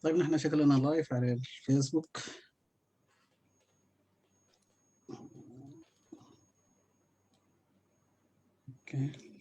طيب نحن شكلنا لايف على الفيسبوك. اوكي.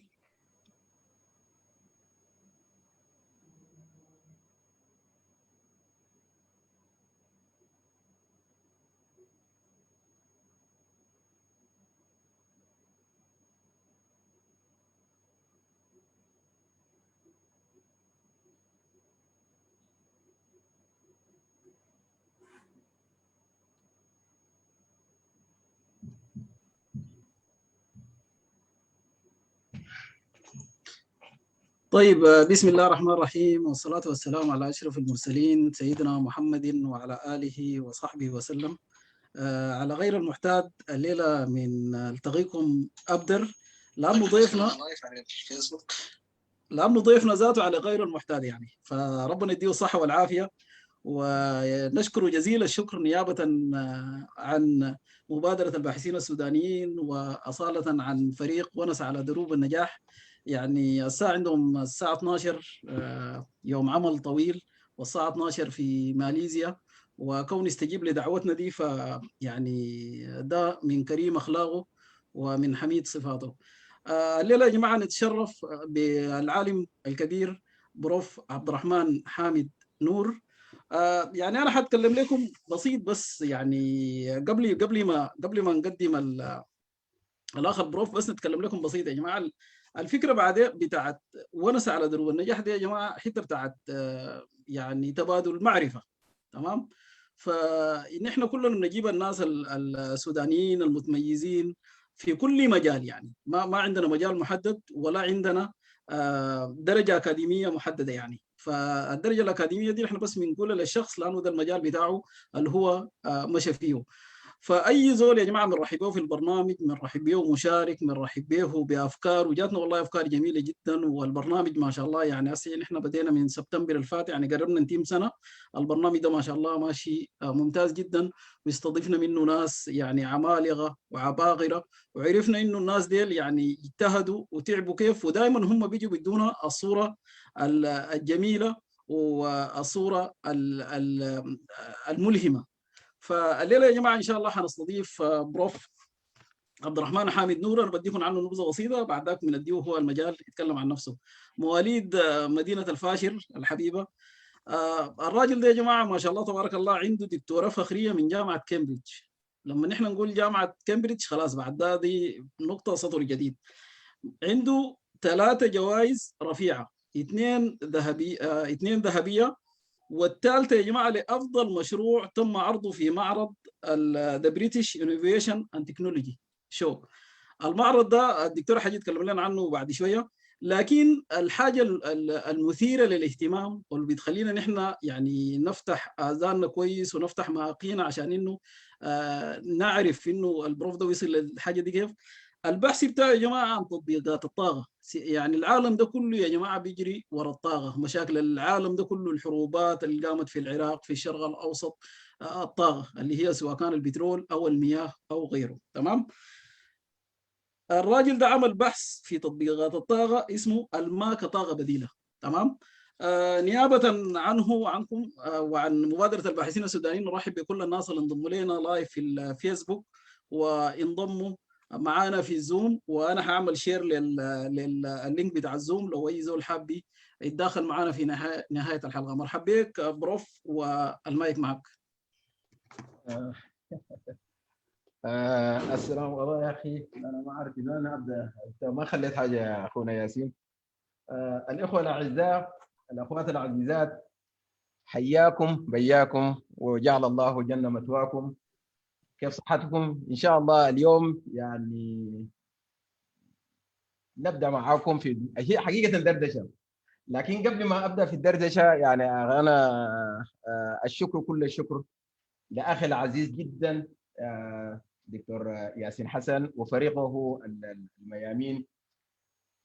طيب بسم الله الرحمن الرحيم، والصلاة والسلام على أشرف المرسلين سيدنا محمد وعلى آله وصحبه وسلم. على غير المعتاد الليلة من التقيكم أبدر، لأنه ضيفنا ذاته على غير المعتاد يعني، فربنا يديه الصحة والعافية. ونشكر جزيل الشكر نيابة عن مبادرة الباحثين السودانيين، وأصالة عن فريق ونس على دروب النجاح. يعني الساعة عندهم الساعة 12 يوم عمل طويل، والساعة 12 في ماليزيا، وكون استجيب لدعوتنا دي فيعني ده من كريم أخلاقه ومن حميد صفاته. الليلة يا جماعة نتشرف بالعالم الكبير بروف عبد الرحمن حامد نور. يعني انا حاتكلم لكم بسيط بس، يعني قبل ما نقدم الاخ البروف، بس نتكلم لكم بسيط يا جماعه. الفكره بعدين بتاعت ونس على دروب النجاح دي يا جماعه حته بتاعت يعني تبادل معرفه. تمام. فنحن كلنا نجيب الناس السودانيين المتميزين في كل مجال، يعني ما عندنا مجال محدد، ولا عندنا درجه اكاديميه محدده يعني. فالدرجه الاكاديميه دي احنا بس بنقولها للشخص لانه ده المجال بتاعه اللي هو مشى فيه. فاي زول يا جماعه بنرحب به في البرنامج، بنرحب به مشارك، بنرحب به بافكار، وجاتنا والله افكار جميله جدا. والبرنامج ما شاء الله يعني هسه نحن بدينا من سبتمبر الفات، يعني قربنا نتيم سنه. البرنامج ده ما شاء الله ماشي ممتاز جدا، واستضفنا منه ناس يعني عمالقه وعباقره، وعرفنا انه الناس ديل يعني اجتهدوا وتعبوا كيف، ودائما هم بيجوا بدون الصوره الجميله والصوره الملهمه. فالليله يا جماعه ان شاء الله حنستضيف بروف عبد الرحمن حامد نور. انا بديكم عنه نبذه بسيطه، بعد ذاك بنديه هو المجال يتكلم عن نفسه. مواليد مدينه الفاشر الحبيبه. الراجل ده يا جماعه ما شاء الله تبارك الله عنده دكتوراه فخريه من جامعه كامبريدج. لما نحن نقول جامعه كامبريدج خلاص بعد ده دي نقطه سطر جديد. عنده 3 جوائز رفيعه، اثنين ذهبيه، والثالثه يا جماعه لافضل مشروع تم عرضه في معرض ذا بريتش انوفيشن اند تكنولوجي شو. المعرض ده الدكتور حاجي يتكلم لنا عنه بعد شويه. لكن الحاجه المثيره للاهتمام واللي بتخلينا نحن يعني نفتح اذاننا كويس ونفتح مواقينا عشان انه نعرف انه البروف ده وصل للحاجه دي كيف. البحث بتاعه يا جماعه عن تطبيقات الطاقه. يعني العالم ده كله يا جماعه بيجري ورا الطاقه، مشاكل العالم ده كله، الحروبات اللي قامت في العراق، في الشرق الاوسط، الطاقه اللي هي سواء كان البترول او المياه او غيره. تمام. الراجل ده عمل بحث في تطبيقات الطاقه اسمه الماء كطاقه بديله. تمام. نيابه عنه وعنكم وعن مبادره الباحثين السودانيين، نرحب بكل الناس اللي انضموا لنا لايف في الفيسبوك، وانضموا معانا في الزوم. وانا هعمل شير لللينك بتاع الزوم لو اي زول حاب يتداخل معانا في نهايه الحلقه. مرحبا بك بروف، والمايك معك. السلام والله يا اخي، انا ما اعرف اذا انا ابدا. انت ما خليت حاجه يا اخونا ياسين. الاخوه الاعزاء، الاخوات العزيزات، حياكم بياكم وجعل الله جنة مثواكم. كيف صحتكم؟ ان شاء الله اليوم يعني نبدا معاكم في هي حقيقه دردشه. لكن قبل ما ابدا في الدردشه يعني انا الشكر كل الشكر لاخي العزيز جدا دكتور ياسين حسن وفريقه الميامين.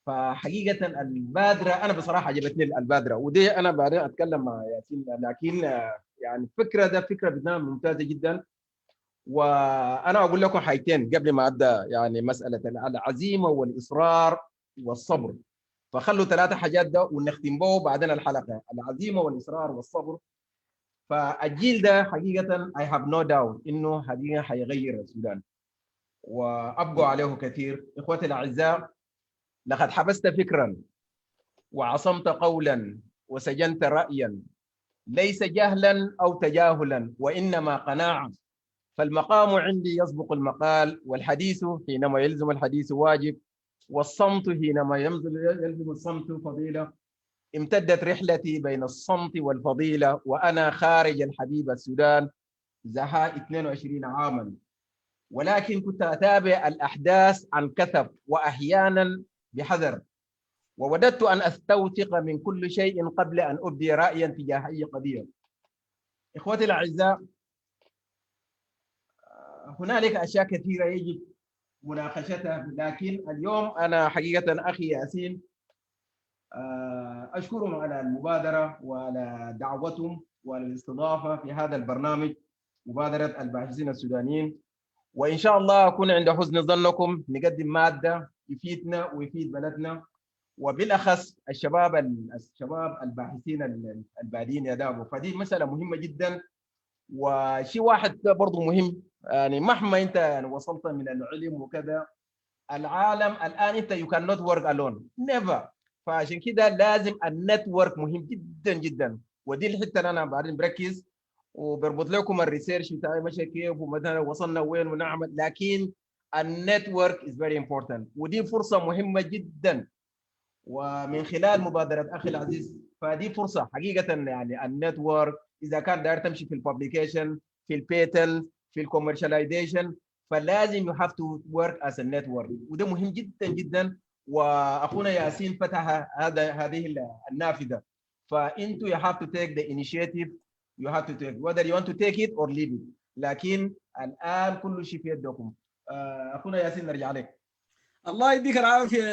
فحقيقه البادره انا بصراحه عجبتني البادره، ودي انا بعدين اتكلم مع ياسين. لكن يعني الفكره ده فكره بدنا ممتازه جدا. وانا اقول لكم حاجتين قبل ما ابدا. يعني مساله العزيمه والاصرار والصبر، فخلوا 3 حاجات ده ونختم به بعدين الحلقه: العزيمه والاصرار والصبر. فالجيل ده حقيقة I have no doubt إنه حقيقة حيغير السودان وأبقوا عليه كثير. إخوتي الأعزاء، لقد حبست فكرا وعصمت قولا وسجنت رأيا، ليس جهلا أو تجاهلا وإنما قناعة، فالمقام عندي يسبق المقال، والحديث حينما يلزم الحديث واجب، والصمت حينما يلزم الصمت فضيلة. امتدت رحلتي بين الصمت والفضيلة وأنا خارج الحبيب السودان زها 22 عاما، ولكن كنت أتابع الأحداث عن كثب وأحيانا بحذر، ووددت أن أستوثق من كل شيء قبل أن أبدي رأيا تجاه أي قضية. إخوتي الأعزاء، هنالك أشياء كثيرة يجب مناقشتها، لكن اليوم أنا حقيقة أخي ياسين أشكرهم على المبادرة وعلى دعوتهم وعلى الاستضافة في هذا البرنامج مبادرة الباحثين السودانيين، وإن شاء الله أكون عند حسن ظنكم نقدم مادة يفيدنا ويفيد بلدنا، وبالأخص الشباب الباحثين البادين يدابوا. فدي مسألة مهمة جدا، وشيء واحد برضو مهم، يعني مهما أنت يعني وصلت من العلم وكذا، العالم الآن أنت you cannot work alone never. فعشان كده لازم النتورك مهم جدا جدا، ودي الحتة اللي أنا بعدين بركز وبربط لكم الريسيرش بتاعي ماشي كيف ومثلا وصلنا وين ونعمل، لكن النتورك is very important، ودي فرصة مهمة جدا. ومن خلال مبادرة أخي العزيز فدي فرصة حقيقة، يعني النتورك إذا كان داير تمشي في الببليكيشن، في البيتنت، في الكوميرشاليزيشن، فلازم you have to work as a network، وده مهم جدا جدا. واخونا ياسين فتح هذه النافذه، فانتوا you have to take the initiative، you have to take whether you want to take it or leave it، لكن الان كل شيء في يدكم. اخونا ياسين نرجع لك. الله يديك العافيه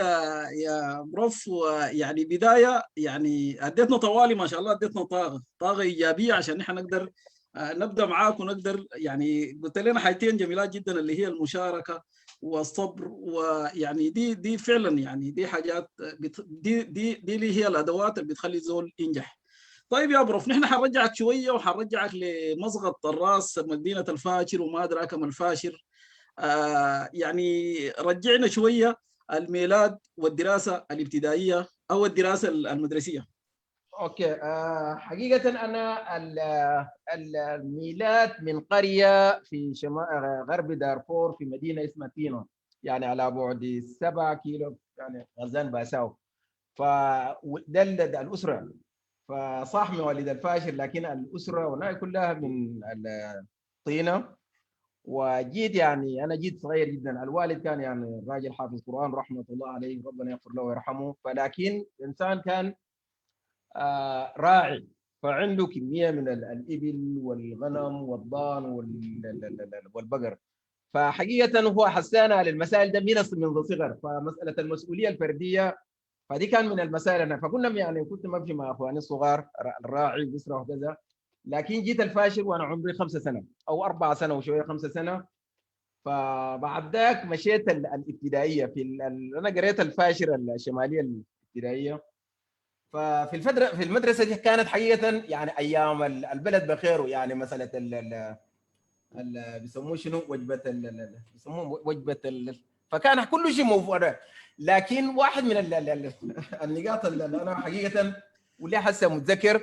يا بروف. يعني بدايه يعني اديتنا طوالي ما شاء الله، اديتنا طاقه ايجابيه عشان نحن نقدر نبدا معاك ونقدر يعني قلت لنا حاجتين جميلات جدا اللي هي المشاركه والصبر، ويعني دي فعلا يعني دي حاجات دي اللي هي الادوات اللي بتخلي الزول ينجح. طيب يا بروف، نحن حنرجعك شويه وحنرجعك لمسقط الراس مدينه الفاشر وما ادراك ما الفاشر. يعني رجعنا شويه الميلاد والدراسه الابتدائيه او الدراسه المدرسيه. اوكي. حقيقه انا الميلاد من قريه في شمال غرب دارفور في مدينه اسمها تينو، يعني على بعد 7 كيلو يعني غزان باساو. فده الاسره، فصاحبي والد الفاشر، لكن الاسره والناس كلها من الطينه. وجيت يعني انا جيت صغير جدا، الوالد كان يعني راجل حافظ قران رحمه الله عليه، ربنا يغفر له ويرحمه، فلكن انسان كان راعي، فعنده كميه من الابل والغنم والضان والبقر. فحقيقه هو حسانا للمسائل ده منذ الصغر، فمساله المسؤوليه الفرديه فدي كان من المسائل. فكنا يعني كنت بمشي مع اخواني الصغار الراعي بيسرى وكذا، لكن جيت الفاشر وانا عمري 5 سنة او 4 سنة وشويه 5 سنة. فبعد ذاك مشيت الابتدائيه انا قريت الفاشر الشماليه الابتدائيه. ففي الفتره في المدرسه دي كانت حقيقه يعني ايام البلد بخير، يعني مساله بيسموه شنو وجبه بيسموه وجبه فكان كل شيء موفر. لكن واحد من النقاط اللي انا حقيقه واللي حاسه متذكر،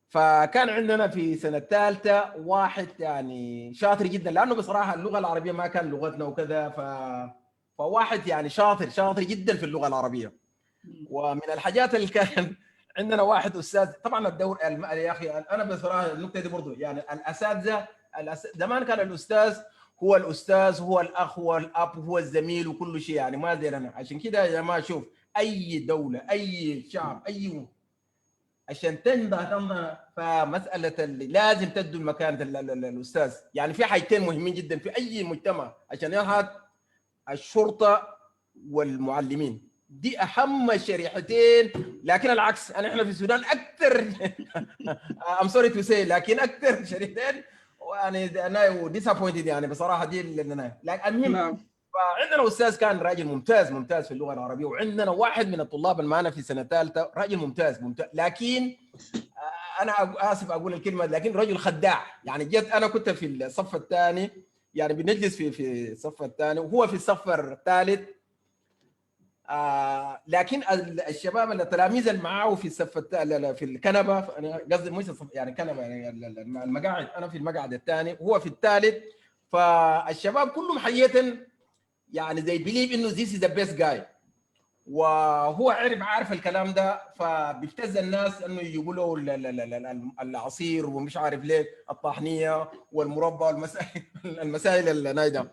فكان عندنا في سنه ثالثه واحد يعني شاطر جدا، لانه بصراحه اللغه العربيه ما كان لغتنا وكذا، فواحد يعني شاطر جدا في اللغه العربيه. ومن الحاجات اللي كان عندنا واحد استاذ، طبعا الدور يا اخي انا بصراحه النقطه دي برضه، يعني الاساتذه زمان كان الاستاذ هو الاستاذ، هو الاخ، هو الاب، هو الزميل وكل شيء، يعني ما زي لنا. عشان كده يا جماعه شوف، اي دوله اي شعب اي عشان تنضى فمساله اللي لازم تدوا المكان الاستاذ. يعني في حاجتين مهمين جدا في اي مجتمع عشان ينهض: الشرطه والمعلمين، دي اهم شريحتين. لكن العكس، احنا في السودان اكثر ام سوري تو سي، لكن اكثر شريحتين يعني انا ديسابوينتد يعني بصراحه دي اللي انا. لكن المهم فعندنا استاذ كان راجل ممتاز في اللغه العربيه، وعندنا واحد من الطلاب اللي معنا في سنه ثالثه راجل ممتاز. لكن انا اسف اقول الكلمه، لكن رجل خداع. يعني جيت انا كنت في الصف الثاني، يعني بنجلس في الصف الثاني وهو في الصف الثالث. لكن الشباب التلاميذ اللي معاه في الصف في الكنبه، انا قصدي مش الصف يعني كنبه، يعني المقاعد، انا في المقعد الثاني وهو في الثالث. فالشباب كلهم حقيقه يعني زي بيليف انه ذيس از ذا بيست جاي، وهو عارف الكلام ده، فبيفتز الناس انه يجيبوا له العصير ومش عارف ليه الطحنيه والمربى والمسائل المسائل النايده.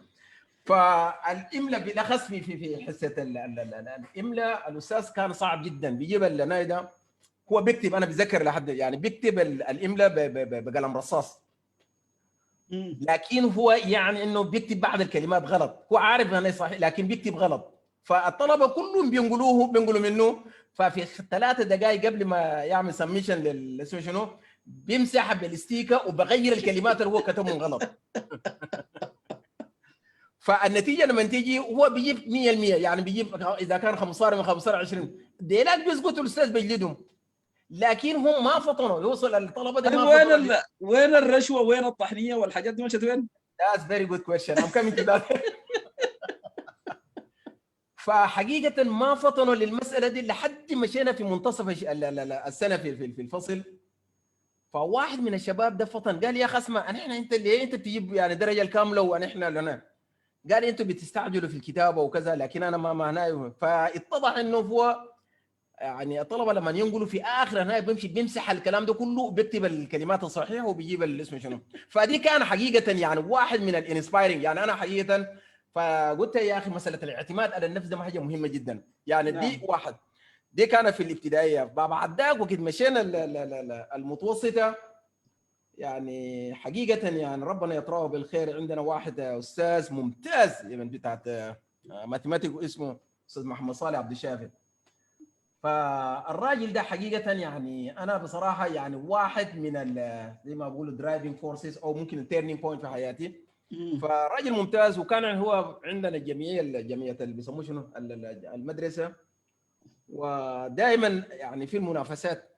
فالاملاء بالاخص في حصه الاملاء الاستاذ كان صعب جدا. بيجيب النايده، هو بيكتب، انا بتذكر لحد يعني بيكتب الاملاء بقلم رصاص، لكن هو يعني انه بيكتب بعض الكلمات غلط، هو عارف انه صحيح لكن بيكتب غلط. فالطلبه كلهم بينقلوا منه. ففي 3 دقائق قبل ما يعمل سبمشن اسمه شنو، بيمسح بالاستيكه وبغير الكلمات اللي هو كتبهم غلط. فالنتيجه لما تيجي هو بيجيب 100%، يعني بيجيب اذا كان 15 من 15 20 ديلات بيسقطوا الاستاذ بيجلدهم، لكن هم ما فطنوا. يوصل الطلبه دي طيب ما فطنوا. وين الرشوه وين الطحنيه والحاجات دي مشت وين؟ That's very good question. I'm coming to that. فحقيقة ما فطنوا للمسألة دي لحد مشينا في منتصف السنة في الفصل. فواحد من الشباب ده فطن قال يا أخي اسمع، احنا انت ليه انت تجيب يعني الدرجة الكاملة ونحن لنا؟ قال انتوا بتستعجلوا في الكتابة وكذا، لكن انا ما هنا. فاتضح انه هو يعني الطلبة لما ينقلوا في اخر هنا بيمسح الكلام ده كله، بيكتب الكلمات الصحيحة وبيجيب الاسم شنو. فدي كان حقيقة يعني واحد من الانسبايرنج. يعني انا حقيقة فقلت يا اخي مساله الاعتماد على النفس ده حاجه مهمه جدا. يعني دي واحد، دي كانت في الابتدائيه. بعد ذاك وقت مشينا المتوسطه، يعني حقيقه يعني ربنا يطراه بالخير، عندنا واحد استاذ ممتاز من بتاعت ماثيماتيك اسمه استاذ محمد صالح عبد الشافي. فالراجل ده حقيقه يعني انا بصراحه يعني واحد من زي ما بقولوا درايفنج فورسز او ممكن التيرنينج بوينت في حياتي. فراجل ممتاز. وكان هو عندنا الجمعيه اللي بيسموه شنو المدرسه، ودائما يعني في المنافسات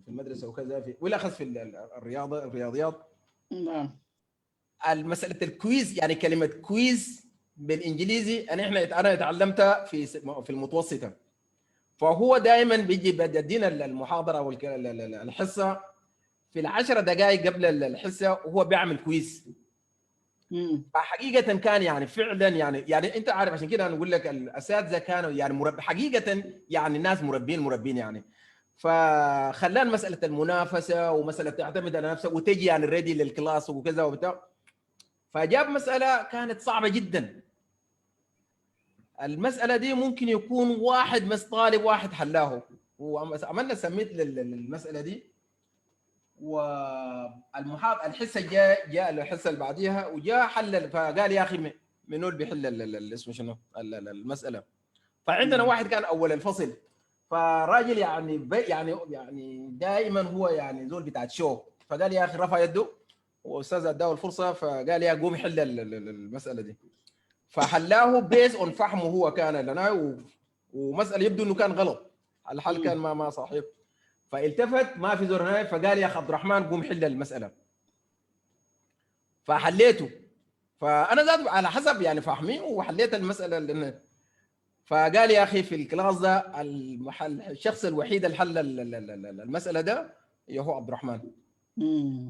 في المدرسه وكذا، بالاخص في الرياضيات. نعم. المساله الكويز، يعني كلمه كويز بالانجليزي انا اتعلمتها في المتوسطه. فهو دائما بيجي بيدينا المحاضره او الحصه في 10 دقائق قبل الحصه وهو بيعمل كويز. فحقيقه كان يعني فعلا يعني انت عارف، عشان كده انا اقول لك الاساتذه كانوا يعني حقيقه يعني الناس مربين يعني. فخلان مساله المنافسه ومساله تعتمد على نفسك وتجي يعني ريدي للكلاس وكذا وبتاع. فجاب مساله كانت صعبه جدا. المساله دي ممكن يكون واحد بس طالب واحد حلاه، وعملنا سميت للمساله دي. الحصه جاء الحصه اللي بعديها وجاء حل. فقال يا اخي منو اللي بيحل اسمه شنو المساله. فعندنا واحد كان اول الفصل، فراجل يعني دائما هو يعني زول بتاع شو. فقال يا اخي رفع يده واستاذ اداه الفرصه، فقال يا قوم حل المساله دي. فحلاه بيز اون فهمه هو كان لنا، ومساله يبدو انه كان غلط، الحل كان ما صحيح. فالتفت ما في زور هناك، فقال يا اخي عبد الرحمن قوم حل المساله. فحليته. فانا ذات على حسب يعني فهمي وحليت المساله لأنه. فقال يا اخي في الكلاس ده الشخص الوحيد اللي حل المساله ده هو عبد الرحمن.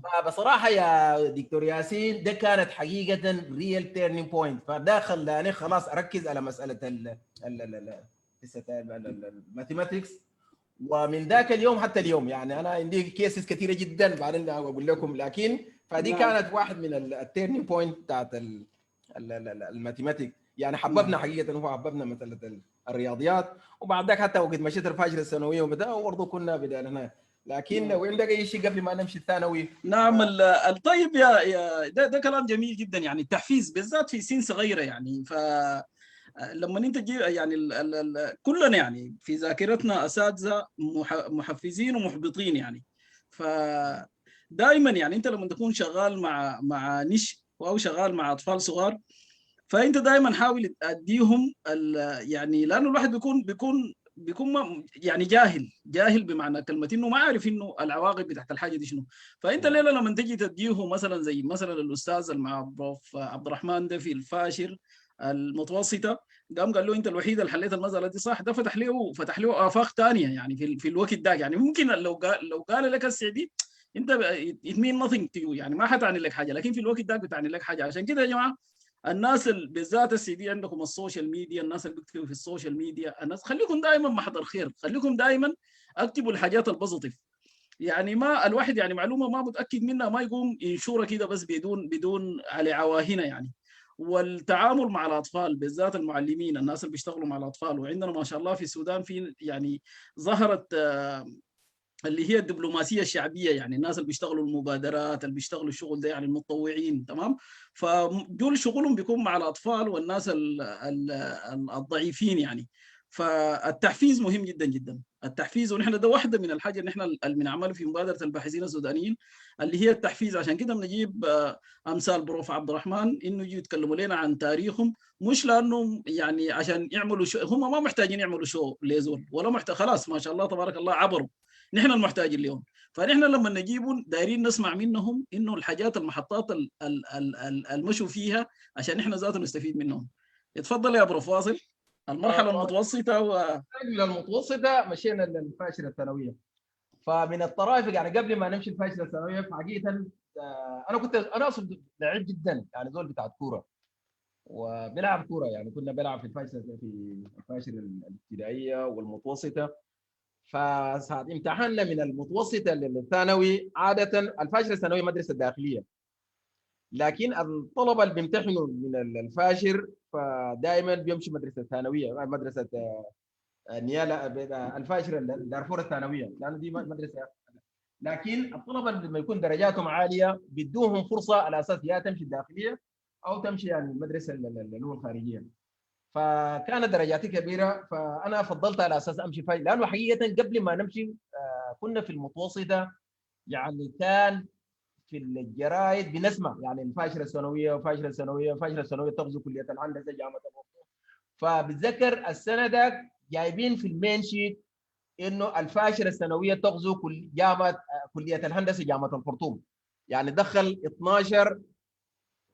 فبصراحه يا دكتور ياسين ده كانت حقيقه ريال تيرنينج بوينت. فده خلاني خلاص اركز على مساله الماثيماتكس. ومن ذاك اليوم حتى اليوم يعني انا عندي كيسز كثيره جدا بعدين اقول لكم، لكن فدي كانت واحد من التيرنينج بوينت بتاعت الماثيماتيك. يعني حببنا حقيقه، هو حببنا مثلا الرياضيات. وبعد ذاك حتى وقت مشيت الفاجر الثانويه وبدا برضه كنا بدأنا. لكن لو عندك اي شيء قبل ما نمشي الثانوي. نعم. طيب يا ده كلام جميل جدا. يعني التحفيز بالذات في سن صغيره، يعني ف لما انت تجي يعني كلنا يعني في ذاكرتنا اساتذه محفزين ومحبطين يعني. ف دائما يعني انت لما تكون شغال مع نش او شغال مع اطفال صغار، فانت دائما حاول تديهم يعني لانه الواحد بيكون بيكون يعني جاهل بمعنى كلمه انه ما عارف انه العواقب بتاعت الحاجه دي شنو. فانت الليله لما تجي تديه مثلا زي مثلا الاستاذ مع بروف عبد الرحمن ده في الفاشر المتوسطه، قال له انت الوحيد اللي حليت المساله دي صح، ده فتح له افاق ثانيه يعني في الوقت ده. يعني ممكن لو قال لك السعدي انت it mean nothing to you، يعني ما حتعني لك حاجه، لكن في الوقت ده بتعني لك حاجه. عشان كده يا جماعه الناس بالذات السي دي عندكم السوشيال ميديا، الناس اللي بيكتبوا في السوشيال ميديا، الناس خليكم دائما محضر خير، خليكم دائما اكتبوا الحاجات البوزيتيف. يعني ما الواحد يعني معلومه ما متاكد منها ما يقوم ينشرها كده بس بدون على عواهنه يعني. والتعامل مع الاطفال بالذات المعلمين الناس اللي بيشتغلوا مع الاطفال، وعندنا ما شاء الله في السودان في يعني ظهرت اللي هي الدبلوماسيه الشعبيه، يعني الناس اللي بيشتغلوا المبادرات اللي بيشتغلوا الشغل ده يعني المتطوعين تمام. فدول شغلهم بيكون مع الاطفال والناس الضعيفين يعني. فالتحفيز مهم جدا جدا، التحفيز. ونحن ده واحده من الحاجه اللي احنا اللي بنعملها في مبادره الباحثين السودانيين اللي هي التحفيز. عشان كده بنجيب امثال بروف عبد الرحمن انه يجوا يتكلموا لنا عن تاريخهم، مش لانه يعني عشان يعملوا شو، هم ما محتاجين يعملوا شو ليزول ولا محتاج، خلاص ما شاء الله تبارك الله عبروا، نحن المحتاجين اليوم. فنحن لما نجيبهم دايرين نسمع منهم انه الحاجات المحطات المشوا فيها عشان نحن ذاته نستفيد منهم. اتفضل يا بروف واصل. المرحله المتوسطه من المتوسطه مشينا للفاشله الثانويه. فمن الطرائف يعني قبل ما نمشي الفاشله الثانويه فحقيقه انا اصلا لعيب جدا يعني زول بتاع كوره وبلعب كوره يعني كنا بنلعب في الفاشله الابتدائيه والمتوسطه. فساعة امتحاننا من المتوسطه للثانوي عاده الفاشله الثانويه مدرسه داخليه، لكن الطلبه اللي بيمتحنوا من الفاشر فدائما بيمشوا مدرسه ثانويه مدرسه نيالا الفاشر دارفور الثانويه لانه دي مدرسه. لكن الطلبه لما يكون درجاتهم عاليه بيدوهم فرصه على اساس يا تمشي الداخليه او تمشي يعني المدرسه اللي هو الخارجيه. فكانت درجاتي كبيره فانا فضلت على اساس امشي فاشل، لانه حقيقه قبل ما نمشي كنا في المتوسطه يعني كان في الجرايد بنسمع يعني الفاشله الثانويه وفاشله الثانويه وفاشله الثانويه تغزو كليه الهندسه جامعه الخرطوم. فبتذكر السنه ذاك جايبين في المين شيت انه الفاشله الثانويه تغزو كليه الهندسه جامعه الخرطوم. يعني دخل 12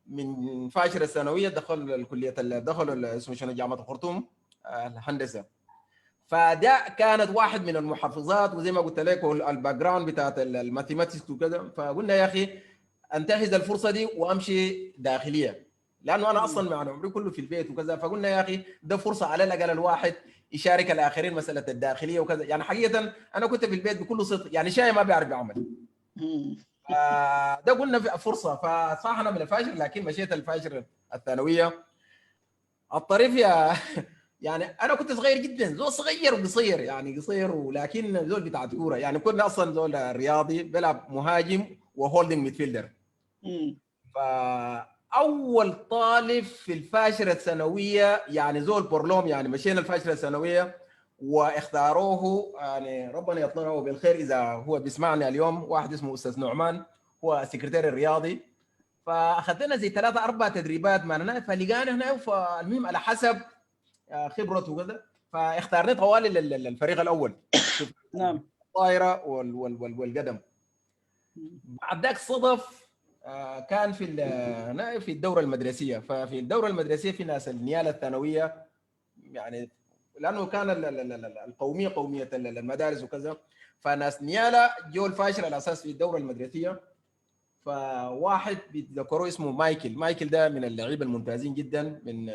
من فاشله الثانويه دخل الكليه دخلوا اسمه شنو جامعه الخرطوم الهندسه. فده كانت واحد من المحفظات، وزي ما قلت لك الباك جراوند بتاعت الماثيماتكس وكذا. فقلنا يا اخي انتهز الفرصه دي وامشي داخليه، لانه انا اصلا مع عمري كله في البيت وكذا. فقلنا يا اخي ده فرصه على الاقل الواحد يشارك الاخرين مساله الداخليه وكذا. يعني حقيقه انا كنت في البيت بكل صدق يعني شاي ما بيعرف يعمل. ده قلنا فرصه فصح انا من الفاشل، لكن مشيت الفاشل الثانويه. الطريف يا يعني انا كنت صغير جدا، زول صغير وقصير يعني قصير، ولكن زول بتاع كوره يعني كنا اصلا زول رياضي بيلعب مهاجم وهولدنج ميدفيلدر. فاول طالب في الفاشله الثانويه يعني زول بورلوم، يعني مشينا الفاشله الثانويه واختاروه يعني ربنا يطلعه بالخير اذا هو بيسمعني اليوم، واحد اسمه استاذ نعمان هو السكرتير الرياضي. فاخذنا زي 3 4 تدريبات معنا فلقانا هنا. فالمهم على حسب خبرته وكذا فاختارني طوالي للفريق الاول نعم الطائره والقدم. بعد ذاك صدف كان في الدوره المدرسيه. ففي الدوره المدرسيه في ناس النياله الثانويه يعني لانه كان القوميه قوميه المدارس وكذا، فناس نياله جو الفاشل على اساس في الدوره المدرسيه. فواحد بيتذكروه اسمه مايكل ده من اللعيبه الممتازين جدا من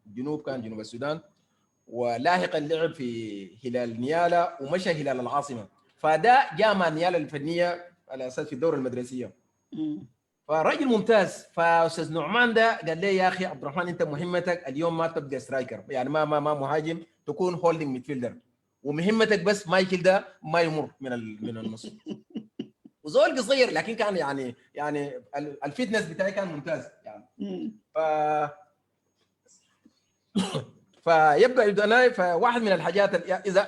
جنوب، كان جنوب السودان، ولاحقا لعب في هلال نيالا ومشى هلال العاصمه. فده جاء مع نيالا الفنيه على اساس في الدوره المدرسيه. فراجل ممتاز. فاستاذ نعمان ده قال لي يا اخي عبد الرحمن انت مهمتك اليوم ما تبقى سترايكر يعني ما مهاجم، تكون هولدنج ميدفيلدر، ومهمتك بس مايكل ده ما يمر من النص. وزول قصير لكن كان يعني الفتنس بتاعي كان ممتاز يعني. فيبقى انا فواحد من الحاجات اذا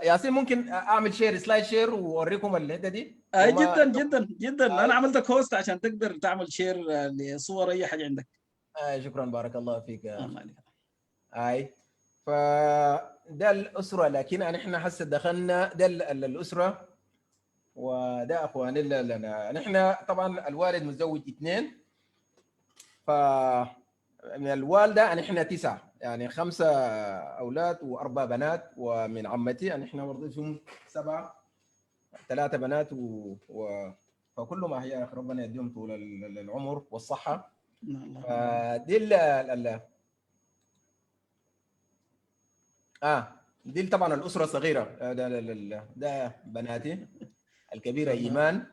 ياسين ممكن اعمل سلايد شير واوريكم الحته دي. جدا جدا جدا. انا عملتك هوست عشان تقدر تعمل شير لصور اي حاجه عندك. شكرا بارك الله فيك. الله عليك. اي فده الاسره، لكن احنا هسه دخلنا ده الاسره، وده اخواني لنا. نحن طبعا الوالد متزوج 2، ف من الوالده نحن 9، يعني 5 اولاد و4 بنات، ومن عمتي نحن برضه فيهم 7، 3 بنات فكل ما هي ربنا يديهم طول العمر والصحه. دي دي طبعا الاسره الصغيره. ده بناتي الكبيره ايمان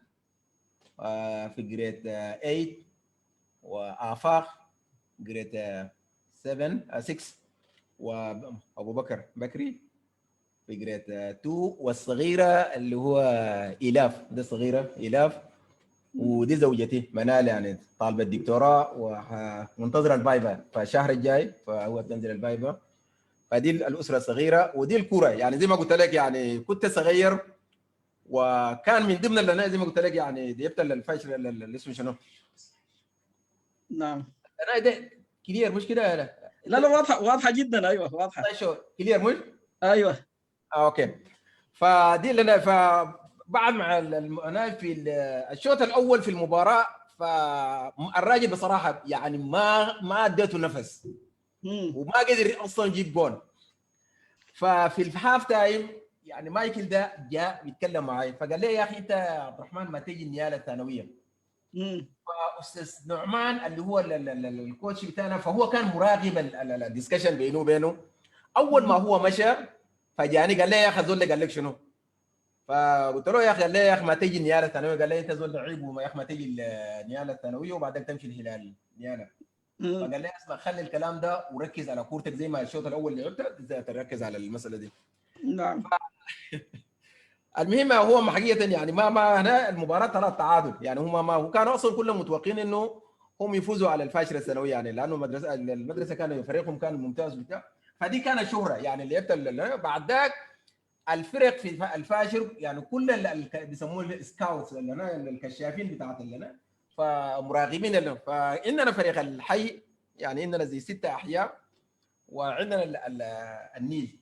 في جريد 8، وآفاق جريد 6، وابو بكر بكري في جريد 2، والصغيره اللي هو ايلاف، دي صغيره ايلاف، ودي زوجتي منال يعني طالبه الدكتوراه ومنتظره الفايفا فالشهر الجاي، فهو بتنزل الفايفا. فدي الاسره الصغيره، ودي الكوره يعني زي ما قلت لك، يعني كنت صغير وكان من ضمن اللي زي ما قلت لك يعني جبت الفاشل اللي اسمه شنو؟ نعم. انا ده كلير مش كده؟ لا واضحه جدا. ايوه واضحه. شو كلير مش؟ ايوه. اوكي. فدي اللي انا فبعد مع انا في الشوط الاول في المباراه، فالراجل بصراحه يعني ما اديته نفس وما قدر اصلا يجيب جول. ففي الهاف تايم يعني مايكل ده جاء يتكلم معي، فقال لي يا اخي انت عبد الرحمن ما تيجي النياله الثانويه. فاستاذ نعمان اللي هو الكوتش بتاعنا، فهو كان مراقب الدسكشن بينه وبينه. اول ما هو مشى فجاني قال لي يا اخي زول قال لك شنو؟ فقلت له يا اخي، قال لي يا اخي ما تيجي النياله الثانويه. قال لي انت زول لعيب وما يا اخي ما تيجي النياله الثانويه وبعدين تمشي الهلال النياله. فقال لي اسمع خلي الكلام ده وركز على كورتك زي ما الشوط الاول لعبت تركز على المساله دي. نعم. المهم هو حقيقه يعني ما هنا المباراه ترى تعادل، يعني هم ما هو كانوا اصلا كلهم متوقعين انه هم يفوزوا على الفاشله الثانويه، يعني لانه المدرسه كان فريقهم كان ممتاز بتاع. فدي كانت شهره يعني اللي لعبت. بعد ذاك الفرق في الفاشر يعني كل اللي بيسموه السكاوتس الكشافين بتاعت لنا، فمراقبين لنا. فعندنا فريق الحي يعني عندنا زي 6 احياء، وعندنا النيل.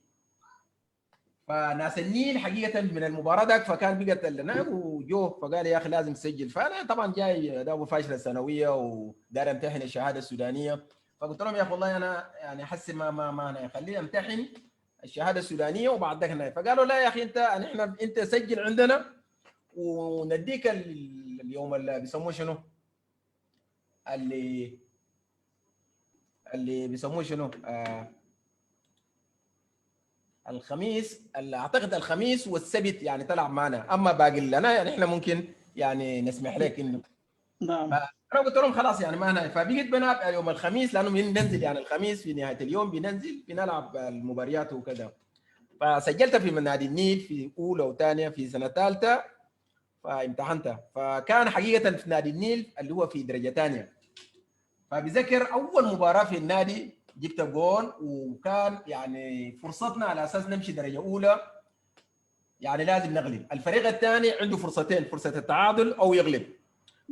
فناس النيل حقيقه من المباراه ذاك فكان بقت لنا وجو فقال يا اخي لازم تسجل. فانا طبعا جاي ده ابو فاشله الثانويه ودار امتحن الشهاده السودانيه. فقلت لهم يا اخي والله انا يعني احس ما انا خليني امتحن الشهاده السودانيه وبعد ذاك. فقالوا لا يا اخي انت سجل عندنا ونديك اليوم اللي بيسموه شنو؟ اللي بيسموه شنو؟ الخميس، اعتقد الخميس والسبت يعني تلعب معنا، اما باقي لنا يعني احنا ممكن يعني نسمح لك انه. نعم. انا قلت لهم خلاص يعني ما انا فبقيت بنلعب يوم الخميس، لانه بننزل يعني الخميس في نهايه اليوم بننزل بنلعب المباريات وكذا. فسجلت في نادي النيل في اولى وثانيه في سنه ثالثه، فامتحنتها. فكان حقيقه في نادي النيل اللي هو في درجه ثانيه. فبذكر اول مباراه في النادي جبت جول، وكان يعني فرصتنا على اساس نمشي درجه اولى يعني لازم نغلب الفريق الثاني، عنده فرصتين، فرصه التعادل او يغلب.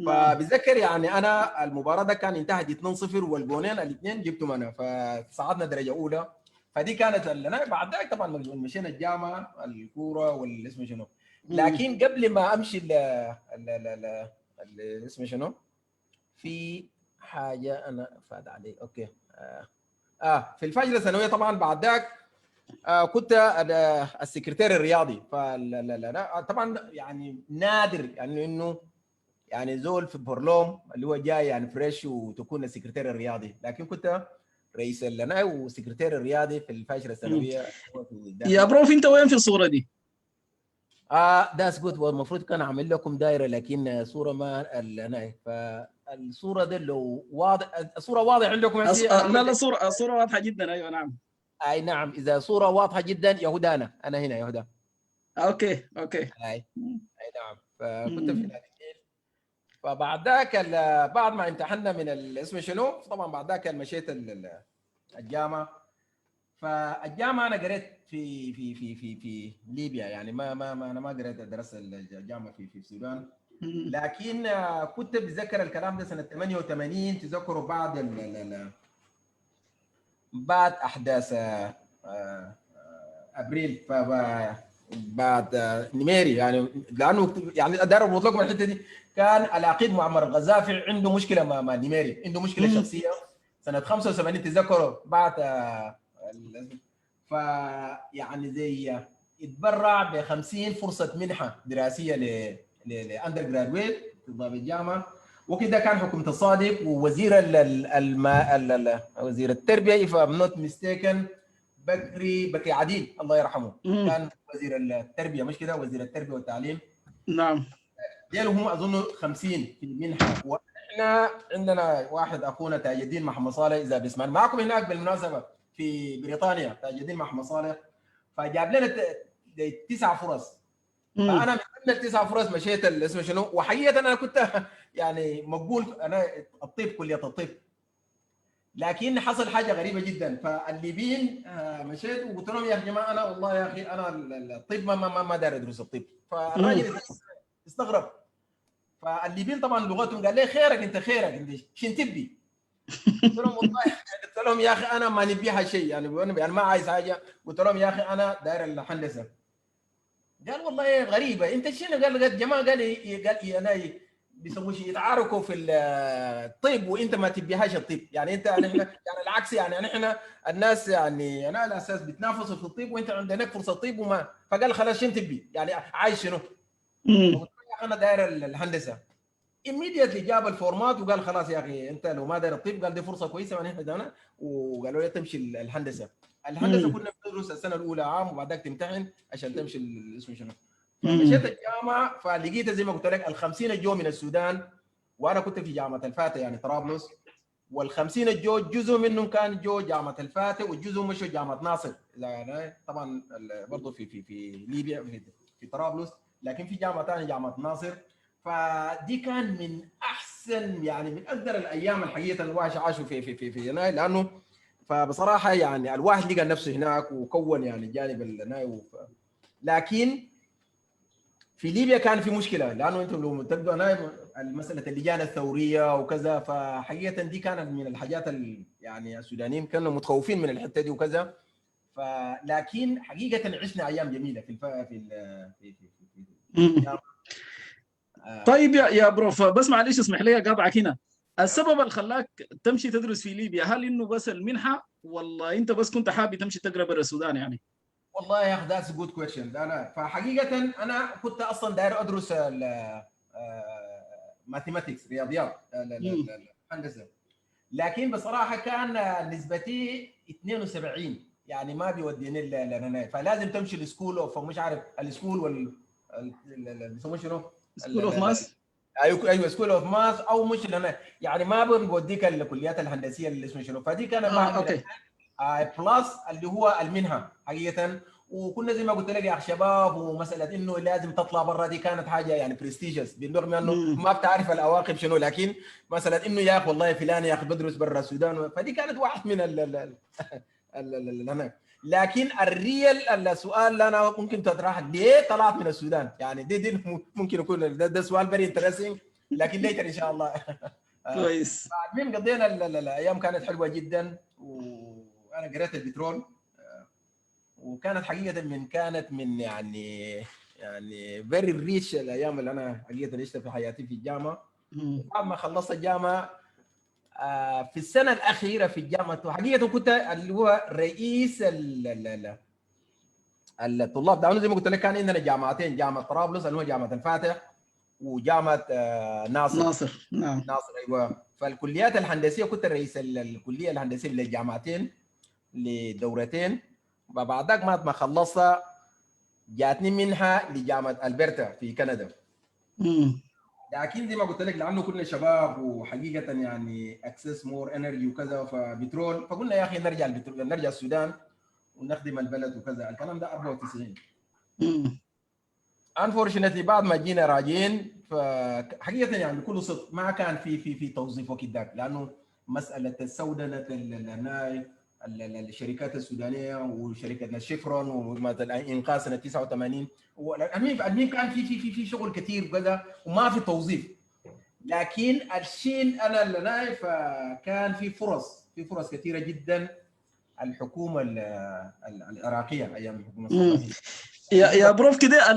فبذكر يعني انا المباراه ده كان انتهت 2-0 والجونين الاثنين جبتهم انا، فصعدنا درجه اولى. فدي كانت لنا. بعد ذلك طبعا مشينا الجامعه الكوره والاسم شنو. لكن قبل ما امشي اسمه شنو، في حاجه انا فات علي. اوكي. في الفجر الثانويه طبعا بعد ذاك كنت السكرتير الرياضي. طبعا يعني نادر يعني انه يعني زول في بورلوم اللي هو جاي يعني فريش وتكون السكرتير الرياضي، لكن كنت رئيس لنا وسكرتير الرياضي في الفاشله الثانويه. يا بروف انت وين في الصوره دي؟ ده جود. والمفروض كان اعمل لكم دايره لكن صوره ما انا. فالصوره دي لو واضح، الصوره واضحه عندكم لا الصوره واضحه جدا. ايوه نعم. اي نعم، اذا صوره واضحه جدا يهودا انا هنا يهودا. اوكي. اي نعم. فكنت في نادي النيل. فبعد ذاك بعد ما امتحنا من الاسم شنو، طبعا بعد ذاك مشيت الجامعه. فالجامعه انا قريت في ليبيا، يعني ما انا ما قريت درست الجامعه في السودان. لكن كنت بتذكر الكلام ده سنه 88 تذكروا بعد بعد احداث ابريل. بعد نميري يعني، لانه يعني داير اربط لكم الحته دي. كان العقيد معمر القذافي عنده مشكله مع نميري، عنده مشكله شخصيه سنه 75 تتذكروا بعد فيعني زي اتبرع ب 50 فرصه منحه دراسيه لاندر جرادويت في ضابط الجامعه. وكده كان حكومه الصادق ووزير وزير التربيه if I'm not mistaken بكري عديل الله يرحمه. كان وزير التربيه، مش كده، وزير التربيه والتعليم. نعم. ديل هم اظن 50 في المنحه. واحنا عندنا واحد اخونا تاج الدين محمد صالح، اذا بيسمعنا معكم هناك بالمناسبه في بريطانيا، تاج الدين محمد صالح، فجاب لنا 9 فرص. فانا من ضمن ال9 فرص مشيت اسمه شنو، وحقيقه انا كنت يعني مقبول، انا الطب كليه الطب. لكن حصل حاجه غريبه جدا، فالليبيين مشيت وقلت لهم يا جماعه انا والله يا اخي انا الطب ما داير ادرس الطب. فالراجل استغرب. فالليبيين طبعا لغتهم قال لي خيرك انت، خيرك انت شنو تبي؟ قلت لهم والله، قلت لهم يا اخي انا ما نبيها شيء يعني ما عايز حاجه. قلت لهم يا اخي انا داير الهندسه. قال والله غريبه انت شنو؟ قال يا جماعه، قال انا بيسووا شيء يتعاركوا في الطب وانت ما تبيهاش الطب، يعني انت يعني احنا يعني العكس، يعني احنا الناس يعني انا على اساس بتنافسوا في الطب وانت عندك فرصه طب وما. فقال خلاص شنو تبي؟ يعني عايز شنو؟ فقلت له يا اخي انا داير الهندسه. immediately جاب الفورمات وقال خلاص يا اخي انت لو ما داير الطب، قال دي فرصه كويسه ونحن دانا، وقالوا لي تمشي الهندسه. الهندسه كنا بندرس السنه الاولى عام وبعدك تمتحن عشان تمشي اسمه شنو. فمشيت الجامعه فلقيت زي ما قلت لك ال50 جو من السودان، وانا كنت في جامعه الفاتح يعني طرابلس. وال50 جو جزء منهم كان جو جامعه الفاتح وجزء مشوا جامعه ناصر، طبعا برضه في ليبيا في طرابلس، لكن في جامعه ثانيه جامعه ناصر. فدي كان من احسن يعني من اقدر الايام الحقيقه الواحد عاشوا في هناك، لانه فبصراحه يعني الواحد لقى نفسه هناك وكون يعني جانب هناك. لكن في ليبيا كان في مشكله، لانه انتم لو تبدو انا مساله اللجان الثوريه وكذا، فحقيقه دي كانت من الحاجات يعني السودانيين كانوا متخوفين من الحته دي وكذا. لكن حقيقه عشنا ايام جميله في طيب يا بروف، بس معلش اسمح لي اقاطعك هنا. السبب اللي خلاك تمشي تدرس في ليبيا، هل انه بس المنحه ولا انت بس كنت حابب تمشي تقرا برا السودان يعني؟ والله يا اخي ذاتس جود كويشن. انا فحقيقه انا كنت اصلا داير ادرس ماثيماتكس، رياضيات، الهندسه. لكن بصراحه كان نسبتي 72، يعني ما بيوديني لهنا، فلازم تمشي السكول اوف مش عارف السكول بيسموه شنو؟ سكول اوف ماس. ايوه سكول اوف ماث او مش لنا، يعني ما بنوديك الكليات الهندسيه اللي اسمه شنو. فدي كانت واحد من اوكي. بلس اللي هو المنحه حقيقه. وكنا زي ما قلت لك يا اخ شباب، ومساله انه لازم تطلع برا دي كانت حاجه يعني برستيجس، بالرغم انه ما بتعرف العواقب شنو، لكن مثلا انه يا اخي والله فلان يا اخي بدرس برا السودان، فدي كانت واحد من هناك. لكن الريال السؤال اللي انا ممكن تطرح ليه طلعت من السودان، يعني دي ممكن يكون ده سؤال بري انترستنج، لكن ليتر ان شاء الله. كويس. المهم قضينا الايام كانت حلوه جدا، وانا قريت البترول، وكانت حقيقه كانت من يعني فيري ريتش الايام اللي انا حقيقه عشتها في حياتي في الجامعه. بعد ما خلصت الجامعه في السنه الاخيره في الجامعه حقيقه كنت اللي هو رئيس الطلاب ده. زي ما قلت لك كان عندنا جامعتين، جامعه طرابلس اللي هو جامعه الفاتح، وجامعه ناصر. نعم. ناصر ايوه. فالكليات الهندسيه كنت رئيس الكليه الهندسيه للجامعتين لدورتين. وبعد ذاك ما خلصت جاتني منحه لجامعه البرتا في كندا. لكن زي ما قلت لك لانه كنا شباب وحقيقه يعني اكسس مور انرجي وكذا فبترول، فقلنا يا اخي نرجع البترول، نرجع السودان ونخدم البلد وكذا. الكلام ده 94. انفورشنتلي بعد ما جينا راجعين، فحقيقه يعني بكل صدق ما كان في توظيف وقت ذاك، لانه مساله السودنه الشركات السودانيه وشركه شيفرون ومثلا انقاذ سنه 89. المهم كان في شغل كثير وكذا وما في توظيف. لكن الشيء انا اللي نايف كان في فرص كثيره جدا الحكومه العراقيه ايام الحكومه الصداميه. يا بروف كده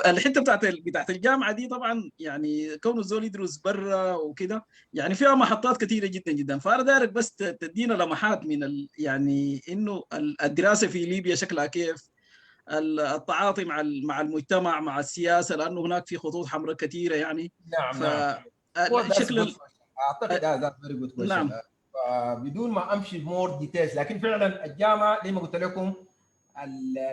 الحته بتاعت الجامعه دي طبعا يعني كونه الزول يدرس برا وكده يعني فيها محطات كثيره جدا جدا، فانا دايرك بس تدينا لمحات من يعني انه الدراسه في ليبيا شكلها كيف، التعاطي مع المجتمع مع السياسه، لانه هناك في خطوط حمراء كثيره يعني. نعم ف نعم. هو ذاتس شكل جود، اعتقد هذا فيري جود كويشن. نعم بدون ما امشي مور ديتيلز، لكن فعلا الجامعه زي ما قلت لكم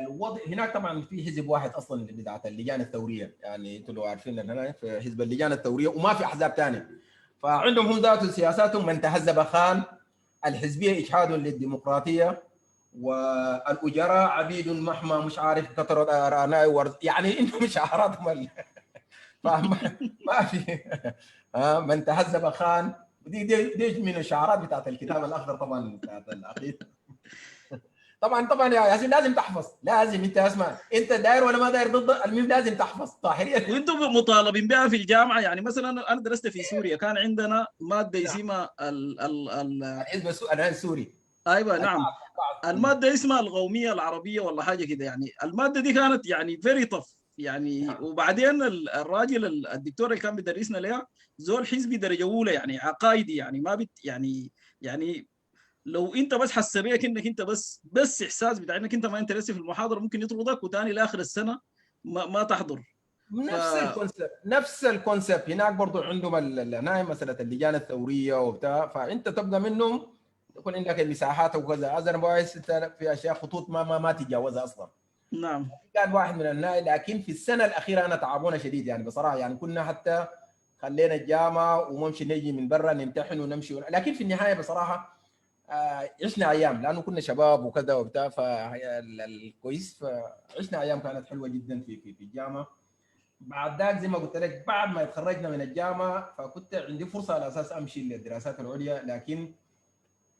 الوضع هناك طبعا في حزب واحد اصلا بتاعت اللجان الثوريه، يعني انتم لو عارفين ان هنا في حزب اللجان الثوريه وما في احزاب ثانيه، فعندهم هم ذاته سياساتهم من تهذب خان، الحزبيه اجحاد للديمقراطيه، والاجراء عبيد مهما مش عارف كثرت اراناء يعني انهم شعاراتهم ما في من تهذب خان. دي من الشعارات بتاعت الكتاب الاخضر طبعا بتاعت الاخير. طبعا يا ياسين لازم تحفظ، لازم انت اسمع، انت داير ولا ما داير ضد المهم لازم تحفظ طاهريه. وانتم مطالبين بها في الجامعه. يعني مثلا انا درست في سوريا، كان عندنا ماده نعم اسمها الحزب السوري. ايوه نعم، البعض. الماده اسمها القوميه العربيه ولا حاجه كده. يعني الماده دي كانت يعني فيري طف يعني. نعم وبعدين الراجل الدكتور اللي كان بيدرسنا لها زول حزبي درجه اولى يعني عقايدي، يعني ما بت يعني لو انت بس حس بيك انك انت بس احساس بتاع انك انت ما انترست في المحاضره ممكن يطردك وتاني لاخر السنه ما تحضر. ف نفس الكونسبت هناك برضو عندهم هنا مساله اللجان الثوريه وبتاع، فانت تبقى منهم يكون عندك المساحات وكذا. هذا انا باعث في اشياء خطوط ما تتجاوزها اصلا. نعم كان واحد من الناس، لكن في السنه الاخيره انا تعبونا شديد يعني بصراحه، يعني كنا حتى خلينا الجامعه وممشي نجي من برا نمتحن ونمشي، لكن في النهايه بصراحه عشنا ايام لانه كنا شباب وكذا وبتاع، فالكويس فعشنا ايام كانت حلوه جدا في الجامعه. بعد ذاك زي ما قلت لك بعد ما تخرجنا من الجامعه فكنت عندي فرصه على اساس امشي للدراسات العليا، لكن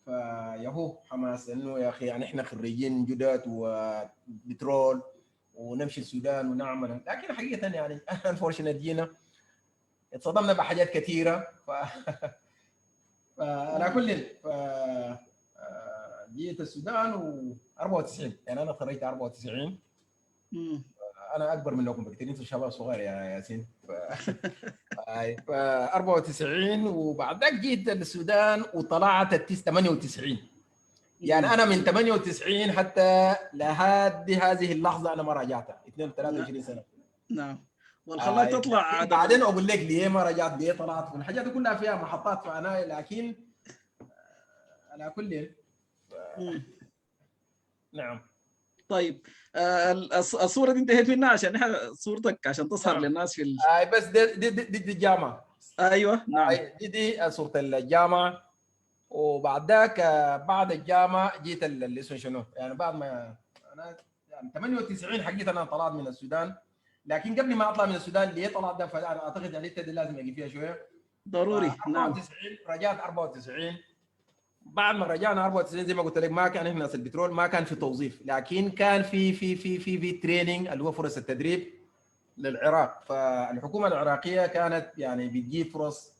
فيهو حماس انه يا اخي يعني احنا خريجين جدد وبترول ونمشي السودان ونعمل، لكن حقيقه يعني انفورشنت جينا اتصدمنا بحاجات كثيره فعلى كل جيت السودان و94 يعني انا خرجت 94. انا اكبر منكم بكثير، انتم شباب صغار يا ياسين. ف 94 وبعد ذاك جيت للسودان وطلعت 98. يعني انا من 98 حتى لحد هذه اللحظه انا ما راجعتها 23 سنه. نعم والخلاك تطلع لكن عادة. بعدين اقول لك ليه ما رجعت، ليه طلعت، والحاجات دي كلها فيها محطات فانا، لكن على كل نعم. طيب الصورة دي انتهيت منها عشان صورتك عشان تظهر نعم للناس في بس دي الجامعه. ايوه نعم دي صوره الجامعه. وبعد ذاك بعد الجامعه جيت اللي اسمه شنو يعني بعد ما انا يعني 98 حقيقه انا طلعت من السودان، لكن قبل ما اطلع من السودان ليه طلعت ده فانا اعتقد يعني دي لازم اجي فيها شويه. ف ضروري نعم 94 رجعت 94. بعد ما رجعنا 94 زي ما قلت لك ما كان احنا ناس البترول ما كان في توظيف، لكن كان في تريننج اللي هو فرص التدريب للعراق. فالحكومه العراقيه كانت يعني بتجيب فرص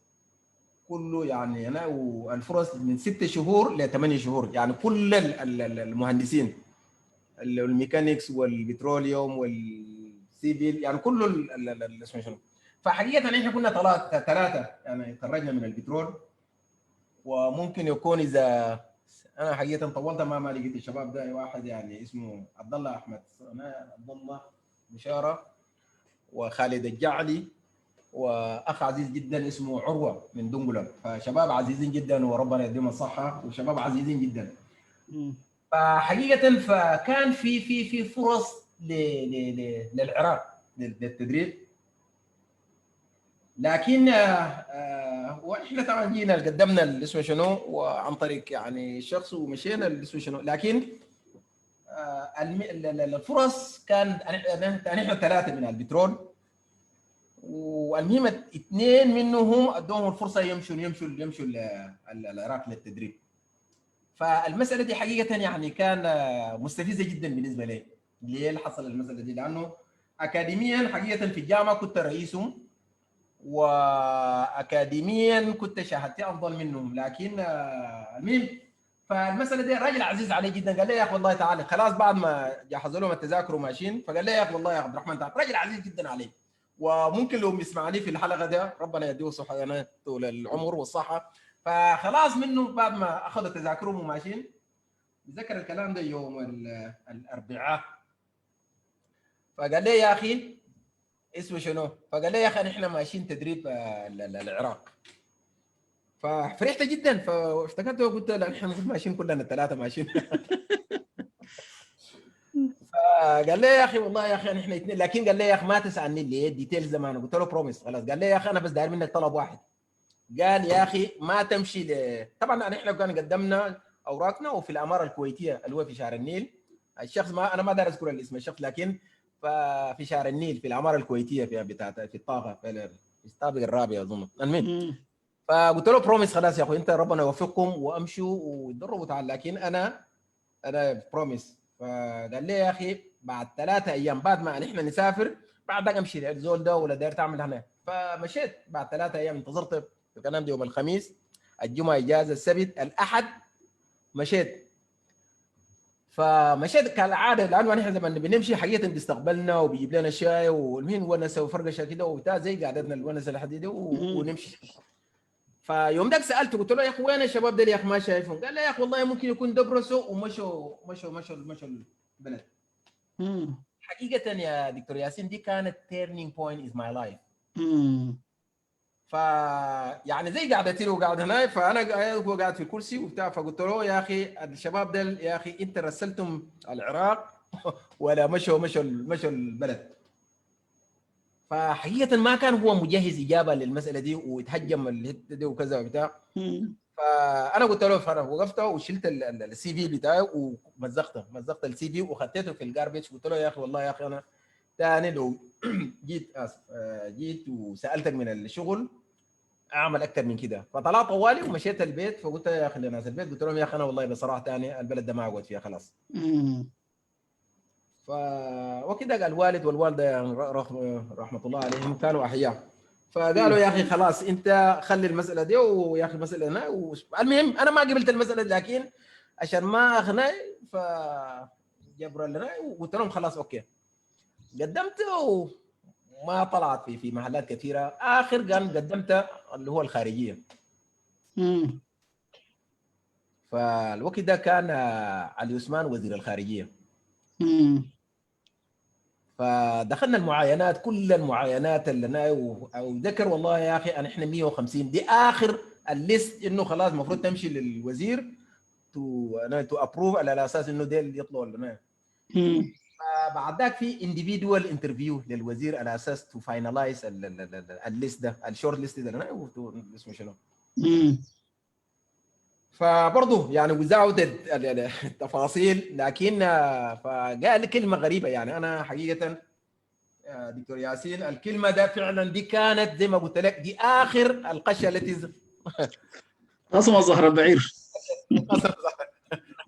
كله يعني انا، والفرص من 6 شهور ل 8 شهور، يعني كل المهندسين الميكانيكس والبتروليوم والسيفيل يعني كله اسمه شنو. فحقيقه احنا كنا ثلاثه يعني تخرجنا من البترول، وممكن يكون اذا انا حقيقه طولت ما لقيت الشباب ده، واحد يعني اسمه عبد الله احمد، انا عبد الله بشاره، وخالد الجعلي، واخ عزيز جدا اسمه عروه من دنقله، فشباب عزيزين جدا وربنا يديهم الصحه وشباب عزيزين جدا. فحقيقه فكان في فرص للعراق للتدريب، لكن واحنا طبعا جينا قدمنا اللي اسمه شنو وعن طريق يعني شخص ومشينا اللي اسمه شنو، لكن الفرص كانت نحن ثلاثه من البترول، والمهم 2 منهم ادوهم الفرصه يمشوا العراق للتدريب. فالمساله دي حقيقه يعني كان مستفزه جدا بالنسبه لي. ليه اللي حصل المساله دي؟ لانه اكاديميا حقيقه في الجامعه كنت رئيسهم، واكاديميا كنت شهادتي افضل منهم، لكن المهم فالمساله دي راجل عزيز عليه جدا، قال لي يا اخي والله تعالى خلاص بعد ما جهزوا لهم التذاكر وماشيين، فقال لي يا اخي والله يا عبد الرحمن تعالى، راجل عزيز جدا عليه، وممكن لو يسمعني في الحلقه دي ربنا يديه صحه طول العمر والصحه. فخلاص منه بعد ما اخذوا تذاكرهم وماشيين، بذكر الكلام ده يوم الاربعاء، فقال لي يا اخي اسمه شنو؟ فقال لي يا اخي احنا ماشيين تدريب العراق. ففرحت جدا، فافتكرته وقلت له احنا المفروض ماشيين كلنا الثلاثه ماشيين. فقال لي يا اخي والله يا اخي احنا اثنين، لكن قال لي يا اخي ما تسالني ليه ديتيلز زي ما انا قلت له بروميس خلاص. قال لي يا اخي انا بس داير منك طلب واحد، قال يا اخي ما تمشي طبعا احنا كنا قدمنا اوراقنا وفي الاماره الكويتيه اللي هو في شهر النيل. الشخص ما انا ما دار اذكر الاسم الشخص، لكن في شهر النيل في الاماره الكويتيه في بتاعت في الطاقه في السابق الرابع اظن المهم. فقلت له بروميس خلاص يا اخوي انت ربنا يوفقكم وامشوا وتدربوا تعال، لكن انا بروميس. فقال لي يا اخي بعد 3 ايام بعد ما نحن نسافر بعدك امشي الزول ده ولا داير تعمل هنا. فمشيت بعد 3 ايام، انتظرت الكلام ده يوم الخميس، الجمعه اجازه، السبت، الاحد مشيت. فمشيت كالعاده لانه نحن لما بنمشي حقيقه بيستقبلنا وبيجيب لنا شاي والمهم ونسه وفرقشه كده وبتاع زي قعدتنا الونسه الحديده ونمشي. فيوم ذاك سالته قلت له يا اخي وين الشباب ده يا اخي ما شايفهم؟ قال لي يا اخي والله ممكن يكون دبرسوا ومشوا البلد. حقيقه يا دكتور ياسين دي كانت turning point is my life. ف يعني زي قعدتي له وقاعد هنا، فانا قاعد في الكرسي وبتاع، فقلت له يا اخي الشباب ده يا اخي انت رسلتم العراق ولا مشوا البلد؟ فحقيقه ما كان هو مجهز اجابه للمساله دي ويتهجم الحته دي وكذا وبتاع. فانا قلت له فرق، وقفت وشلت السي في بتاعي ومزقت السي في وخطيته في الجاربيج. قلت له يا اخي والله يا اخي انا ثاني لو جيت وسالتك من الشغل اعمل اكثر من كده. فطلعت طوالي ومشيت البيت، فقلت يا اخي لناس البيت قلت لهم يا اخي انا والله بصراحه ثاني البلد ده ما اقعد فيها خلاص. وكده قال الوالد والوالده يعني رحمه الله عليهم كانوا احياء، فقالوا يا اخي خلاص انت خلي المساله دي ويا اخي المساله هنا المهم انا ما قبلت المساله، لكن عشان ما اغنى فجبر لنا وقلت لهم خلاص اوكي. قدمت وما طلعت في محلات كثيره، اخر كان قدمت اللي هو الخارجيه. فالوقت ده كان علي عثمان وزير الخارجيه. فدخلنا المعاينات، كل المعاينات اللي انا وذكر والله يا اخي انا احنا 150 دي اخر الليست، انه خلاص المفروض تمشي للوزير تو ابروف على اساس انه ديل يطلعوا لنا. بعد ذاك في individual انترفيو للوزير على اساس تو فاينلايز الليست ده الشورت ليست ده اسمه شنو. فبرضه يعني وزعوا التفاصيل، لكن فقال كلمه غريبه يعني انا حقيقه دكتور ياسين الكلمه ده فعلا دي كانت زي ما قلت لك دي اخر القشه التي قسم ظهر البعير.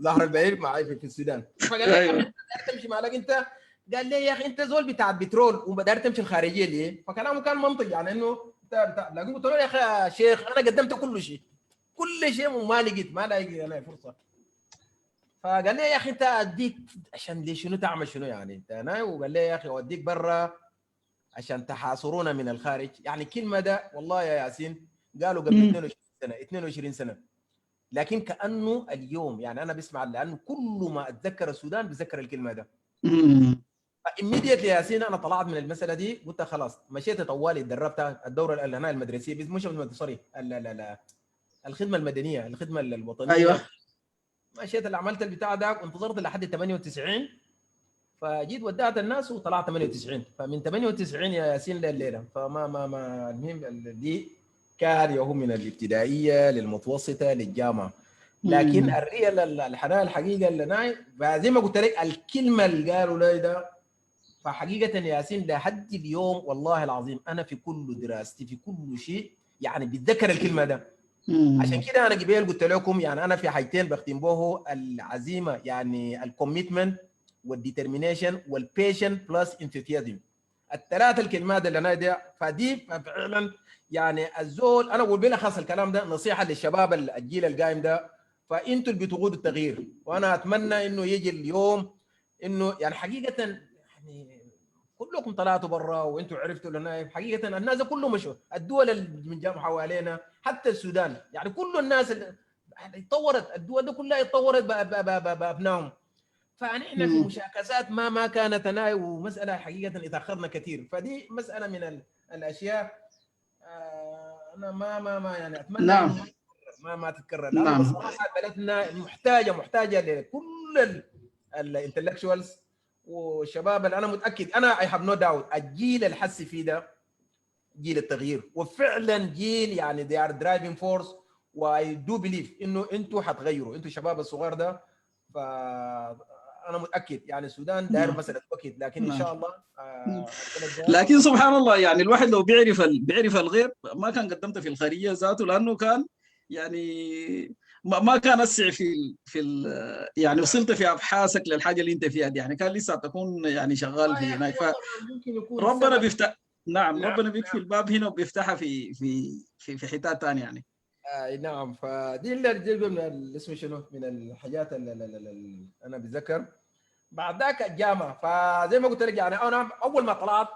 ظهر البعير معي في السودان. فقال لي ايوه تمشي مالك انت؟ قال لي يا اخي انت زول بتاع بترول وبدار تمشي الخارجيه ليه؟ فكلامه كان منطقي يعني انه بتاع لكن قلت له يا اخي يا شيخ انا قدمت كل شيء وما لقيت ما لاقي انا فرصه. فقال لي يا اخي انت اديك عشان ليه شنو تعمل شنو يعني انت انا؟ وقال لي يا اخي اوديك برا عشان تحاصرونا من الخارج. يعني كلمه ده والله يا ياسين قالوا قبل 22 سنه، لكن كانه اليوم يعني انا بسمع لانه كل ما اتذكر السودان بتذكر الكلمه ده. فإميديتلي ياسين انا طلعت من المساله دي قلت خلاص مشيت طوالي اتدربت الدوره اللي هنا المدرسيه مش سوري لا الخدمه المدنيه الخدمه الوطنيه. ايوه مشيت اللي عملت البتاع ده وانتظرت لحد 98 فجيت ودعت الناس وطلعت 98. فمن 98 يا ياسين لليله فما المهم دي كان يوم من الابتدائيه للمتوسطه للجامعه. لكن الريال الحنان الحقيقه اللي ناي زي ما قلت لك الكلمه اللي قالوا لي ده. فحقيقه ياسين لحد اليوم والله العظيم انا في كل دراستي في كل شيء يعني بتذكر الكلمه ده. عشان كده انا قبل قلت لكم يعني انا في حاجتين بختم به العزيمه يعني الكوميتمنت والديترمينيشن والبيشن بلس انثوزيازم الثلاث الكلمات اللي انا دي. فدي فعلا يعني الزول انا اقول بالاخص الكلام ده نصيحه للشباب الجيل القايم ده فانتوا اللي بتقودوا التغيير، وانا اتمنى انه يجي اليوم انه يعني حقيقه يعني كلكم طلعتوا برا وانتم عرفتوا لنا حقيقه الناس كلهم مشوا، الدول اللي من جنب حوالينا حتى السودان، يعني كل الناس اللي اتطورت، الدول دي كلها اتطورت بابنائهم. فنحن في مشاكسات ما كانت هنا، ومساله حقيقه اتاخرنا كثير. فدي مساله من الاشياء انا ما يعني اتمنى نعم انه ما تتكرر، لانه نعم. بصراحه بلدنا محتاجه لكل الانتلكشوالز والشباب اللي انا متاكد، انا اي هاف نو داوت الجيل اللي حس فيه ده جيل التغيير، وفعلا جيل يعني they are driving force. واي دو بليف انه انتوا حتغيروا، انتوا الشباب الصغير ده. فانا متاكد يعني السودان داير نعم مساله وقت، لكن ان نعم. شاء الله البلد ده. لكن سبحان الله يعني الواحد لو بيعرف الغير ما كان قدمت في الخارجيه ذاته، لانه كان يعني ما كان اسع يعني وصلت في ابحاثك للحاجه اللي انت فيها دي، يعني كان لسه تكون يعني شغال والله في يا هناك. اخي طبعا ممكن يكون فربنا السبب. بيفتح. نعم نعم ربنا بيكفي نعم. الباب هنا وبيفتحها في حتات ثانيه يعني. اي نعم. فدي اللي من اسمه شنو من الحاجات اللي انا بتذكر. بعد ذاك الجامعه، فزي ما قلت لك يعني انا اول ما طلعت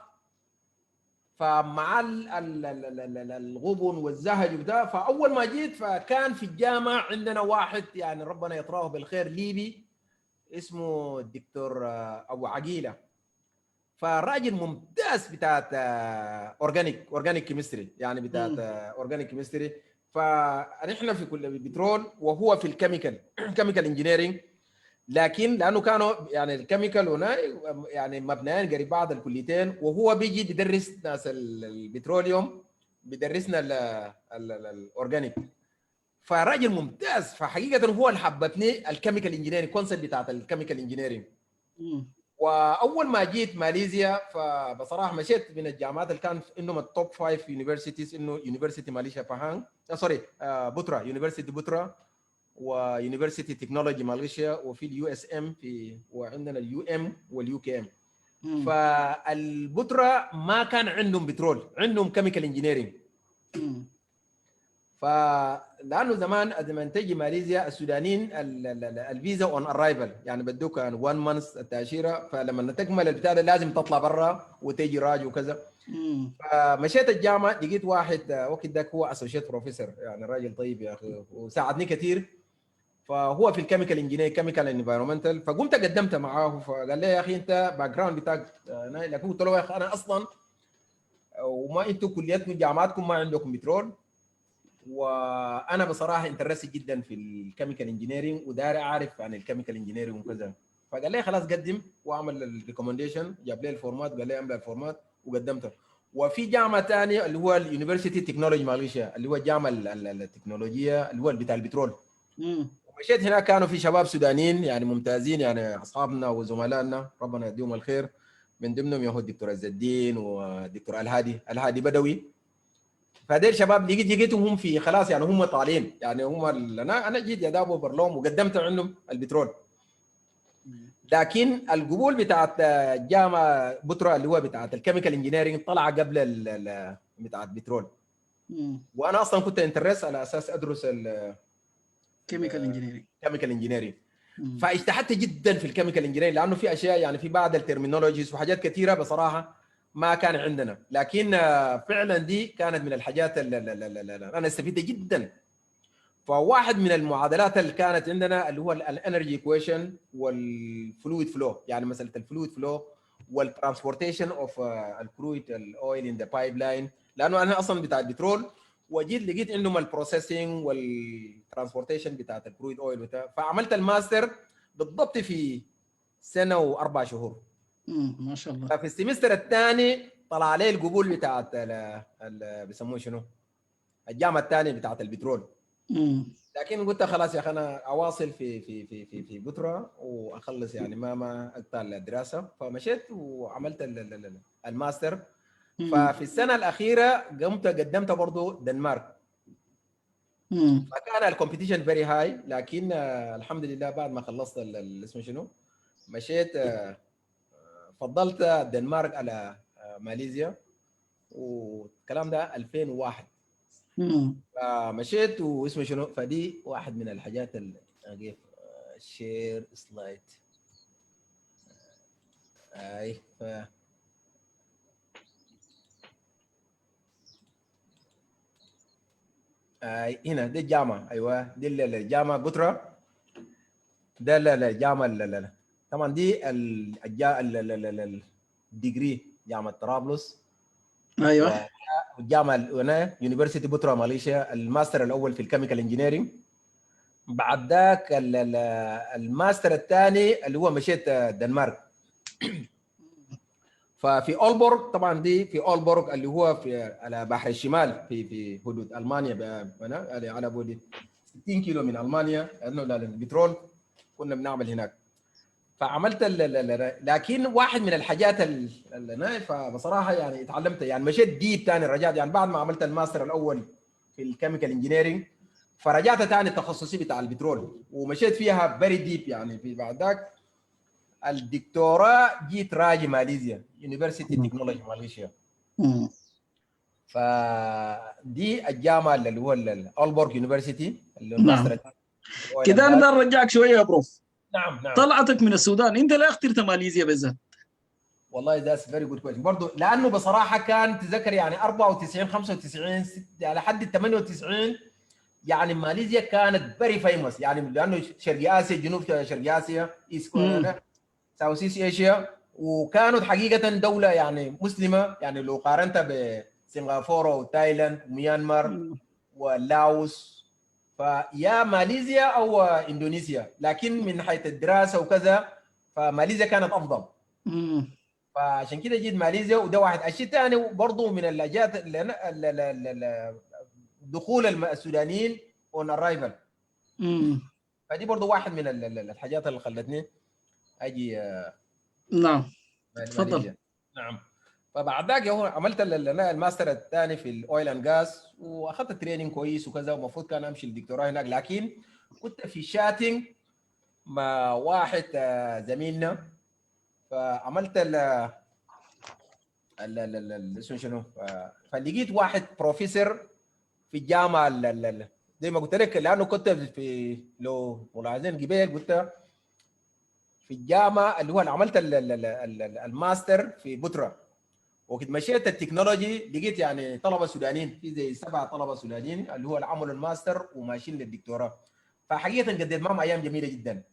فمع الغبن والزهج وده، فاول ما جيت فكان في الجامعه عندنا واحد يعني ربنا يطراه بالخير ليبي اسمه الدكتور ابو عقيله. فالراجل ممتاز بتاعت اورجانيك كيمستري، يعني بتاعت اورجانيك كيمستري. فنحن في كل البترول وهو في الكيميكال كيميكال انجينيرنج، لكن لانه كانوا يعني الكيميكال هنا يعني مبنيين قريب بعض الكليتين، وهو بيجي بيدرس ناس البتروليوم بيدرسنا الاورجانيك. فراجل ممتاز. فحقيقه هو اللي حببني الكيميكال انجينيرنج كونسيبت بتاعت الكيميكال انجينيرنج. واول ما جيت ماليزيا فبصراحه مشيت من الجامعات اللي كان انهم التوب 5 يونيفرسيتيز، انه يونيفرسيتي ماليزيا باهانغ سوري بوترا، يونيفرسيتي بوترا، ويونيفرسيتي تكنولوجي ماليزيا، وفي اليو اس ام، في وعندنا اليو ام واليو كي ام. فالبوترا ما كان عندهم بترول، عندهم كيميكال انجينيرنج. فلانه زمان لما تجي ماليزيا السودانيين الفيزا اون ارايفل، يعني بدوك 1 مانث التاشيره، فلما تكمل البتاع لازم تطلع برا وتجي راجع وكذا. فمشيت الجامعه لقيت واحد وقت ذاك هو اسوشيت بروفيسور، يعني راجل طيب يا اخي وساعدني كثير. فهو في الكيميكال انجينير كيميكال انفايرمنتال. فقمت قدمت معاه، فقال لي يا اخي انت باك جراوند بتاعك لكن قلت له يا اخي انا اصلا وما انتم كلياتكم جامعاتكم ما عندكم بترول، وانا بصراحه انترست جدا في الكيميكال انجينيرنج وداري اعرف عن الكيميكال انجينيرنج وكذا. فقال لي خلاص قدم واعمل الريكومنديشن، جاب لي الفورمات قال لي املى الفورمات وقدمته. وفي جامعه ثانيه اللي هو اليونيفرسيتي تكنولوجي ماليزيا، اللي هو الجامعه التكنولوجيه اللي هو بتاع البترول. ومشيت هناك كانوا في شباب سودانيين يعني ممتازين، يعني اصحابنا وزملائنا ربنا يديهم الخير، من ضمنهم يهو الدكتور عز الدين والدكتور الهادي بدوي. فهذول شباب لقيتهم هم في خلاص، يعني هم طالعين، يعني هم انا جيت يا دابو برلوم وقدمت عندهم البترول. لكن القبول بتاعت الجامعه بترول اللي هو بتاعت الكيميكال انجينيرنج طلع قبل بتاعت البترول. وانا اصلا كنت انترست على اساس ادرس كيميكال انجينيرنج. كيميكال انجينيرنج. فاجتهدت جدا في الكيميكال انجينيرنج، لانه في اشياء يعني في بعض الترمينولوجيز وحاجات كثيره بصراحه ما كان عندنا، لكن فعلا دي كانت من الحاجات اللي انا استفدت جدا. فواحد من المعادلات اللي كانت عندنا اللي هو الانرجي ايكويشن والفلويد فلو، يعني مساله الفلويد فلو والترانسبورتيشن اوف الكرويد الاويل ان ذا بايب لاين، لانه انا اصلا بتاع البترول وجيت لقيت عندهم البروسيسنج والترانسبورتيشن بتاعت الكرويد اويل فعملت الماستر بالضبط في سنه و4 شهور. ما شاء الله. ففي السمستر الثاني طلع عليه القبول بتاعت بيسموه شنو الجامعه الثانيه بتاعت البترول. لكن قلت خلاص يا اخي انا اواصل في بترا واخلص، يعني ما اقطع الدراسه. فمشيت وعملت الماستر. ففي السنه الاخيره قمت قدمت برضه دنمارك. فكان الكومبيتيشن فيري هاي، لكن الحمد لله بعد ما خلصت اسمه شنو مشيت فضلت الدنمارك على ماليزيا، والكلام ده 2001. فمشيت واسمه شنو، فدي واحد من الحاجات اللي اجيب شير سلايد. اي هنا دي الجامعه، ايوه دي الجامعه قطره، ده الجامعه طبعا دي الديجري جامعه طرابلس، ايوه. والجامعه هنا يونيفرسيتي بترا ماليزيا، الماستر الاول في الكيميكال انجينيرنج. بعد ذاك الماستر الثاني اللي هو مشيت الدنمارك. ففي اولبورغ، طبعا دي في اولبورغ اللي هو في على بحر الشمال في حدود المانيا، على بعد 60 كيلو من المانيا، لانه البترول كنا بنعمل هناك. فعملت لكن واحد من الحاجات اللي فبصراحه يعني اتعلمت، يعني مشيت ديب ثاني، رجعت يعني بعد ما عملت الماستر الاول في الكيميكال انجينيرنج، فرجعت ثاني التخصصي بتاع البترول ومشيت فيها فيري ديب. يعني في بعد ذاك الدكتوراه جيت راجي ماليزيا، يونيفرسيتي تكنولوجي ماليزيا. فدي الجامعه اللي هو اولبورغ يونيفرسيتي اللي الماستر. نعم. كده انا ده رجعك شويه يا بروف. نعم نعم. طلعتك من السودان، انت لا اخترت ماليزيا بالذات؟ والله ذاتس فيري جود كويشن برضه، لانه بصراحه كان تذكر يعني 94 95 على حد 98 يعني ماليزيا كانت فيري فيموس، يعني لانه شرق اسيا، جنوب شرق اسيا، ايست ساوث ايست ايشيا، وكانت حقيقه دوله يعني مسلمه، يعني لو قارنتها بسنغافوره وتايلاند وميانمار ولاوس، فيا ماليزيا او اندونيسيا، لكن من حيث الدراسه وكذا فماليزيا كانت افضل. فعشان كده جيت ماليزيا. وده واحد. الشيء الثاني برضه من اللاجات دخول السودانيين اون ارايفل، فدي برضه واحد من الحاجات اللي خلتني اجي نعم. تفضل. ماليزيا. نعم. فبعد ذاك عملت الماستر الثاني في الاويل اند جاز، واخذت تريننج كويس وكذا، ومفروض كان امشي الدكتوراه هناك، لكن كنت في شاتنج مع واحد زميلنا، فعملت اسمه شنو، فلقيت واحد بروفيسور في الجامعه زي ما قلت لك، لانه كنت في لو ملاحظين قبل قلت في الجامعه اللي هو اللي عملت الماستر في بترا، وقت مشيت التكنولوجي لقيت يعني طلبه سودانيين، في زي 7 طلبه سودانيين اللي هو اللي عملوا الماستر وماشيين للدكتوراه. فحقيقه قضيت معهم ايام جميله جدا،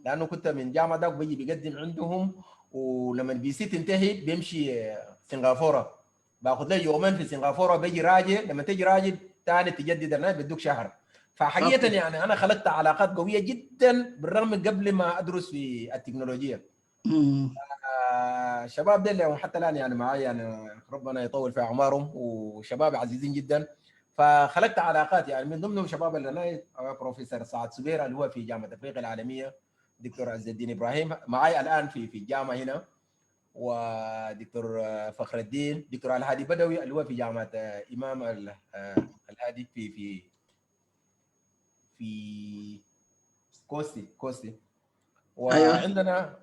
لانه كنت من جامعه ده وبيجي بيقدم عندهم، ولما البي سي تنتهي بيمشي سنغافوره، باخذ لي يومين في سنغافوره، بيجي راجع، لما تيجي راجع ثاني تجدد الناس بدوك شهر. فحقيقه يعني انا خلقت علاقات قويه جدا بالرغم من قبل ما ادرس في التكنولوجيا. شباب دول حتى الان يعني معي، يعني ربنا يطول في اعمارهم، وشباب عزيزين جدا. فخلقت علاقات يعني من ضمنهم شباب اللي انا بروفيسور سعد سبير اللي هو في جامعه افريقيا العالميه، دكتور عز الدين ابراهيم معي الان في الجامعه هنا، ودكتور فخر الدين، دكتور الهادي بدوي اللي هو في جامعه امام الهادي في كوستي. وعندنا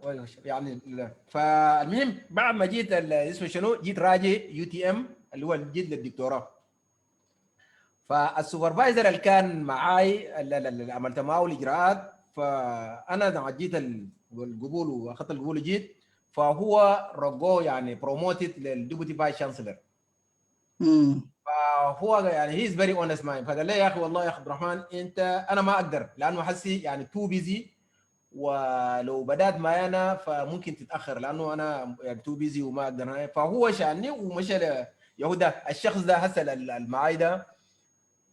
يعني فالمهم بعد ما جيت اسمه شنو، جيت راجع يو تي ام اللي هو جيت للدكتوراه. فالسوبرفايزر اللي كان معاي اللي عملت معه الاجراءات، فانا جيت القبول واخذت القبول جيت، فهو رجوه يعني بروموتد للديبوتي فايس شانسلر. فهو يعني هي از فيري اونست ماي، فقال لي يا اخي والله يا اخي عبد الرحمن انت انا ما اقدر، لانه حسي يعني تو بيزي، ولو بدات معي انا فممكن تتاخر، لانه انا يعني تو بيزي وما اقدر. فهو شاني ومشى يهودا الشخص ده هسه المعاي ده،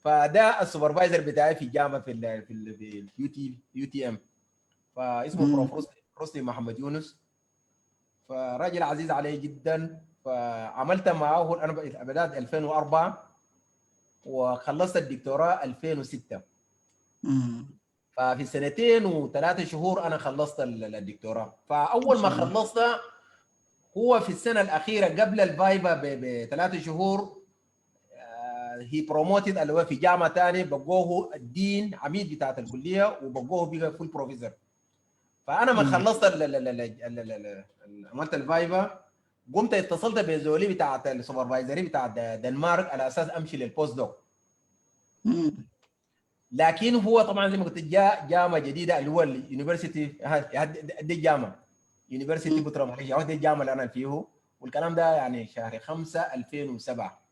فده السوبرفايزر بتاعي في الجامعه في يو تي ام، فاسمه بروف رسلي محمد يونس، فراجل عزيز علي جدا. فعملت معه انا بدات 2004 وخلصت الدكتوراه 2006. ففي 2 و3 شهور انا خلصت الدكتوراه. فاول ما خلصت هو في السنه الاخيره قبل الفايبا ب3 شهور هي بروموتد اللي هو في جامعه ثاني، بقوه الدين عميد بتاعت الكليه، وبقوه بقى فول بروفيسور. فانا ما خلصت عملت الفايبا، قمت اتصلت بزولي بتاعت السوبرفايزري بتاع الدنمارك على اساس امشي للبوست دوك. لكن هو طبعا زي ما قلت جاء جامعه جديده اللي هو اليونيفرسيتي، دي الجامعه يونيفرسيتي بترا ماليزيا، دي الجامعه اللي انا فيه، والكلام ده يعني شهر 5 2007.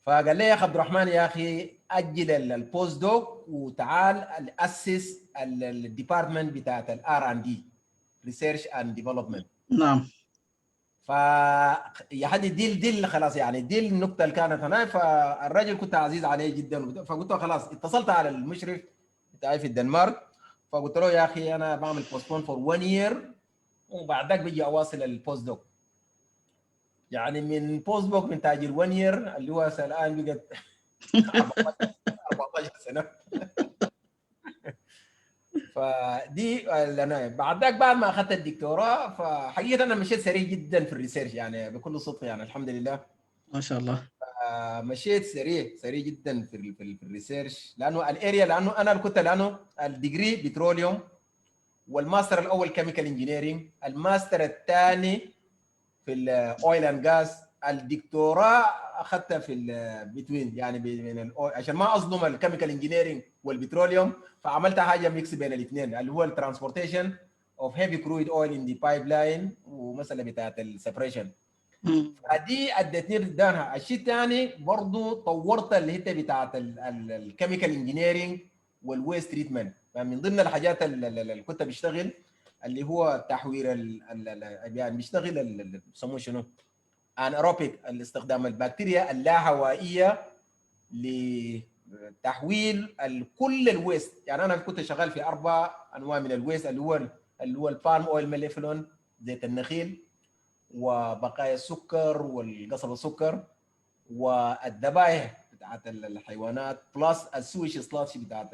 فقال لي يا اخي عبد الرحمن يا اخي اجل البوست دوك وتعال اسس الديبارتمنت بتاعت الار ان دي، ريسيرش اند ديفلوبمنت. نعم. ف يا حد دي خلاص يعني دي النقطه اللي كانت هنا. فالراجل كنت عزيز عليه جدا، فقلت له خلاص اتصلت على المشرف بتاعي في الدنمارك، فقلت له يا اخي انا بعمل بوستبون فور 1 يير وبعدك بيجي اواصل البوست دوك. يعني من بوست دوك من تاجر 1 يير اللي هو الان بقت 14 سنه. فدي انا بعد ما اخذت الدكتوراه، فحقيقه انا مشيت سريع جدا في الريسيرش يعني بكل صدق يعني الحمد لله. ما شاء الله. مشيت سريع جدا في الريسيرش، لانه الاريا، لانه انا كنت لانه الديجري بتروليوم، والماستر الاول كيميكال انجينيرنج، الماستر الثاني في الاويل اند جاز، الدكتوراه اخذتها في البتوين يعني بين عشان ما اظلم الكيميكال انجينيرنج والبتروليوم، فعملت حاجه ميكس بين الاثنين اللي هو الترانسبورتيشن اوف هيفي كرويد اويل ان دي بايب لاين ومساله بتاعت السبريشن. فدي ادتني قدامها. الشيء الثاني برضه طورت اللي هي بتاعت الكيميكال انجينيرنج والويست تريتمنت. من ضمن الحاجات اللي كنت بشتغل اللي هو تحوير يعني بيشتغل بيسموه شنو؟ انيروبيك، الاستخدام البكتيريا اللاهوائيه لتحويل كل الويست. يعني انا كنت شغال في 4 انواع من الويست اللي هو البالم اويل ميليفلون، زيت النخيل، وبقايا السكر والقصب السكر، والذبائح بتاعت الحيوانات، بلس السويش سلاتش بتاعت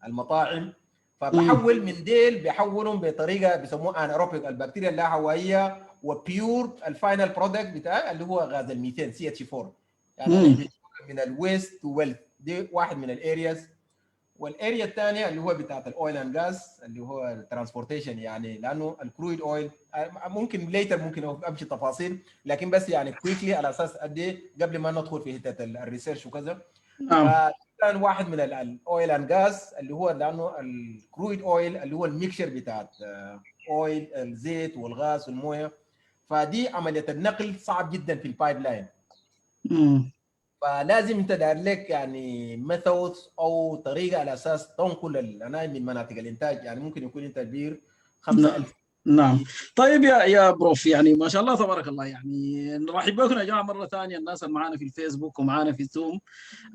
المطاعم. فبحول من ديل بيحولهم بطريقه بيسموها انيروبيك، البكتيريا اللاهوائيه، وبيور الفاينل برودكت بتاعي اللي هو غاز الميثان CH4. يعني انا من الويست تو ويلث، دي واحد من الارياز. والاريا الثانيه اللي هو بتاعت الاويل اند جاز اللي هو الترانسبورتيشن، يعني لانه الكرويد اويل ممكن ليتر ممكن امشي تفاصيل، لكن بس يعني كويكلي على اساس قد قبل ما ندخل في حته الريسيرش وكذا. فكان واحد من الاويل اند جاز اللي هو لانه الكرويد اويل اللي هو الميكشر بتاعت اويل الزيت والغاز والمويه، فدي عمليه النقل صعب جدا في البايب لاين. فلازم انت داير لك يعني ميثودز او طريقه على اساس تنقل العنايه من مناطق الانتاج. يعني ممكن يكون انت كبير 5000. نعم. طيب يا بروف، يعني ما شاء الله تبارك الله، يعني نرحب بكم يا جماعه مره ثانيه، الناس اللي معانا في الفيسبوك ومعانا في الزوم،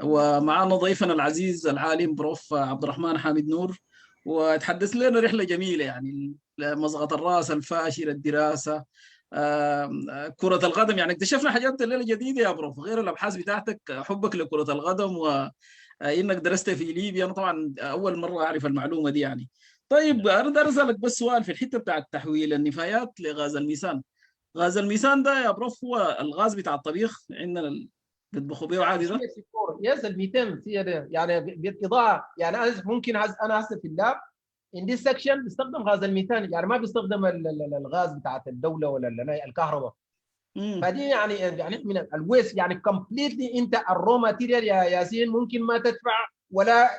ومعانا ضيفنا العزيز العالم بروف عبد الرحمن حامد نور، وتحدث لنا رحله جميله يعني مصغة الراس، الفاشر، الدراسه، كرة القدم. يعني اكتشفنا حاجات الليله جديده يا بروف غير الابحاث بتاعتك، حبك لكرة القدم وانك درست في ليبيا. انا طبعا اول مره اعرف المعلومه دي يعني. طيب انا داير اسالك بس سؤال في الحته بتاعت تحويل النفايات لغاز الميثان. غاز الميثان ده يا بروف هو الغاز بتاع الطبيخ عندنا بيطبخوا بيه عادي ده؟ يس الميثان يعني بالاضاءه. يعني انا ممكن انا هسه في اللاب ان دي سكشن بيستخدم غاز الميثان، يعني ما بيستخدم الغاز بتاعت الدوله ولا الكهرباء. فدي يعني من الويست يعني كومبليتلي. انت الرو ماتيريال يا ياسين ممكن ما تدفع ولا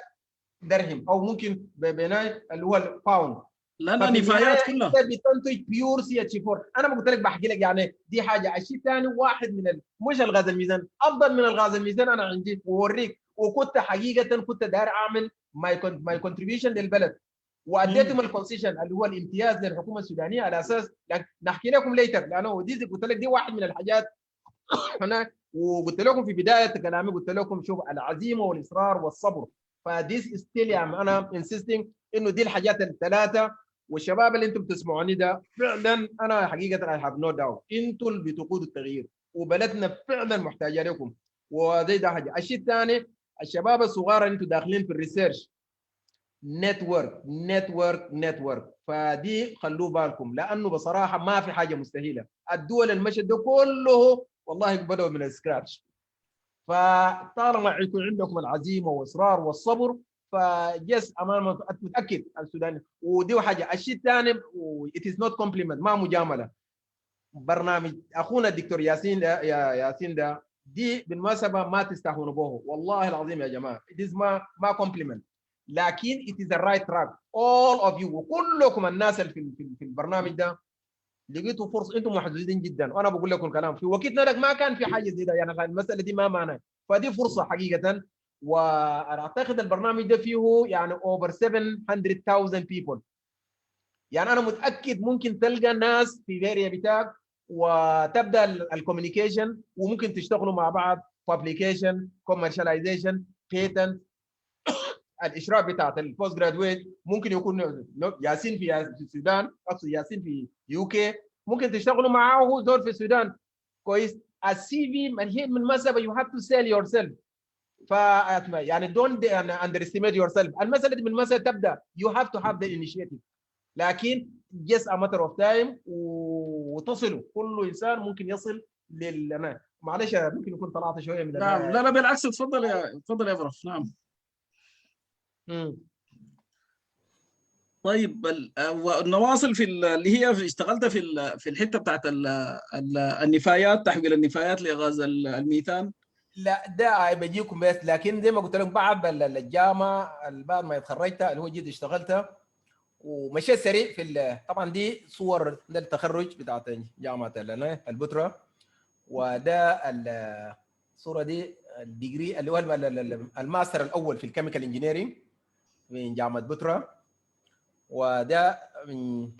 درهم، او ممكن بناء اللي هو الباوند، لانها نفايات كلها. انت بتنتج بيور CH4. انا ما قلت لك بحكي لك يعني دي حاجه. الشيء الثاني واحد من مش الغاز الميثان، افضل من الغاز الميثان انا عندي ووريك. وكنت حقيقه كنت داير اعمل ماي كونتريبيوشن للبلد، واديتهم الكونسيشن اللي هو الامتياز للحكومه السودانيه على اساس نحكي لكم ليتر، لانه دي قلت لك دي واحد من الحاجات هنا. وقلت لكم في بدايه كلامي قلت لكم شوف العزيمه والاصرار والصبر. فديس ستيل يعني انا انسيستنج انه دي الحاجات الثلاثه. والشباب اللي انتم بتسمعوني ده فعلا انا حقيقه اي هاف نو داوت انتم اللي بتقودوا التغيير، وبلدنا فعلا محتاجه لكم. وزي ده حاجه. الشيء الثاني الشباب الصغار اللي انتم داخلين في الريسيرش، نتورك. فدي خلوا بالكم، لانه بصراحه ما في حاجه مستحيله. الدول المشهد ده كله والله بدأوا من السكراتش. فطالما يكون عندكم العزيمه والاصرار والصبر فجس امام متاكد السوداني. ودي حاجه. الشيء الثاني it is not compliment، ما مجامله. برنامج اخونا الدكتور ياسين ده، يا ياسين ده دي بالمناسبه ما تستهونوا به والله العظيم يا جماعه. it is ما compliment، لكن it is the right track. all of you وكلكم الناس اللي في البرنامج ده لقيتوا فرصه، انتم محظوظين جدا. وانا بقول لكم الكلام في وقتنا ده ما كان في حاجه زي ده، يعني المساله دي ما معناها، فدي فرصه حقيقه. وانا اعتقد البرنامج ده فيه يعني over 700,000 people. يعني انا متاكد ممكن تلقى ناس في الاريا بتاعك وتبدا الكوميونيكيشن، وممكن تشتغلوا مع بعض بابليكيشن، كوميرشاليزيشن، بيتنت. الاشراف بتاعت البوست جرادويت ممكن يكون ياسين في السودان، اقصد ياسين في يو كي، ممكن تشتغلوا معاه وهو زول في السودان. كويس. السي في من المسألة يو هاف تو سيل يور سيلف. ف يعني دونت اندر استيميت يور سيلف. المسألة دي من المسألة تبدا يو هاف تو هاف ذا انيشيتيف، لكن جس ا ماتر اوف تايم وتصلوا. كل انسان ممكن يصل لل معلش ممكن يكون طلعت شويه من نعم، لا لا بالعكس، تفضل يا افرح. نعم. طيب والنواصل في اللي هي اشتغلت في الحته بتاعت النفايات، تحويل النفايات لغاز الميثان. لا ده بيجيكم بس، لكن زي ما قلت لكم بعد الجامعه بعد ما اتخرجت اللي هو جيت اشتغلت ومشيت سريع في طبعا دي صور ده التخرج بتاعت جامعه البتراء، وده الصوره دي الديجري اللي هو الماستر الاول في الكيميكال انجينيرنج من جامعه بتراء، وده من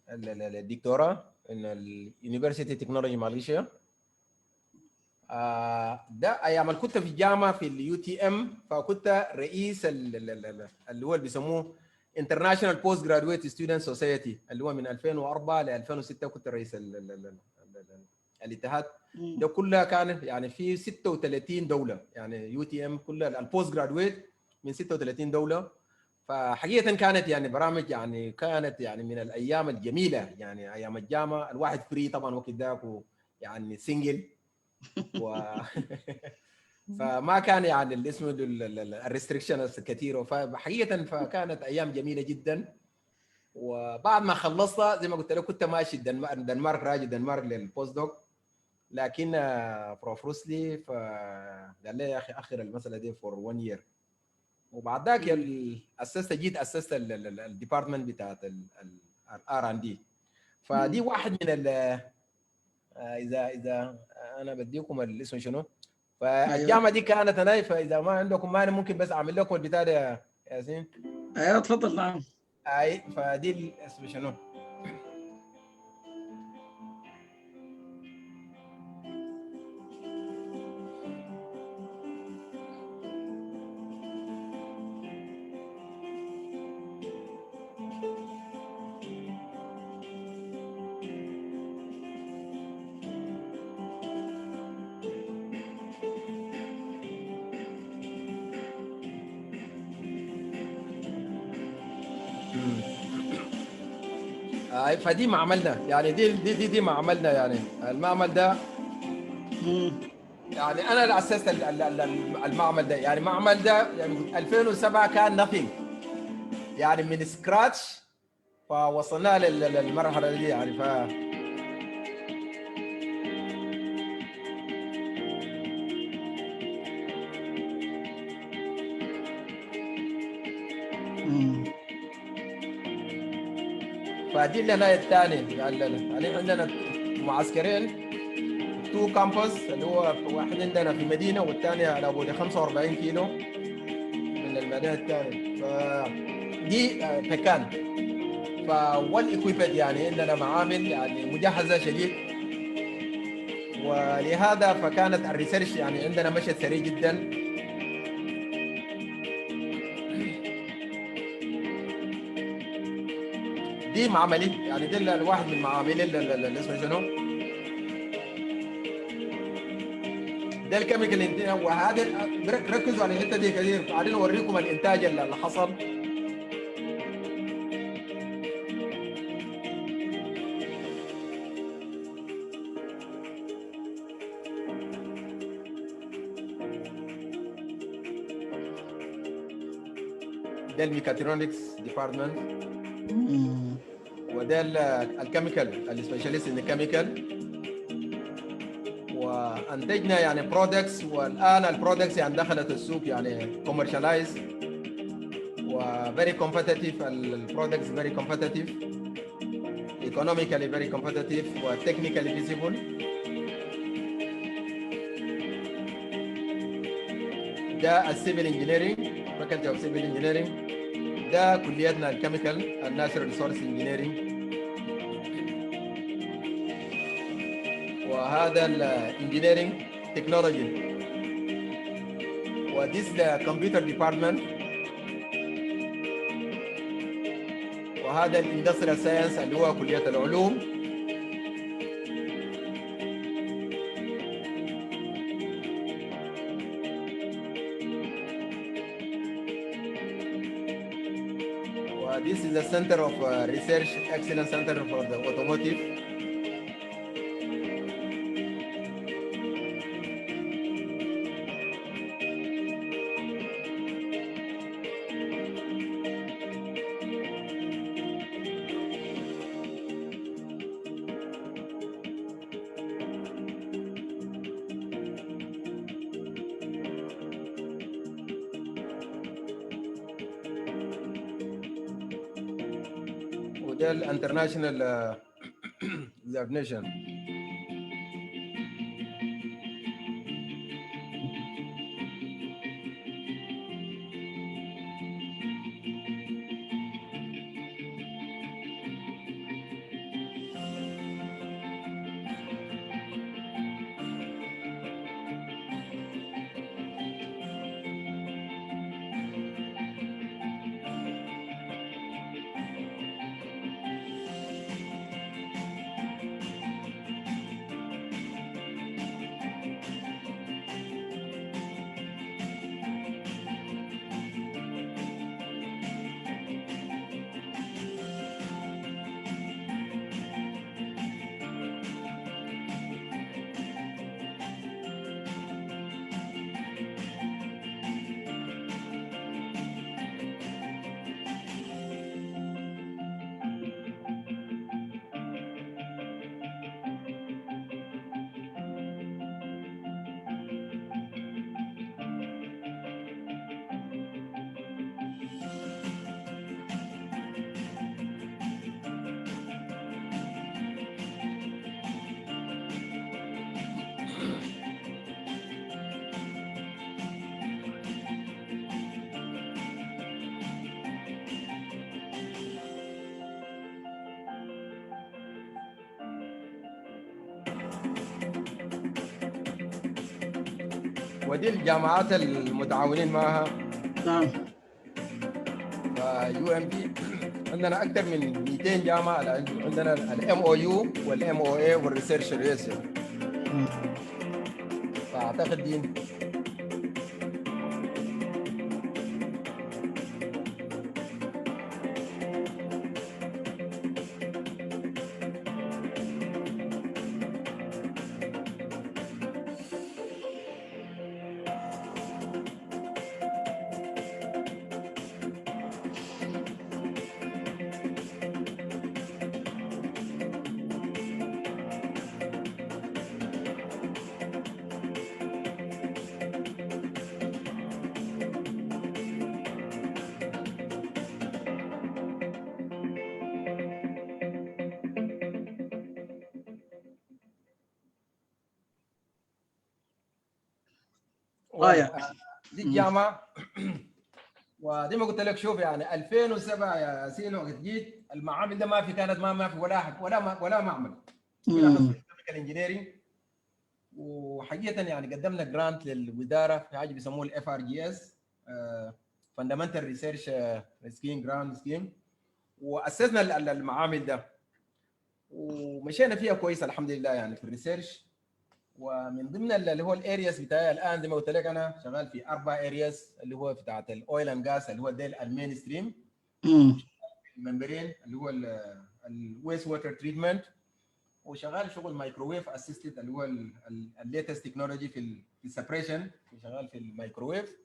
الدكتوراه من اليونيفرسيتي تكنولوجي ماليزيا. ده ايام اللي كنت في الجامعه في اليو تي ام، فكنت رئيس اللي هو اللي بيسموه انترناشونال بوست جرادويت ستودنت سوسايتي، اللي هو من 2004 ل 2006 كنت رئيس الاتحاد. ده كلها كان يعني في 36 دوله، يعني يو تي ام كلها البوست جرادويت من 36 دوله. فحقيقه كانت يعني برامج يعني كانت يعني من الايام الجميله، يعني ايام الجامعه الواحد فري طبعا وقت ذاك، يعني سنجل فما كان يعني اللي اسمه الريستريكشنز كثيره. فحقيقه فكانت ايام جميله جدا. وبعد ما خلصت زي ما قلت لك كنت ماشي الدنمارك، راجع الدنمارك للبوست دوك، لكن بروف روسلي فقال لي يا اخي اخر المساله دي فور 1 يير. وبعد ذاك جيت اسست الديبارتمنت بتاعت الار ان دي. فدي واحد من اذا انا بديكم الاسم شنو. فالجامعه دي كانت هنا، فاذا ما عندكم مانع ممكن بس اعمل لكم البتاع ده يا ياسين. ايوه تفضل. نعم. اي فدي الاسم شنو. فدي معملنا، يعني دي معملنا، يعني المعمل ده يعني انا اللي اسست المعمل ده. يعني المعمل ده يعني 2007 كان nothing، يعني من سكراتش، فوصلنا للمرحله دي يعني. فدي لنا الثاني يعني عندنا معسكرين، تو كامبوس، اللي هو واحد عندنا في مدينه والثاني على ابو 45 كيلو من المدينه الثانيه. فدي مكان والاكويبمنت يعني عندنا معامل يعني مجهزه شديد. ولهذا فكانت الريسيرش يعني عندنا مشت سريع جدا. دي معملي، يعني دي الواحد من المعامل اللي اسمه شنو، ده الكيميكال. وهذا ركزوا على الحته دي كثير. بعدين اوريكم الانتاج اللي حصل. ده الميكاترونكس ديبارتمنت، وده الكيميكال السبيشاليست ان الكيميكال. و وانتجنا يعني برودكتس، والان البرودكتس يعني دخلت السوق يعني كوميرشالايز وفيري كومبتيتيف. البرودكتس فيري كومبتيتيف، economically very competitive وتكنيكالي feasible. ده السيفل انجينيرنج، فاكولتي اوف سيفل انجينيرنج. ده كليتنا الكيميكال الناتشرال ريسورس انجينيرنج. وهذا الانجينيرنج تكنولوجي. وذيس ذا كمبيوتر ديبارتمنت. وهذا الاندستريال ساينس اللي هو كليه العلوم. This is the center of research, excellence center for the automotive. وده الانترناشونال examination. ودي الجامعات المتعاونين معها. نعم. يو ام بي عندنا اكثر من 200 جامعه. عندنا الام او يو والام او اي والريسيرش ريسيرش. فاعتقد دي دي الجامعه. ودي ما قلت لك شوف يعني 2007 يا سيلو وقت جيت المعامل ده ما في، كانت ما في ولا معمل. كان انجينيرنج. وحقيقه يعني قدمنا جرانت للوزاره في حاجه بيسموه الاف ار جي اس، فاندمنتال ريسيرش سكيم جراند سكيم. واسسنا المعامل ده ومشينا فيها كويس الحمد لله يعني في الريسيرش. ومن ضمن اللي هو الارياس بتاعي الان زي ما قلت لك انا شغال في 4 ارياس اللي هو بتاعت الاويل اند جاس اللي هو ده المين ستريم. الممبرين اللي هو الويست ووتر تريتمنت. وشغال شغل مايكروويف اسيستد اللي هو الليتست تكنولوجي في السبريشن، شغال في الميكروويف.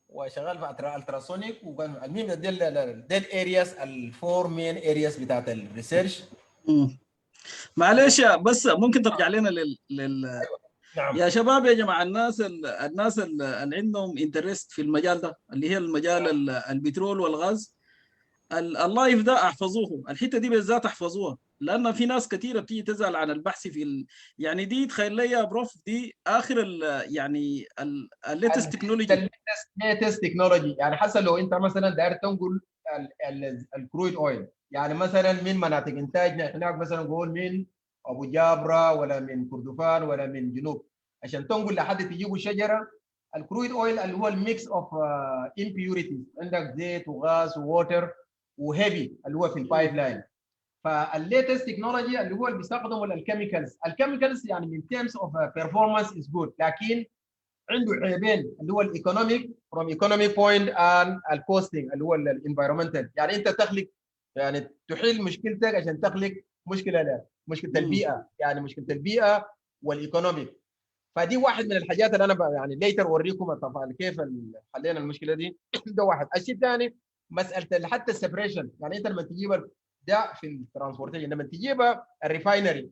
وشغال في التراسونيك. والمهم ده الارياس الفور مين ارياس بتاعت الريسيرش. معلش بس ممكن ترجع لنا نعم. يا شباب يا جماعه، الناس اللي عندهم انترست في المجال ده، اللي هي المجال البترول والغاز، اللايف ده احفظوه، الحته دي بالذات احفظوها، لان في ناس كثيره بتيجي تسال عن البحث يعني دي تخيل لي يا بروف، دي اخر يعني الليتست تكنولوجي. الليتست تكنولوجي، يعني حسب لو انت مثلا داير تنقل الكرويد اويل، يعني مثلا من مناطق انتاجنا هناك، مثلا نقول من ابو جابره ولا من كردفان ولا من جنوب، عشان تنقل لحد تجيبوا شجره الكرويد اويل اللي هو الميكس اوف امبيوريتيز، عندك زيت وغاز ووتر وهيفي اللي هو في البايب لاين. فالليتست تكنولوجي اللي هو اللي بيستخدموا الكيميكالز يعني من terms of performance is good، لكن عنده عيبين اللي هو الايكونوميك from economic point and الكوستنج اللي هو الانفايرمنتال، يعني انت تخلق، يعني تحل مشكلتك عشان تخلق مشكله لا مشكله البيئه، يعني مشكله البيئه والايكونوميك. فدي واحد من الحاجات اللي انا يعني ليتر اوريكم التفاصيل كيف حلينا المشكله دي. ده واحد. الشيء الثاني مساله حتى السبريشن، يعني انت لما تجيب ده في الترانسبورتيشن، لما تجيب الريفاينري،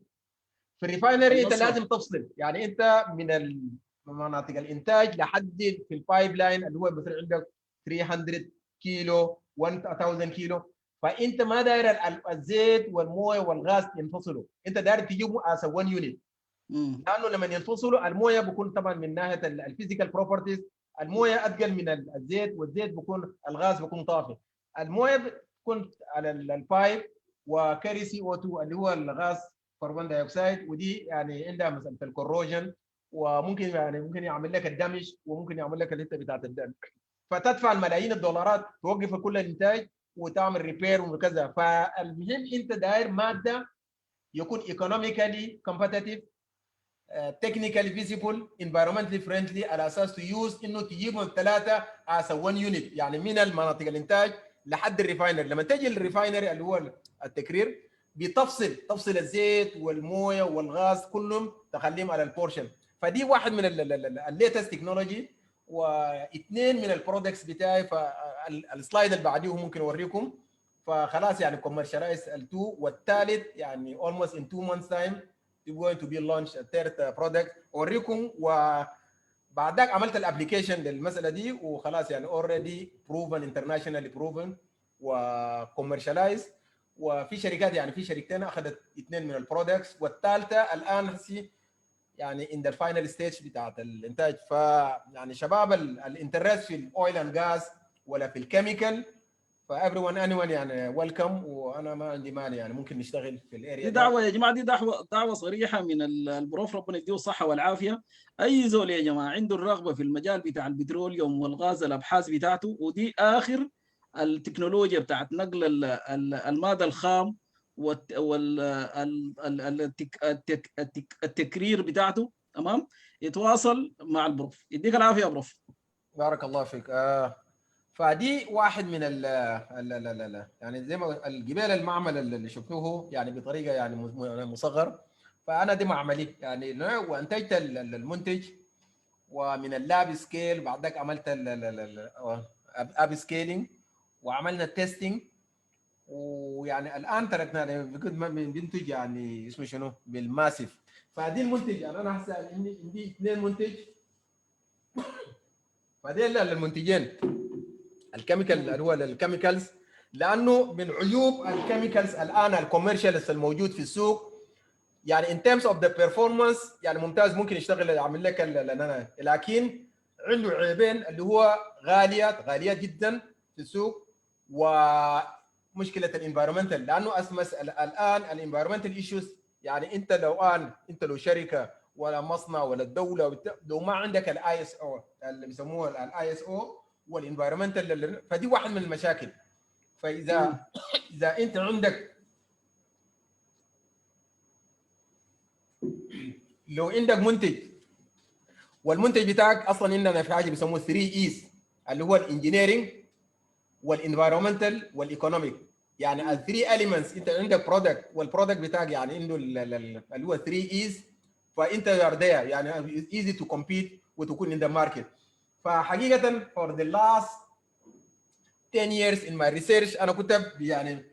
في الريفاينري انت لازم تفصل، يعني انت من مناطق الانتاج لحد في البايب لاين اللي هو مثلا عندك 300 كيلو 1000 كيلو، فانت ما داير الزيت والمويه والغاز ينفصلوا، انت داير تجيبهم as a one unit. لانه لما ينفصلوا المويه بكون طبعا من ناحيه الفيزيكال بروبرتيز المويه اثقل من الزيت، والزيت بكون الغاز بكون طافي. المويه بتكون على البايب وكاري CO2 اللي هو الغاز كربون دايوكسيد، ودي يعني عندها مثلا الكوروجن، وممكن يعني ممكن يعمل لك الدمج، وممكن يعمل لك الحته بتاعت الدم، فتدفع الملايين الدولارات توقف كل الانتاج وتعمل ريبير وكذا. فالمهم انت داير ماده يكون ايكونوميكالي كومبتيتيف، تكنيكالي فيزيبل، انفايرمنتلي فريندلي، على اساس تيوز انه تجيبهم الثلاثه از 1 يونت، يعني من المناطق الانتاج لحد الريفاينري. لما تجي الريفاينري اللي هو التكرير بتفصل الزيت والمويه والغاز كلهم تخليهم على البورشن. فدي واحد من الليتست تكنولوجي. واثنين من البرودكتس بتاعي، فالسلايد اللي بعديه ممكن اوريكم. فخلاص يعني كوميرشالايز ال2، والثالث يعني almost in 2 months time going to be launched a third product اوريكم. وبعد ذاك عملت الابلكيشن للمساله دي وخلاص، يعني already proven internationally proven وكوميرشالايز. وفي شركات، يعني في شركتين اخذت اثنين من البرودكتس، والثالثه الان هسي يعني ان ذا فاينل ستيج بتاعت الانتاج. فيعني شباب الانترست في الاويل اند غاز ولا في الكيميكال، فايفري انيوان يعني ويلكم، وانا ما عندي مانع، يعني ممكن نشتغل في الاريا دي ده. دعوه يا جماعه، دي دعوه صريحه من البروف، ربنا يديه الصحه والعافيه. اي زول يا جماعه عنده الرغبه في المجال بتاع البتروليوم والغاز، الابحاث بتاعته، ودي اخر التكنولوجيا بتاعت نقل الماده الخام والتكرير بتاعته، تمام، يتواصل مع البروف. يديك العافيه يا بروف. بارك الله فيك. فدي واحد من ال يعني زي ما الجبال المعمل اللي شفتوه يعني بطريقه يعني مصغر. فانا دي معملي يعني، وانتجت المنتج، ومن اللاب سكيل بعد ذاك عملت اب سكيلينج، وعملنا تيستينج، ويعني الان تركنا بننتج يعني اسمه شنو بالماسيف. فدي المنتج، يعني انا هسه عندي اثنين منتج، فدي المنتجين الكيميكال اللي هو الكيميكالز. لانه من عيوب الكيميكالز الان الكوميرشال الموجود في السوق، يعني ان تيرمز اوف ذا بيرفورمانس يعني ممتاز، ممكن يشتغل يعمل لك لكن عنده عيبين، اللي هو غاليات جدا في السوق، ومشكله الانفايرمنتال. لانه الان الانفايرمنتال ايشوز، يعني انت لو شركه ولا مصنع ولا الدوله لو ما عندك الاي اس او اللي بيسموه الاي اس او والانفايرمنتال، فدي واحد من المشاكل. فاذا انت عندك، لو عندك منتج والمنتج بتاعك اصلا عندنا في حاجه بيسموه 3 ايز، اللي هو الانجينيرنج والانفايرمنتال والايكونوميك، يعني ال 3 اليمنتس. انت عندك برودكت، والبرودكت بتاعك يعني عنده اللي هو 3 ايز، فانت يعني ايزي تو كومبيت وتكون ان ذا ماركت. فحقيقه for the last 10 years in my research انا كنت يعني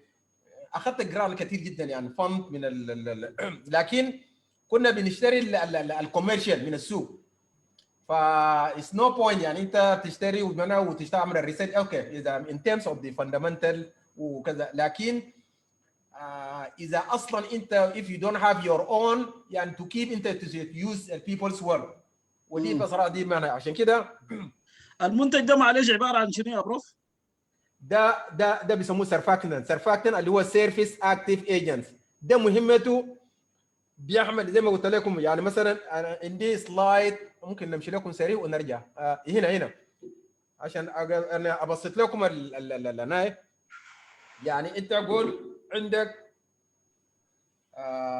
اخذت جران كثير جدا، يعني فند من لكن كنا بنشتري الكوميرشال من السوق. اتس نو بوينت يعني انت تشتري وتعمل الريسيرش اوكي اذا ان تيرمز اوف ذا فاندامنتال وكذا، لكن اذا اصلا انت if you don't have your own يعني to keep انت to use people's work، ودي بصراحه دي معنى. عشان كده المنتج ده معلش عباره عن شنو يا بروف؟ ده بيسموه سرفاكتن اللي هو سيرفيس اكتيف ايجنتس. ده مهمته بيعمل زي ما قلت لكم. يعني مثلا انا عندي سلايد ممكن نمشي لكم سريع ونرجع. هنا عشان انا ابسط لكم الناي. يعني انت قول عندك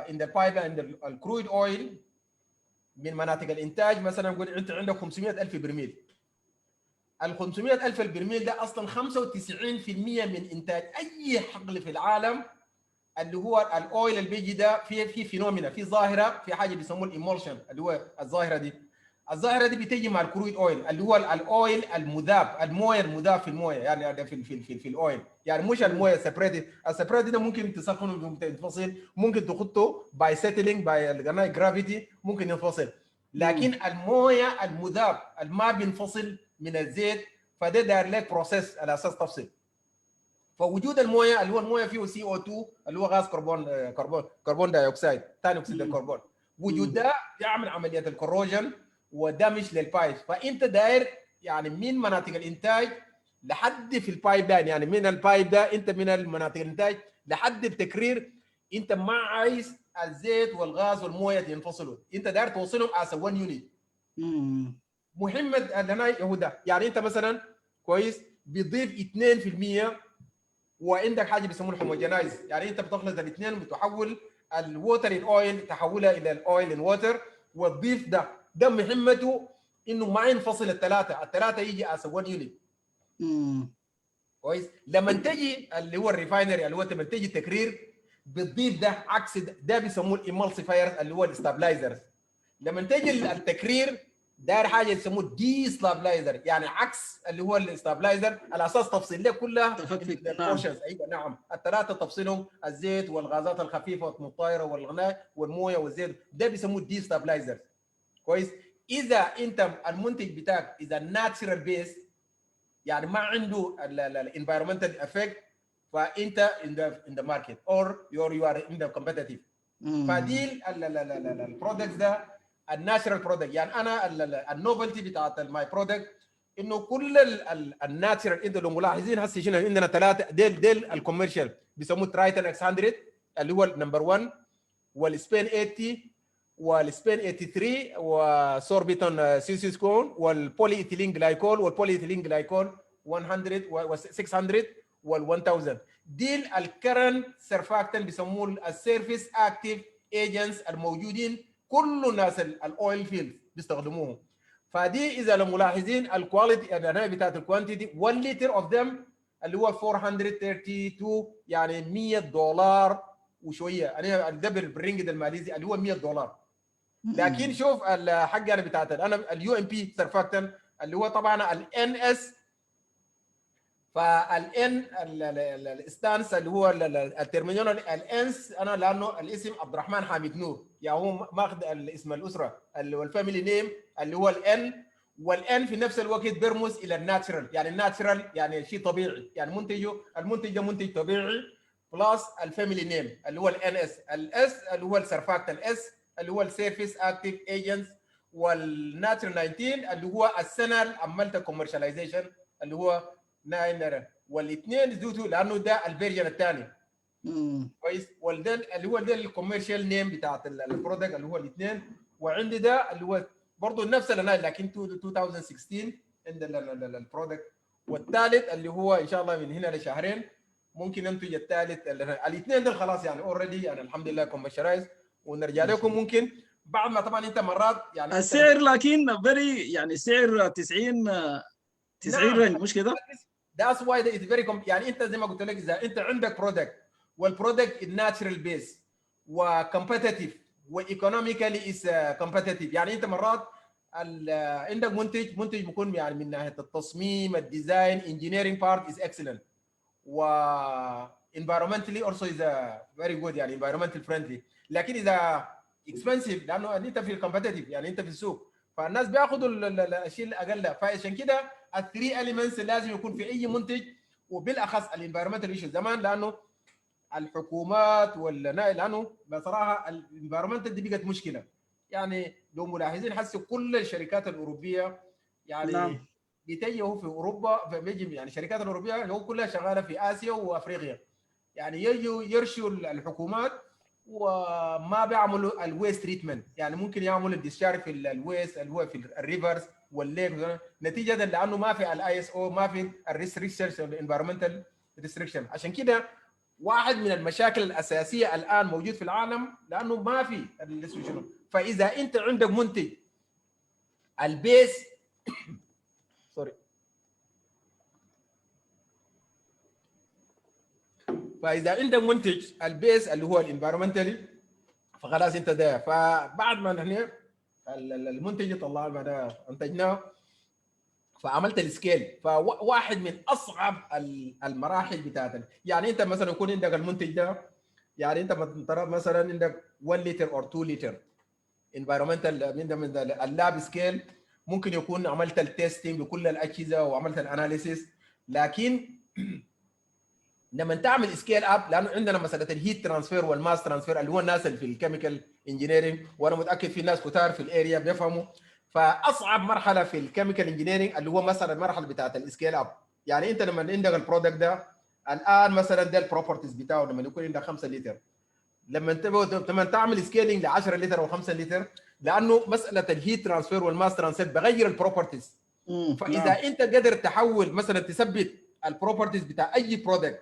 in the pipe and the crude oil من مناطق الانتاج، مثلا قول انت عندك 500,000 برميل. ال 500,000 البرميل ده اصلا 95% من انتاج اي حقل في العالم اللي هو الاويل اللي بيجي ده في فينومينا، في ظاهره، في حاجه بيسموه الايمولشن اللي هو الظاهره دي بتيجي مع الكرويد اويل اللي هو الاويل المذاب، المويه المذاب في المويه، يعني في الاويل، يعني مش المويه سيبريتد. السيبريتد ده ممكن تسخنه ينفصل، ممكن تحطه باي سيتلينج باي جرافيتي ممكن ينفصل، لكن المويه المذاب ما بينفصل من الزيت، فده داير لك بروسيس على اساس تفصل. فوجود المويه اللي هو المويه فيه CO2 اللي هو غاز كربون دايوكسيد، ثاني اكسيد الكربون، وجود ده يعمل عمليه الكروجن ودمج للبايب. فانت داير يعني من مناطق الانتاج لحد في البايب لاين، يعني من البايب ده انت من المناطق الانتاج لحد التكرير، انت ما عايز الزيت والغاز والمويه ينفصلوا، انت داير توصلهم as one unit. مهمه لنا هو ده. يعني انت مثلا كويس بتضيف 2% وعندك حاجه بيسموها الهوموجينايز، يعني انت بتخلط الاثنين وتحول الووتر ان اويل، تحولها الى الاويل ان ووتر وتضيف ده مهمته انه ما ينفصل الثلاثه يجي as one unit. كويس. لما تجي اللي هو الريفاينري اللي هو لما تجي تكرير بتضيف ده عكس ده بيسموه الايمالسيفايرز اللي هو الاستابلايزرز. لما تجي التكرير داير حاجه يسموه دي ستابلايزر، يعني عكس اللي هو الاستابلايزر على اساس تفصيل ليه كلها البورشنز. ايوه نعم، الثلاثه تفصيلهم الزيت والغازات الخفيفه والطايره والغناء والمويه والزيت، ده بيسموه دي ستابلايزر. كويس. اذا انت المنتج بتاعك اذا ناتشرال بيس يعني ما عنده الانفايرمنتال افكت، فانت in the market or you are in the competitive. فدي البرودكت ده الناتشرال برودكت. يعني انا النوفلتي بتاعت الماي برودكت انه كل الناتشرال. انت لو ملاحظين هسه شنو عندنا ثلاثه ديل الكوميرشال بيسموه ترايتن اكس 100 اللي هو نمبر 1، والسبين 80 والسبين 83 وسوربيتون سيلسيوس كون والبولي ايثيلين جلايكول والبولي ايثيلين جلايكول 100 و600 وال1000. ديل الكرنت سيرفاكتن بيسموه السيرفيس اكتيف ايجنتس الموجودين كل الناس الاويل فيلد بيستخدموهم. فدي اذا لو ملاحظين الكواليتي العنايه بتاعت الكوانتيتي 1 لتر اوف ذم اللي هو 432 يعني $100 وشويه، انا ده بالرينجد الماليزي اللي هو $100. لكن شوف الحاجه بتاعت انا اليو ام بي سيرفاكتن اللي هو طبعا الان اس، فالان الستانس اللي هو الترمينال الانس، انا لانه الاسم عبد الرحمن حامد نور، يعني هو ماخذ الاسم الاسره اللي هو الفاميلي نيم اللي هو الان، والان في نفس الوقت بيرمز الى الناتشرال، يعني الناتشرال يعني شيء طبيعي، يعني المنتج ده منتج طبيعي بلس الفاميلي نيم اللي هو الان اس. الاس اللي هو السرفاكتن اس اللي هو السيرفيس اكتيف ايجنتس، والناتشرال 19 اللي هو السنه اللي عملت كوميرشاليزيشن اللي هو 9 والاثنين زوتو لانه ده الفيرجن الثاني. كويس. والده اللي هو ده الكوميرشال نيم بتاعت البرودكت اللي هو الاثنين. وعندي ده اللي هو برضه نفس لكن 2016 عند البرودكت. والثالث اللي هو ان شاء الله من هنا لشهرين ممكن ننتج الثالث. الاثنين دول خلاص يعني اوريدي يعني الحمد لله كوميرشالايز، ونرجع لكم ممكن بعد ما طبعا انت مرات يعني السعر لكن فيري يعني سعر 90 نعم رينج مش كده؟ That's why it's very يعني انت زي ما قلت لك اذا انت عندك برودكت والبرودكت الناتشرال بيس وكومبتيتيف وايكونوميكالي از كومبتيتيف، يعني انت مرات عندك منتج بيكون يعني من ناحيه التصميم الديزاين engineering part is excellent و environmentally also is very good يعني environmental friendly، لكن اذا اكسبنسيف لانه انت في الكومبتيتيف، يعني انت في السوق، فالناس بياخذوا الشيء الاقل. فعشان كده الثري اليمنتس لازم يكون في اي منتج، وبالاخص الانفايرمنتال ايشوز زمان، لانه الحكومات لانه بصراحه الانفايرمنتال دي بقت مشكله. يعني لو ملاحظين حسوا كل الشركات الاوروبيه يعني نعم. بيتجهوا في اوروبا، فبيجي يعني الشركات الاوروبيه اللي هو كلها شغاله في اسيا وافريقيا، يعني يجوا يرشوا الحكومات وما بيعملوا الويست تريتمنت. يعني ممكن يعملوا الديشارج في الويست اللي هو في الريفرز والليك، نتيجه لانه ما في الاي اس او، ما في الريستريكشنز الانفيرمنتال ريستريكشن. عشان كده واحد من المشاكل الاساسيه الان موجود في العالم لانه ما في شنو. فاذا انت عندك منتج البيس سوري، فاذا عندك منتج البيس اللي هو الانفيرمنتالي، فخلاص انت ده. فبعد ما نحن المنتج اللي طلعنا ده انتجناه، فعملت السكيل. فواحد من اصعب المراحل بتاعتنا، يعني انت مثلا يكون عندك المنتج ده، يعني انت مثلا عندك 1 لتر او 2 لتر انفيرمنتال من اللاب سكيل، ممكن يكون عملت التستنج بكل الاجهزه وعملت الاناليسيس، لكن لما تعمل سكيل اب، لانه عندنا مساله الهيت ترانسفير والماس ترانسفير اللي هو الناس اللي في الكيميكال انجينيرنج، وانا متاكد في ناس كتار في الاريا بيفهموا. فاصعب مرحله في الكيميكال انجينيرنج اللي هو مثلا المرحله بتاعت السكيل اب. يعني انت لما عندك البرودكت ده الان مثلا ده البروبرتيز بتاعه لما يكون عندك 5 لتر، لما تعمل سكيلينج ل 10 لتر او 5 لتر، لانه مساله الهيت ترانسفير والماس ترانسفير بغير البروبرتيز. فاذا نعم. انت قدر تحول مثلا تثبت البروبرتيز بتاع اي برودكت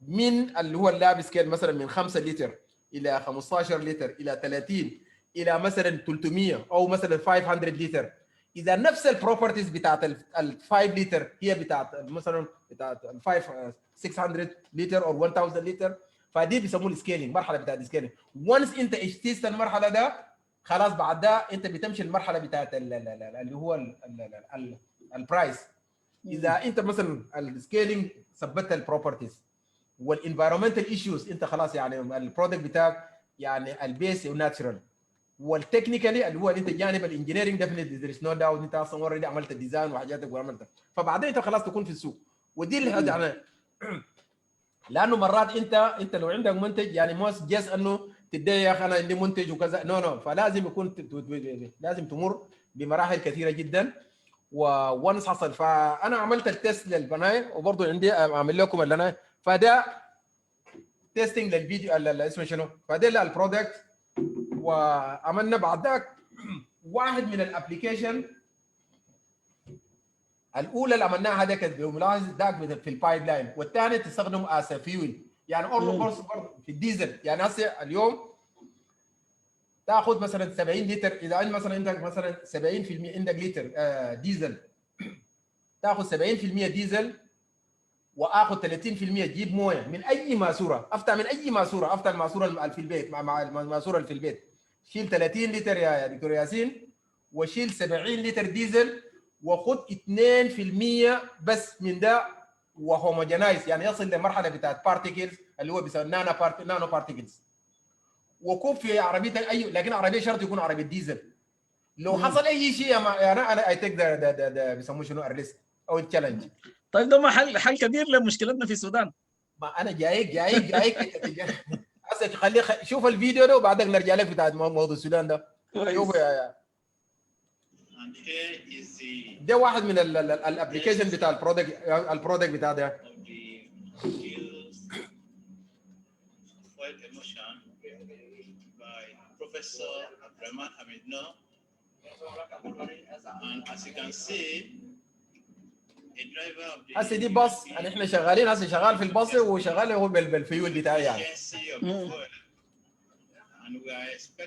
من اللي هو اللاب سكيل مثلا من 5 لتر الى 15 لتر الى 30 الى مثلا 300 او مثلا 500 لتر، اذا نفس البروبرتيز بتاعت ال 5 لتر هي بتاعت مثلا بتاعت ال 600 لتر او 1000 لتر، فدي بيسموه السكيلينج، مرحله بتاعت السكيلينج. وانس انت اجتزت المرحله ده، خلاص بعد ده انت بتمشي المرحله بتاعت اللي هو البرايس. اذا انت مثلا السكيلينج ثبتت البروبرتيز والانفيرمنتال ايشوز، انت خلاص يعني البرودكت بتاعك يعني البيس وناتشرال. والتكنيكالي اللي هو انت جانب الانجينيرنج ديفنتلي ذير از نو داوت، انت اصلا اوريدي عملت الديزاين وحاجاتك وعملتها، فبعدين انت خلاص تكون في السوق. ودي اللي يعني لانه مرات انت لو عندك منتج يعني موس جس انه تدعي يا اخي انا عندي منتج وكذا، نو فلازم يكون لازم تمر بمراحل كثيره جدا. وونس حصل، فانا عملت التست للبنايه وبرضه عندي اعمل لكم اللي فده تيستنج للفيديو اسمه شنو، فده البرودكت. وعملنا بعد ذاك واحد من الابلكيشن الاولى اللي عملناها هذا كانت بملاحظه ذاك في البايب لاين، والثاني تستخدم اس فيول يعني برضه في الديزل. يعني هسه اليوم تاخذ مثلا 70 لتر، اذا انت مثلا عندك مثلا 70% عندك لتر ديزل، تاخذ 70% ديزل واخذ 30% جيب مويه من اي ماسوره، افتح من اي ماسوره، افتح الماسوره اللي في البيت مع الماسوره اللي في البيت، شيل 30 لتر يا دكتور ياسين، وشيل 70 لتر ديزل، وخذ 2% بس من ده وهوموجينايز، يعني يصل لمرحله بتاعت بارتيكلز اللي هو بيسمى نانو بارتيكلز، وكوب في عربيتك اي، لكن عربيه شرط يكون عربيه ديزل. لو حصل اي شيء انا اي تيك ده بيسموه شنو الريسك او التشالنج. طيب ده ما حل كبير لمشكلتنا في السودان. ما انا جايك هسه خلي شوف الفيديو ده وبعدك نرجع لك بتاع موضوع السودان ده. شوف يا ده واحد من الابلكيشن بتاع البرودكت بتاع ده. Professor Abdurrahman Hamid Noor, and as you can see هسه دي باص، يعني احنا شغالين هسه شغال في الباص وشغال هو بالفيول بتاعي يعني.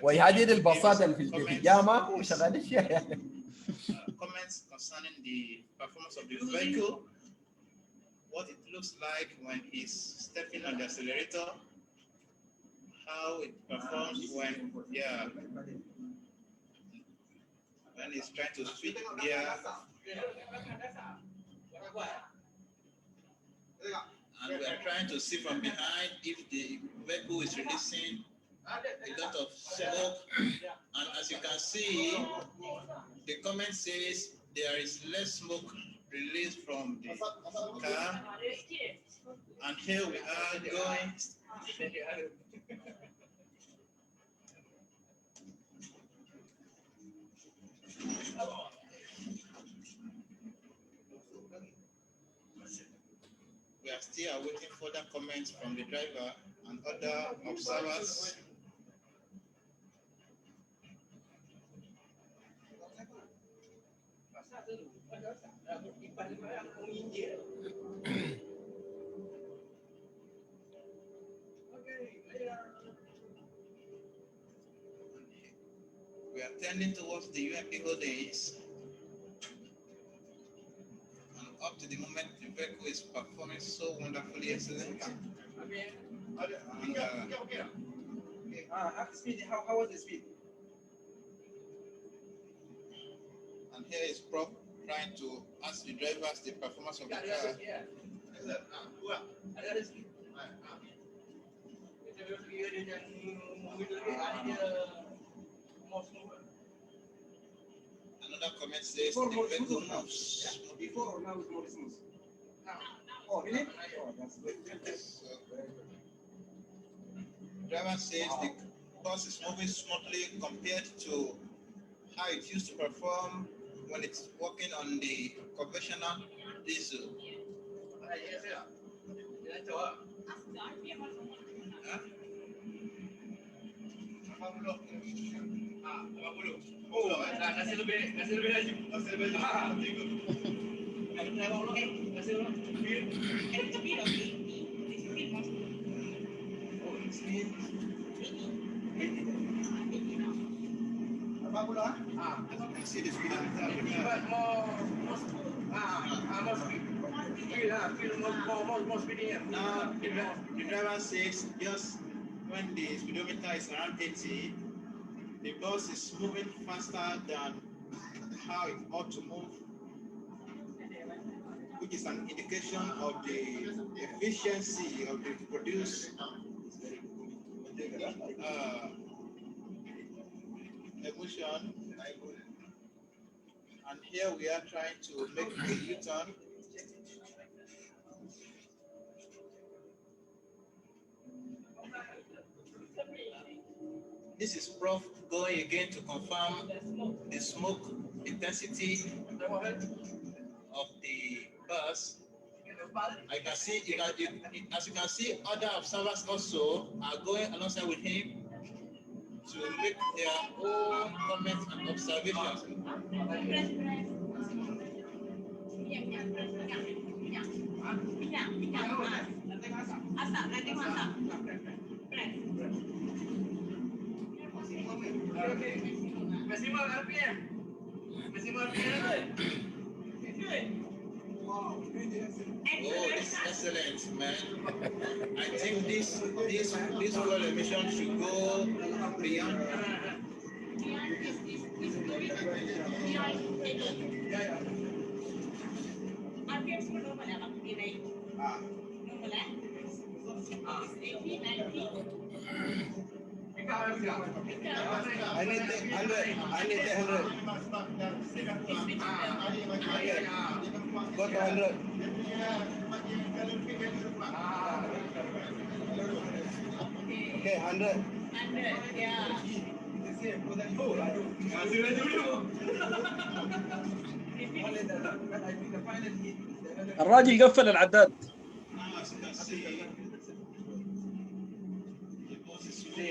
ويهدد الباصات اللي في الجامعه وشغالين فيها يعني. Comments concerning the performance of the vehicle, what it looks like when he's stepping on the accelerator, how it performs when he's trying to switch gear. And we are trying to see from behind if the vehicle is releasing a lot of smoke, and as you can see, the comment says there is less smoke released from the car, and here we are going. We are still awaiting further comments from the driver and other observers. We are tending towards the UMP holdings, and up to the moment, the vehicle is performing so wonderfully excellent. How was the speed? And here is Prof trying to ask the drivers the performance of the car. Another comment says the vehicle moves. Before or now it's more smooth? Oh, really? Oh, that's good. Driver says the bus is moving smoothly compared to how it used to perform when it's working on the conventional diesel. See the speed of the car. Now, the driver says just when the speedometer is around 80, the bus is moving faster than how it ought to move, which is an indication of the efficiency of the produced emission. And here we are trying to make a U-turn. This is Prof going again to confirm the smoke intensity of the bus. I can see, as you can see, other observers also are going alongside with him to make their own comments and observations. Oh, this is excellent, man. I think this fuel emission should go beyond. I need the 100. Go to 100. Okay, 100. Yeah. الراجل قفل العداد.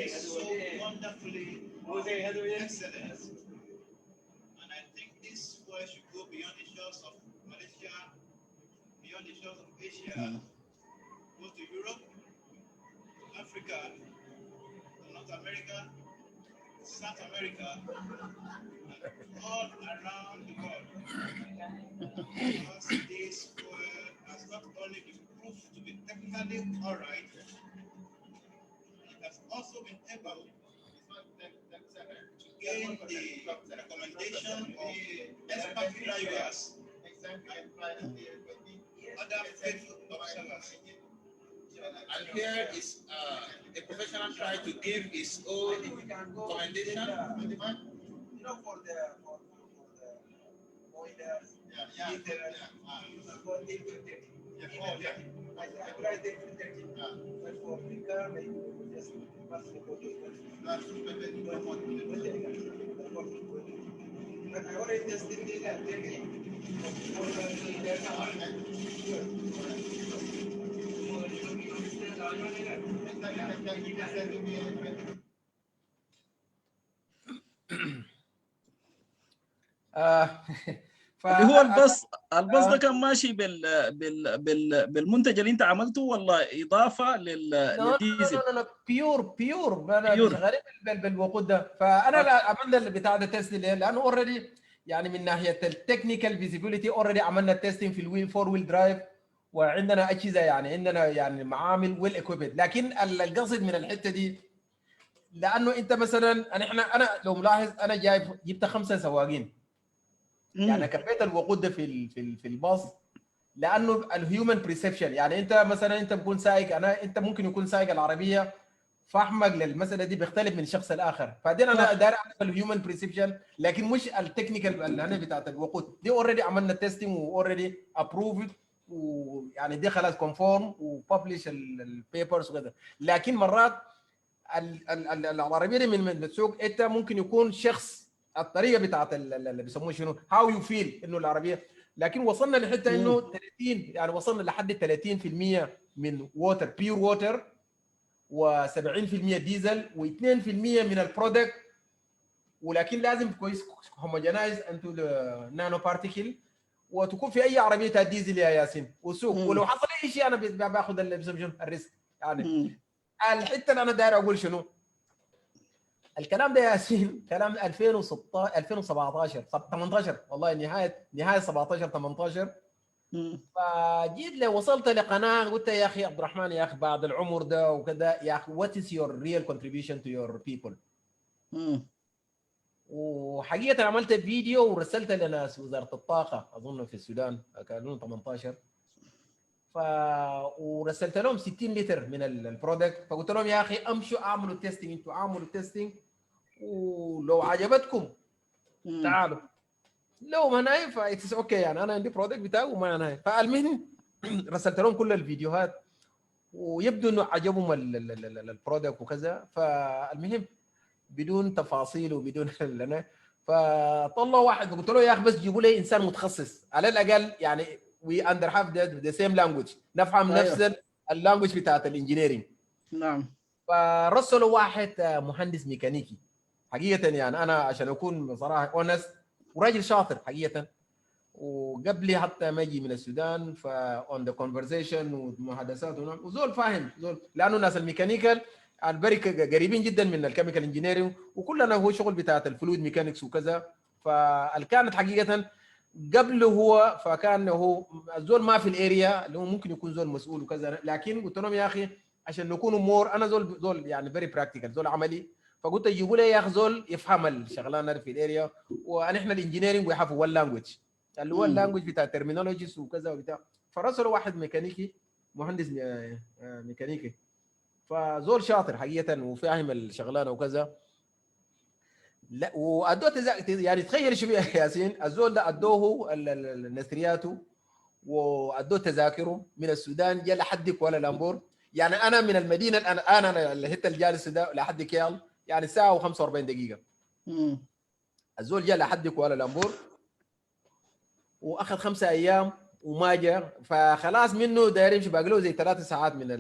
So wonderfully excellent. And I think this way should go beyond the shores of Malaysia, beyond the shores of Asia, go to Europe, Africa, North America, South America, and all around the world. Because this world has not only been proved to be technically alright, it has also been able to gain the recommendation of expert drivers, other faithful observers. And here is a professional trying to give his own commendation. You know, for the boilers, heaters, for they will take it. I tried they will take it. But for liquor, they just pass the bottle. But I already tested it and taken اللي هو البص ده كان ماشي بالمنتج اللي انت عملته ولا اضافه للديزل؟ لا بيور انا شغالين بالوقود ده. فانا عملنا بتاع ده تيست لانه اوريدي يعني من ناحيه التكنيكال فيزيبيليتي اوريدي عملنا تيستنج في الويل 4 ويل درايف، وعندنا اجهزه يعني عندنا يعني معامل ويل اكويبد. لكن القصد من الحته دي لانه انت مثلا انا لو ملاحظ انا جبت 5 سواقين، يعني كفيت الوقود ده في الباص لانه الهيومن بريسبشن. يعني انت مثلا انت بكون سايق، انت ممكن يكون سايق العربيه فهمك للمساله دي بيختلف من شخص لاخر. بعدين انا داير اعرف الهيومن بريسبشن لكن مش التكنيكال اللي انا بتاعت الوقود دي. اوريدي عملنا تيستنج واوريدي ابروفد، ويعني دي خلاص كونفورم وببلش البيبرز وكذا. لكن مرات العربيه دي من السوق انت ممكن يكون شخص الطريقه بتاعت اللي بيسموه شنو هاو يو فيل انه العربيه. لكن وصلنا لحته انه 30 يعني وصلنا لحد 30% من ووتر بيور ووتر، و70% ديزل، و2% من البرودكت. ولكن لازم كويس هوموجينايز انتو نانو بارتيكل، وتكون في اي عربيه ديزل يا ياسين وسوق. ولو حصل اي شيء انا باخذ الريسك. يعني الحته اللي انا داير اقول شنو الكلام ده يا ياسين، كلام 2016 2017 18 والله نهايه 17 18. فجيت وصلت لقناه قلت يا اخي عبد الرحمن يا اخي بعد العمر ده وكذا يا اخي what is your real contribution to your people. وحقيقه عملت فيديو ورسلته لناس وزاره الطاقه اظن في السودان كانوا 18. ورسلت لهم 60 لتر من البرودكت. فقلت لهم يا اخي امشوا اعملوا تيستنج، انتوا اعملوا تيستنج ولو عجبتكم تعالوا، لو ما نايف فايتس اوكي. يعني انا عندي برودكت بتاعي وما نايف. فالمهم رسلت لهم كل الفيديوهات ويبدو انه عجبهم البرودكت وكذا. فالمهم بدون تفاصيل وبدون لنا فطلعوا واحد قلت له يا اخي بس جيبوا لي انسان متخصص على الاقل، يعني وي اندر هاف ذا سيم لانجويج، نفهم نفس اللانجويج بتاعت الانجينيرنج. نعم. فرسلوا واحد مهندس ميكانيكي حقيقه. يعني انا عشان اكون بصراحه اونست وراجل شاطر حقيقه، وقبلي حتى ما يجي من السودان فاون ذا كونفرسيشن ومحادثات وزول فاهم زول، لانه الناس الميكانيكال البركه قريبين جدا من الكيميكال انجينيرنج وكلنا هو شغل بتاعت الفلويد ميكانكس وكذا. فالكانت حقيقه قبله هو فكان هو الزول ما في الاريا اللي هو ممكن يكون زول مسؤول وكذا. لكن قلت لهم يا اخي عشان نكونوا مور، انا زول يعني فيري براكتيكال، زول عملي. فقلت يجيبوا لي يا اخي زول يفهم الشغلانه في الاريا، ونحن الانجينيرنج وي هاف وان لانجويج اللي هو اللانجويج بتاع الترمينولوجيز وكذا وبتاع. فرسلوا واحد ميكانيكي مهندس ميكانيكي، فزول شاطر حقيقه وفاهم الشغلانه وكذا. لا وادوه يعني تخيل شوف يا ياسين، الزول ده ادوه نثرياته وادوه تذاكره من السودان جا لحد كوالالمبور. يعني انا من المدينه انا الحته الجالس ده لحد كيال يعني ساعه و45 دقيقه. الزول جا لحد كوالالمبور واخذ 5 ايام وما جاء. فخلاص منه داير يمشي باقي له زي 3 ساعات من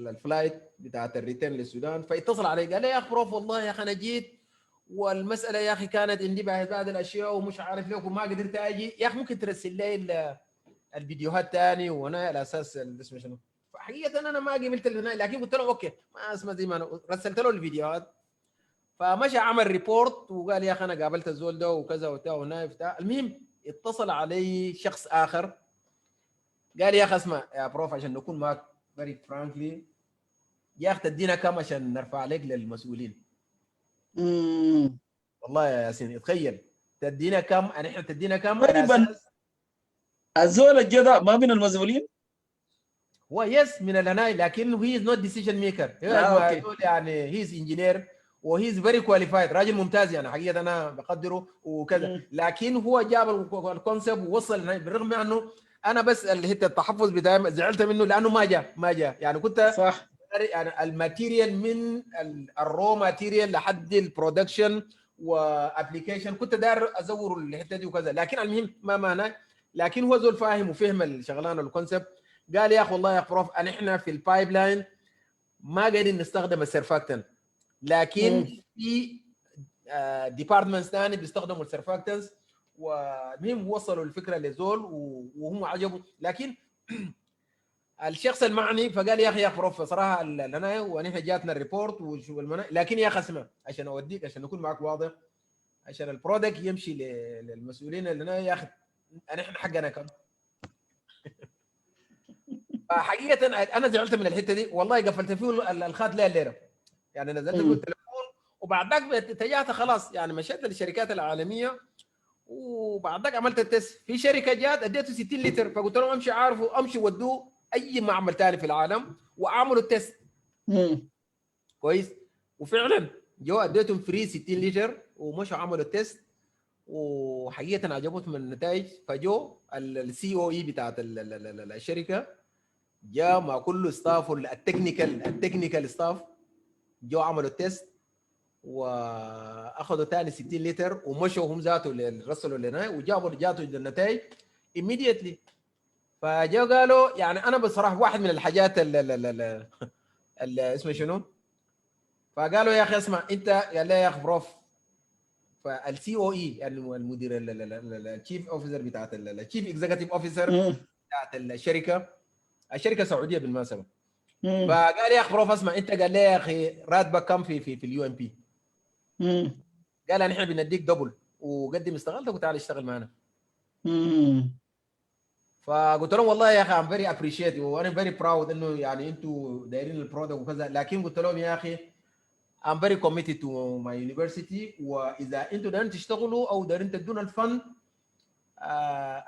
الفلايت بتاعت الريتين للسودان. فاتصل علي قال لي يا اخي بروف والله يا اخي انا جيت والمساله يا اخي كانت عندي بعض الاشياء ومش عارف ليه وما قدرت اجي. يا اخي ممكن ترسل لي الفيديوهات ثاني وانا على اساس اسمه شنو. فحقيقه انا ما قبلت لكن قلت له اوكي ما اسمه زي ما انا رسلت له الفيديوهات. فمشى عمل ريبورت وقال يا اخي انا قابلت الزول ده وكذا وبتاع ونايف بتاع. المهم اتصل علي شخص اخر قال يا اخي اسمع يا بروف عشان نكون معك فيري فرانكلي يا اخي تدينا كم عشان نرفع عليك للمسؤولين. والله يا ياسين تخيل تدينا كم، يعني احنا تدينا كم على اساس الزول الجدع ما من المسؤولين. هو يس من الهناي، لكن هي از نوت ديسيجن ميكر. اوكي. يعني هي از انجينير وهي از فيري كواليفايد، راجل ممتاز يعني حقيقه انا بقدره وكذا، لكن هو جاب الكونسيبت ووصل هناي، بالرغم من انه انا بس اللي هي التحفظ بتاعي زعلت منه لانه ما جاء يعني كنت صح. يعني الماتيريال من الرو ماتيريال لحد البرودكشن وابلكيشن كنت داير ازور الحته دي وكذا، لكن المهم ما هناك. لكن هو زول فاهم وفهم الشغلانه الكونسيبت. قال يا اخي والله يا بروف ان احنا في البايب لاين ما قاعدين نستخدم السيرفاكتن، لكن في ديبارتمنتس ثاني بيستخدموا السيرفاكتنز، والمهم وصلوا الفكره لزول وهم عجبوا. لكن الشخص المعني فقال يا اخي يا بروف صراحه لنا ونحن جاتنا الريبورت لكن يا اخي اسمع عشان اوديك عشان نكون معك واضح، عشان البرودكت يمشي للمسؤولين اللي هنا، يا اخي نحن حقنا كم. حقيقه انا زعلت من الحته دي والله، قفلت فيه الخات ليه الليله يعني، نزلت فيه التليفون وبعد ذاك اتجهت خلاص يعني مشيت للشركات العالميه، وبعد ذاك عملت التست في شركه جات اديته 60 لتر، فقلت لهم امشي عارفه امشي ودوه اي معمل ثاني في العالم واعملوا التست كويس. وفعلا جو اديتهم فري 60 لتر ومشوا عملوا التست، وحقيقه عجبتهم النتائج. فجو السي او اي بتاعت الشركه جاء مع كل ستاف التكنيكال ستاف، جو عملوا التست واخذوا ثاني 60 لتر ومشوا هم ذاته رسلوا لنا وجابوا جاتوا النتائج immediately. فجاء قالوا يعني انا بصراحه واحد من الحاجات اللي اسمه شنو، فقالوا يا اخي اسمع انت، قال لي يا اخي بروف، فالسي او اي يعني المدير الشيف اوفيسر بتاعت الشيف اكزيكتيف اوفيسر بتاعت الشركه سعوديه بالمناسبه، فقال يا اخي بروف اسمع انت، قال لي يا اخي راتبك كم في اليو ام بي؟ قال نحن بنديك دبل وقدم استقالتك وتعال اشتغل معنا. فقلت لهم والله يا اخي ام فيري ابريشيت وانا فيري براود انه يعني انتوا دايرين البرودكت وكذا، لكن قلت لهم يا اخي I'm very committed to my university، واذا انتوا دايرين تشتغلوا او دايرين تدونا الفند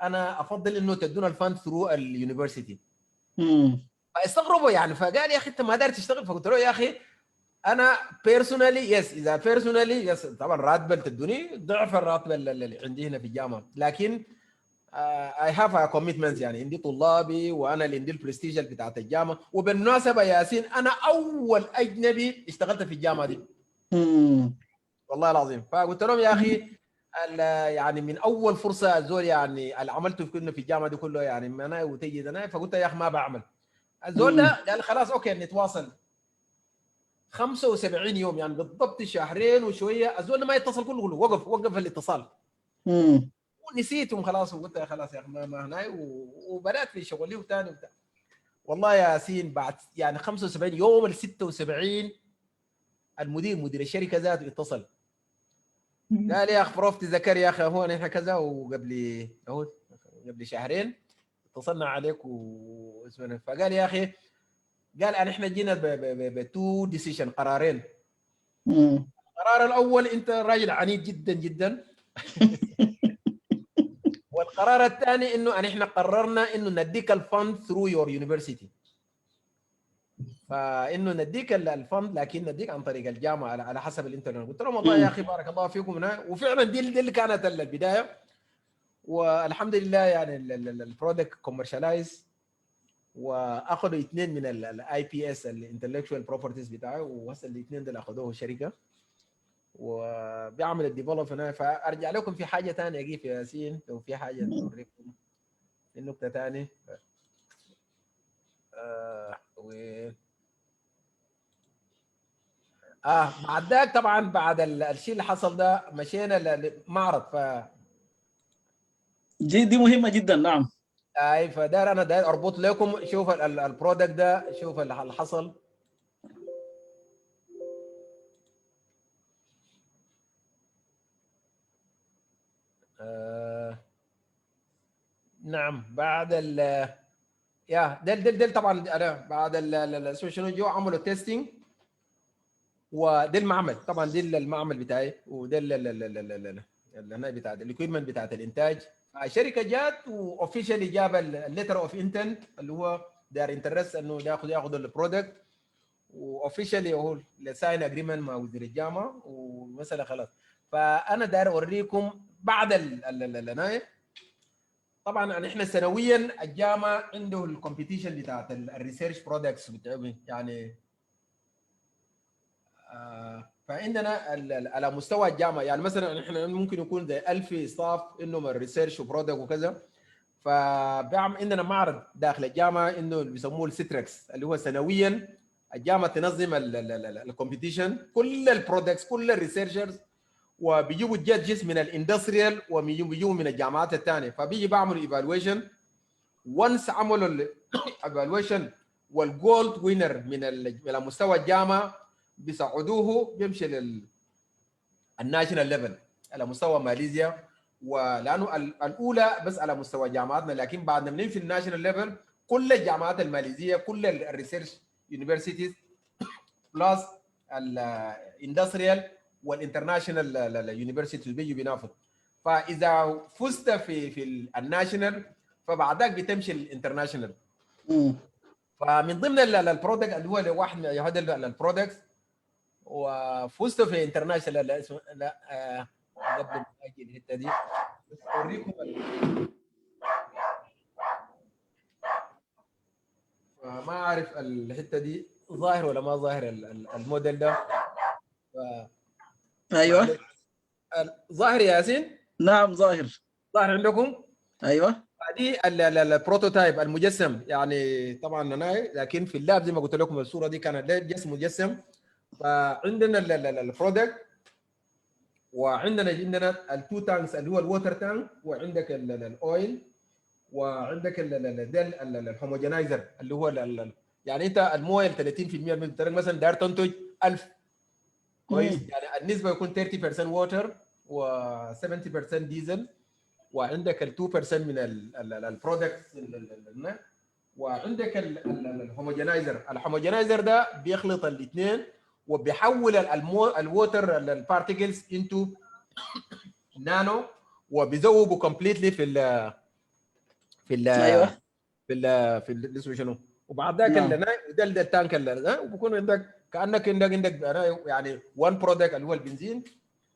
انا افضل انه تدونا الفند ثرو اليونيفرسيتي. فاستغربوا يعني، فقال يا اخي انت ما داير تشتغل؟ فقلت له يا اخي انا بيرسونالي يس، اذا بيرسونالي يس طبعا راتب تدوني ضعف الراتب اللي عندي هنا في الجامعه، لكن I have a commitment يعني عندي طلابي وانا اللي عندي البرستيج بتاعت الجامعه. وبالمناسبه ياسين انا اول اجنبي اشتغلت في الجامعه دي والله العظيم. فقلت لهم يا اخي يعني من اول فرصه الزول يعني اللي عملته كنا في الجامعه دي كله يعني انا وتجد انا، فقلت يا اخي ما بعمل. الزول ده قال خلاص اوكي نتواصل. 75 يوم يعني بالضبط شهرين وشويه الزول ما يتصل كله وقف الاتصال. ونسيتهم خلاص، وقلت يا خلاص يا اخي ما هناي، وبدات في شغلي وثاني وبتاع. والله يا ياسين بعد يعني 75 يوم ال 76 مدير الشركه ذاته اتصل قال يا اخي بروف تذكر يا اخي هو نحن كذا، وقبل شهرين اتصلنا عليك واسمنا. فقال يا اخي قال احنا جينا بتو ديسيشن، قرارين. القرار الاول انت راجل عنيد جدا جدا والقرار الثاني انه احنا قررنا انه نديك الفند ثرو يور يونيفرسيتي، فانه نديك الفند لكن نديك عن طريق الجامعه على حسب اللي انت. قلت لهم والله يا اخي بارك الله فيكم هنا. وفعلا دي اللي كانت البدايه، والحمد لله يعني البرودكت كوميرشالايز، واخذوا اثنين من الاي بي اس الانتلكشوال بروبرتيز بتاعه، وهسه الاثنين دول اخذوه شركه وبيعمل الديفلوب هنا. فارجع لكم في حاجه ثانيه اجي في ياسين، لو في حاجه نوريكم في نقطه ثانيه. بعد ذاك طبعا بعد الشيء اللي حصل ده مشينا لمعرض. دي مهمه جدا. نعم. فدار انا داير اربط لكم. شوف البرودكت ده، شوف اللي حصل. نعم بعد يا دل طبعا انا بعد شنو جو عملوا تيستينج، ودي المعمل طبعا، دي المعمل بتاعي، ودي هنا بتاع الاكويبمنت بتاعت الانتاج. الشركه جات واوفيشالي جاب الليتر اوف انتنت اللي هو دار انترست انه ياخذ البرودكت، واوفيشالي هو ساين اجريمنت مع وزير الجامعه ومساله خلاص. فانا داير اوريكم بعد النايب. طبعا احنا سنويا الجامعه عنده الكومبيتيشن بتاعت الريسيرش برودكتس يعني فعندنا على مستوى الجامعه يعني مثلا احنا ممكن يكون زي 1000 ستاف انهم الريسيرش وبرودكت وكذا. فبيعمل عندنا معرض داخل الجامعه انه بيسموه السيتركس، اللي هو سنويا الجامعه تنظم الكومبيتيشن، كل البرودكتس كل الريسيرشرز، وبيجيبوا جادجز من الاندستريال وبيجيبوا من الجامعات الثانيه، فبيجي بعملوا ايفالويشن. وانس عملوا الايفالويشن والجولد وينر من على مستوى الجامعه بيصعدوه بيمشي للناشونال ليفل على مستوى ماليزيا، ولانه الاولى بس على مستوى جامعاتنا، لكن بعد ما نمشي الناشونال ليفل كل الجامعات الماليزيه كل الريسيرش يونيفرسيتيز بلس الاندستريال والانترناشونال يونيفرسيتيز بيجوا بينافسوا. فاذا فزت في الناشونال فبعدك بتمشي الانترناشونال. فمن ضمن البرودكت اللي هو واحد من هذا البرودكت وفزت في انترناشونال. لا اسمه لا قبل ما اجي الحته دي بس اوريكم ما اعرف الحته دي ظاهر ولا ما ظاهر الموديل ده. ايوه ظاهر يا ياسين؟ نعم ظاهر. ظاهر عندكم؟ ايوه دي البروتوتايب المجسم يعني طبعا انا لكن في اللاب زي ما قلت لكم الصوره دي كانت جسم مجسم. فعندنا البرودكت وعندنا التو تانكس اللي هو الووتر تانك، وعندك الاويل، وعندك الهوموجينايزر اللي هو يعني انت المويه 30% من مثلا داير تنتج 1000 كويس، يعني النسبه يكون 30% ووتر و70% ديزل، وعندك ال 2% من البرودكتس، وعندك الهوموجينايزر. الهوموجينايزر ده بيخلط الاثنين وبيحول الووتر البارتيكلز انتو نانو وبيذوبوا كومبليتلي ايوه في اسمه شنو. وبعد ذاك نعم. ده التانك وبكون عندك كانك عندك يعني 1 برودكت اللي هو البنزين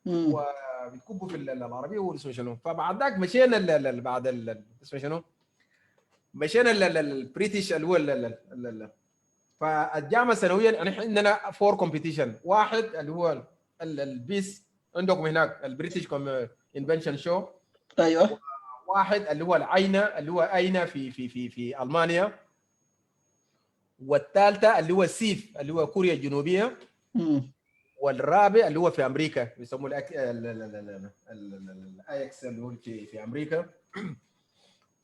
وبتكبه في العربيه واسمه شنو. فبعد ذاك مشينا بعد اسمه شنو مشينا البريتش اللي هو فالجامعه سنويا احنا عندنا 4 كومبيتيشن. واحد اللي هو البيس عندكم هناك البريتش انفنشن شو. ايوه واحد اللي هو العينه اللي هو اينا في المانيا. والثالثه اللي هو سيف اللي هو كوريا الجنوبيه. والرابع اللي هو في امريكا بيسموه الايكس اللي هو في امريكا.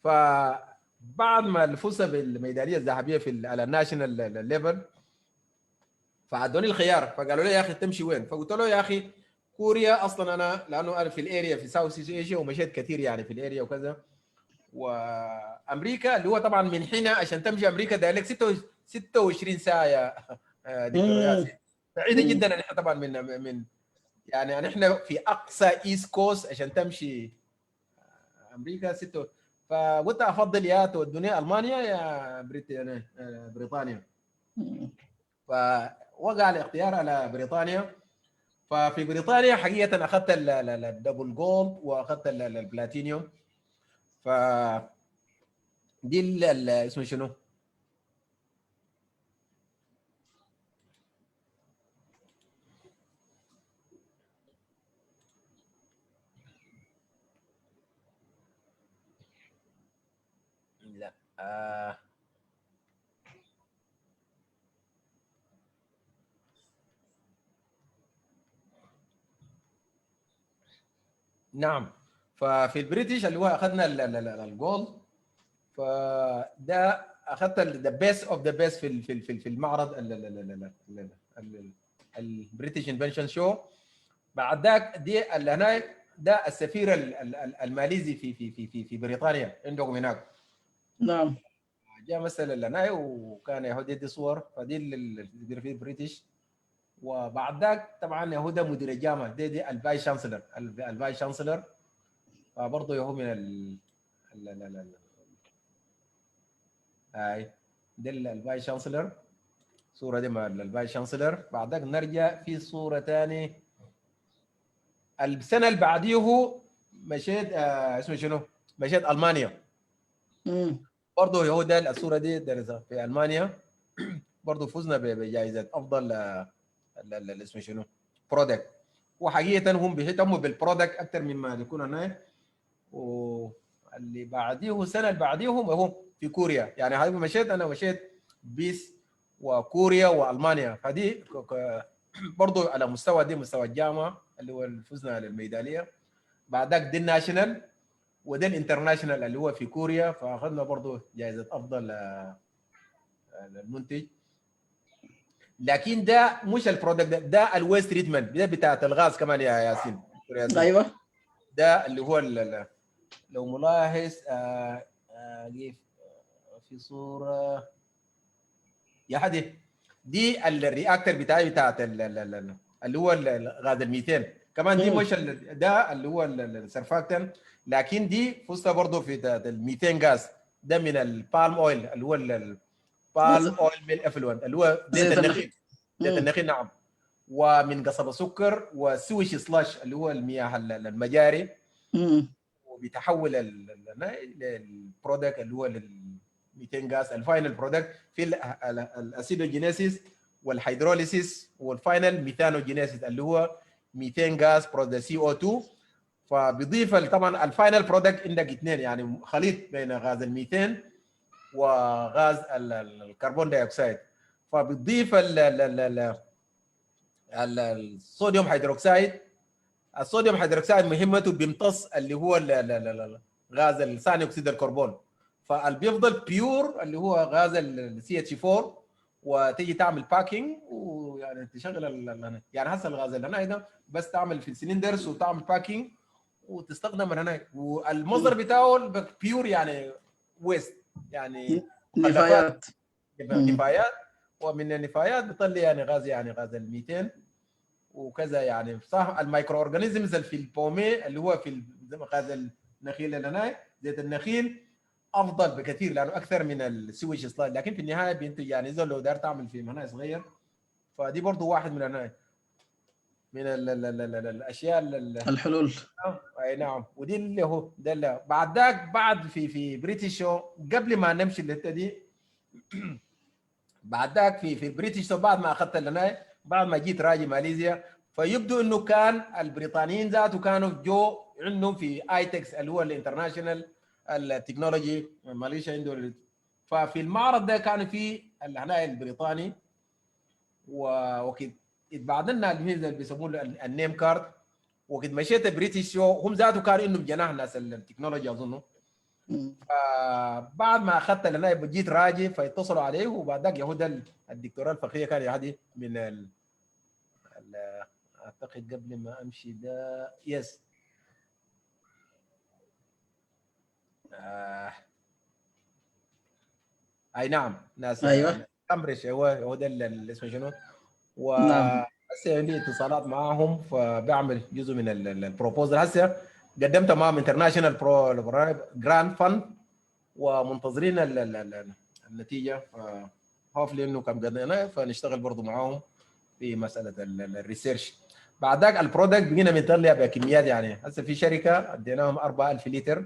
فبعد ما الفوز بالميداليه الذهبيه على الناشونال ليفل فعدوني الخيار، فقالوا لي يا اخي تمشي وين؟ فقلت له يا اخي كوريا اصلا انا لانه انا في الاريا في ساوث ايشيا ومشيت كثير يعني في الاريا وكذا. وامريكا اللي هو طبعا من هنا عشان تمشي امريكا ده لك 26 ساعه يا دكتور ياسين، بعيده جدا. نحن طبعا من يعني نحن في اقصى ايست كوست عشان تمشي امريكا 6. فقلت افضل يا تودوني المانيا يا بريطانيا. فوقع الاختيار على بريطانيا. ففي بريطانيا حقيقه اخذت الدبل جولد واخذت البلاتينيوم. ف دي اسمه شنو؟ لا نعم. ففي البريتش اللي هو اخذنا الجولد. فده اخذت ذا بيست اوف ذا بيست في المعرض البريتش انفنشن شو. بعد ذاك دي اللي هناك ده السفير الماليزي في بريطانيا عندهم هناك. نعم جاء مثلا لنا وكان يهودي دي صور. فدي اللي في البريتش. وبعد ذاك طبعا يهودا مدير الجامعه دي الفايس شانسلر. الفايس شانسلر فبرضه يهو من هاي. ده الفايس شانسلر، صورة دي مع الفايس شانسلر. بعدك نرجع في صورة تاني. السنة اللي بعديه مشيت اسمه شنو؟ مشيت ألمانيا. برضه هو ده الصورة دي درسها في ألمانيا. برضه فزنا بجائزة أفضل اسمه شنو؟ برودكت. وحقيقة هم بيهتموا بالبرودكت أكثر مما يكون هناك. واللي بعديه السنة اللي بعديهم هو في كوريا. يعني هاي أنا مشيت بيس وكوريا وألمانيا. فدي برضه على مستوى دي مستوى الجامعة اللي هو فزنا للميدالية. بعدك دي الناشونال وده الانترناشونال اللي هو في كوريا، فاخذنا برضه جائزه افضل المنتج. لكن ده مش البرودكت، ده الويست تريتمنت ده بتاعت الغاز كمان يا ياسين. ايوه ده اللي هو لو ملاحظ في صوره يا حدي، دي الرياكتر بتاعت اللي هو غاز الميثان كمان. دي مش ده اللي هو السرفاكتن، لكن دي فزت برضه في الميثان غاز. ده من البالم اويل اللي هو البالم اويل ميل افلوانت اللي هو زيت النخيل. زيت النخيل نعم. ومن قصب السكر وسويش سلاش اللي هو المياه المجاري. وبيتحول البرودكت اللي هو الميثان غاز الفاينل برودكت في الاسيدوجينيسيس والهيدروليسيس والفاينل ميثانوجينيسيس اللي هو ميثان غاز برودكت سي او 2. فبيضيف طبعا الفاينل برودكت عندك اثنين، يعني خليط بين غاز الميثان وغاز الكربون دايوكسيد. فبيضيف الصوديوم هيدروكسيد. الصوديوم هيدروكسيد مهمته بيمتص اللي هو غاز ثاني اكسيد الكربون. فالبيفضل بيور اللي هو غاز السي اتش 4 وتيجي تعمل باكينج ويعني تشغل يعني هسه الغاز اللي هنا ده بس تعمل في السلندرز وتعمل باكينج وتستخدم من هناك. والمصدر بتاعه بيور يعني ويست يعني نفايات. نفايات. ومن النفايات بيطلع يعني غاز الميثان وكذا. يعني صح المايكرو اورجانيزمز اللي في البومي اللي هو في غاز النخيل اللي هناك زيت النخيل افضل بكثير لانه اكثر من السويش سلايد. لكن في النهايه بينتج يعني اذا لو دار تعمل في مناء صغير. فدي برضه واحد من الاشياء الحلول. اي نعم. ودي اللي هو ده اللي بعد ذاك بعد في بريتش شو قبل ما نمشي الحته دي. بعد ذاك في بريتش شو بعد ما اخذت لنا بعد ما جيت راجي ماليزيا. فيبدو انه كان البريطانيين ذاته كانوا جو عندهم في ايتكس اللي هو الانترناشونال التكنولوجي ماليزيا عنده. ففي المعرض ده كان في هنا البريطاني وكده بعد لنا اللي بيسموه النيم كارد. وقد مشيت بريتش شو هم ذاته كانوا انهم جناح ناس التكنولوجيا اظنه. بعد ما اخذت لنا جيت راجي فاتصلوا عليه. وبعد ذاك يهود الدكتوراه الفخريه كان يهدي من اعتقد قبل ما امشي ده يس اي نعم ناس ايوه كامبريدج هو ده اللي اسمه شنو. نعم هسه عندي اتصالات معاهم فبعمل جزء من البروبوزل. هسه قدمت معهم انترناشونال جراند فند ومنتظرين النتيجه. هوفلي انه كم قدرنا فنشتغل برضه معاهم في مساله الريسيرش. بعد ذاك البرودكت بقينا بنطلع بكميات. يعني هسه في شركه اديناهم 4000 لتر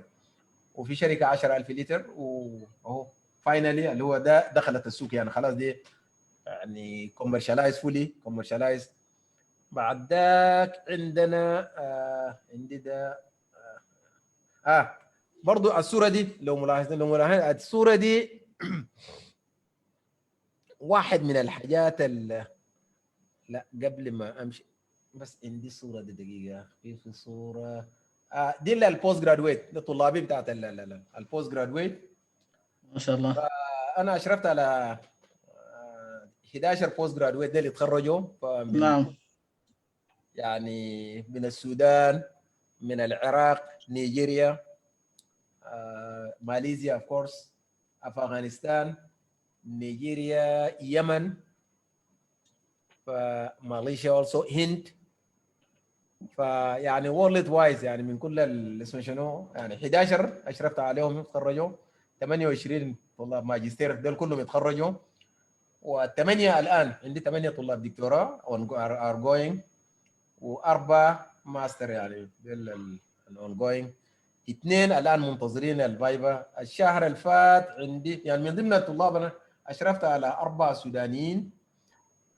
وفي شركه 10000 لتر واهو فاينلي اللي هو ده دخلت السوق. يعني خلاص دي يعني كوميرشالايز فولي كوميرشالايز. بعد ذاك عندنا عندي ده برضو الصوره دي لو ملاحظين الصوره دي واحد من الحاجات لا قبل ما امشي بس عندي صوره دي دقيقه في صوره دي البوست جرادويت الطلابي بتاعت البوست جرادويت ما شاء الله. انا اشرفت على 11 بوست جرادويت اللي تخرجوا. نعم يعني من السودان من العراق نيجيريا ماليزيا اوف كورس افغانستان نيجيريا يمن فماليزيا also هند. فيعني وورلد وايز يعني من كل اسمه شنو يعني 11 اشرفت عليهم تخرجوا. 28 طلاب ماجستير دول كلهم يتخرجوا، و8 الان عندي 8 طلاب دكتوراه ار جوينج، واربعه ماستر يعني الاون جوينج، 2 الان منتظرين الفايفا. الشهر اللي فات عندي يعني من ضمن الطلاب انا اشرفت على 4 سودانيين.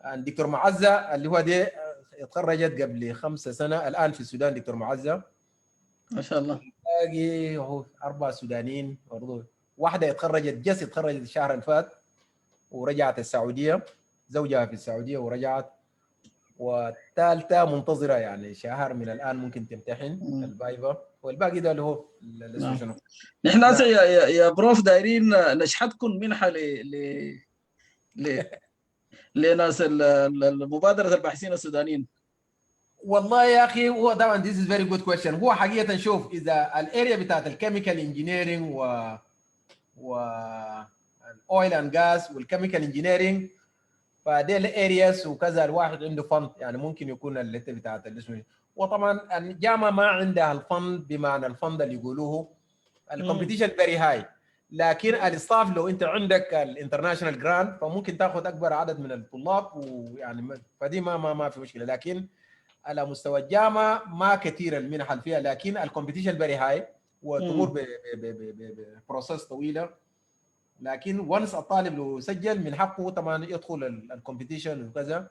الدكتور معزه اللي هو دي اتخرجت قبل 5 سنة الان في السودان، دكتور معزه ما شاء الله. باقي هو 4 سودانيين برضه. واحده اتخرجت الشهر اللي فات ورجعت السعوديه، زوجها في السعوديه ورجعت، والثالثه منتظره يعني شهر من الان ممكن تمتحن الفايفا، والباقي ده اللي هو اسمه شنو. نحن هسه يا بروف دايرين نشحتكم منحه ل لناس مبادره الباحثين السودانيين. والله يا اخي هو طبعا this is very good question. هو حقيقه شوف اذا الاريا بتاعت الكيميكال انجينيرنج و الاويل اند جاز والكيميكال انجينيرنج فدي الارياس وكذا الواحد عنده فند يعني ممكن يكون اللي بتاعت الاسم. وطبعا الجامعه ما عندها الفند بمعنى الفند اللي يقولوه، الكومبيتيشن فيري هاي، لكن الاستاف لو انت عندك الانترناشونال جراند فممكن تاخذ اكبر عدد من الطلاب، ويعني فدي ما في مشكله. لكن على مستوى الجامعه ما كثير المنح اللي فيها، لكن الكومبيتيشن فيري هاي وتمر ببروسيس طويله. لكن وانس الطالب لو سجل من حقه طبعا يدخل الكومبيتيشن وكذا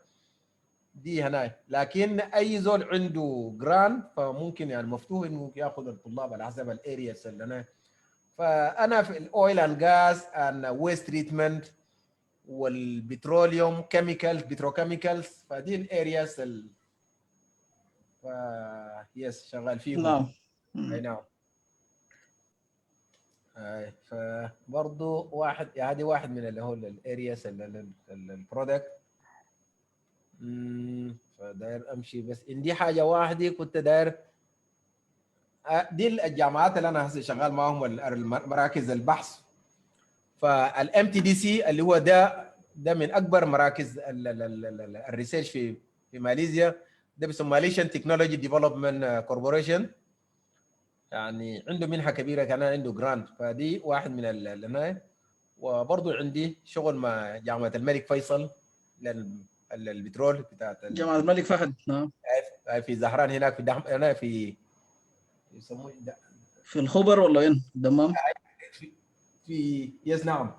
دي هناك. لكن اي زول عنده جراند فممكن يعني مفتوح انه ياخذ الطلاب على حسب الارياس اللي انا. فانا في الاويل اند جاز اند ويست تريتمنت والبتروليوم كيميكالز بتروكيميكالز، فدي الارياس يس شغال فيهم. نعم. اي نعم. فبرضه واحد هذه واحد من اللي هو الارياس البرودكت. فداير امشي بس عندي حاجه واحده كنت داير دي الجامعات اللي انا هسه شغال معهم مراكز البحث. فالام تي دي سي اللي هو ده من اكبر مراكز الريسيرش في ماليزيا، ده بيسموه ماليشيان تكنولوجي ديفلوبمنت كوربوريشن، يعني عنده منحه كبيره كان عنده جراند، فدي واحد من اللي. وبرضه عندي شغل مع جامعه الملك فيصل للبترول بتاعت جامعه الملك فهد. نعم. في زهران هناك في هنا في يسموه في الخبر ولا وين؟ دمام. في يس نعم.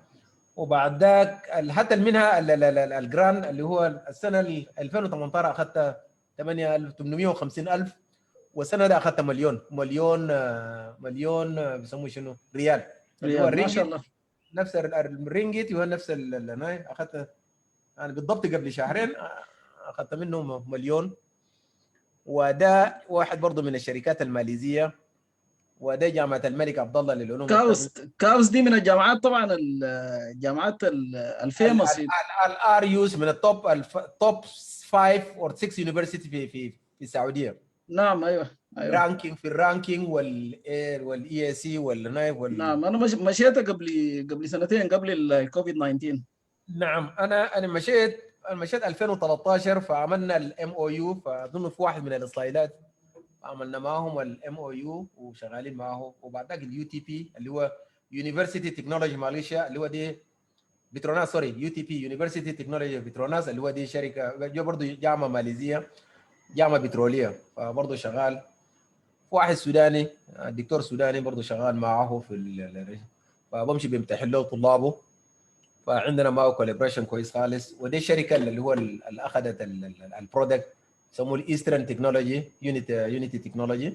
وبعد ذاك حتى المنحه الجراند اللي هو السنه 2018 اخذت 850,000 والسنه ده اخذت مليون بيسموه شنو ريال اللي هو ما شاء الله. نفس الرينجيت هو نفس اخذت يعني بالضبط قبل شهرين اخذت منه مليون. وده واحد برضه من الشركات الماليزيه، وده جامعه الملك عبد الله للعلوم. كاوس دي من الجامعات طبعا الجامعات الفيموس الار يوز من التوب 5 or 6 يونيفرسيتي في السعوديه. نعم. ايوه رانكينج في الرانكينج والاي اس سي نعم. انا مشيت قبل سنتين قبل الكوفيد 19. نعم. انا مشيت 2013 فعملنا الام او يو، فاظن في واحد من السلايدات عملنا معهم الام او يو وشغالين معه. وبعد ذاك اليو تي بي اللي هو يونيفرسيتي تكنولوجي ماليزيا اللي هو دي بتروناس، سوري يو تي بي يونيفرسيتي تكنولوجي بتروناس اللي هو دي شركه جو برضه جامعه ماليزيه، جامعه بتروليه، فبرضه شغال. واحد سوداني دكتور سوداني برضه شغال معه في فبمشي بيمتحن له طلابه، فعندنا معه كولابريشن كويس خالص. ودي الشركه اللي هو اللي اخذت البرودكت يسموه الايسترن تكنولوجي يونيتي تكنولوجي.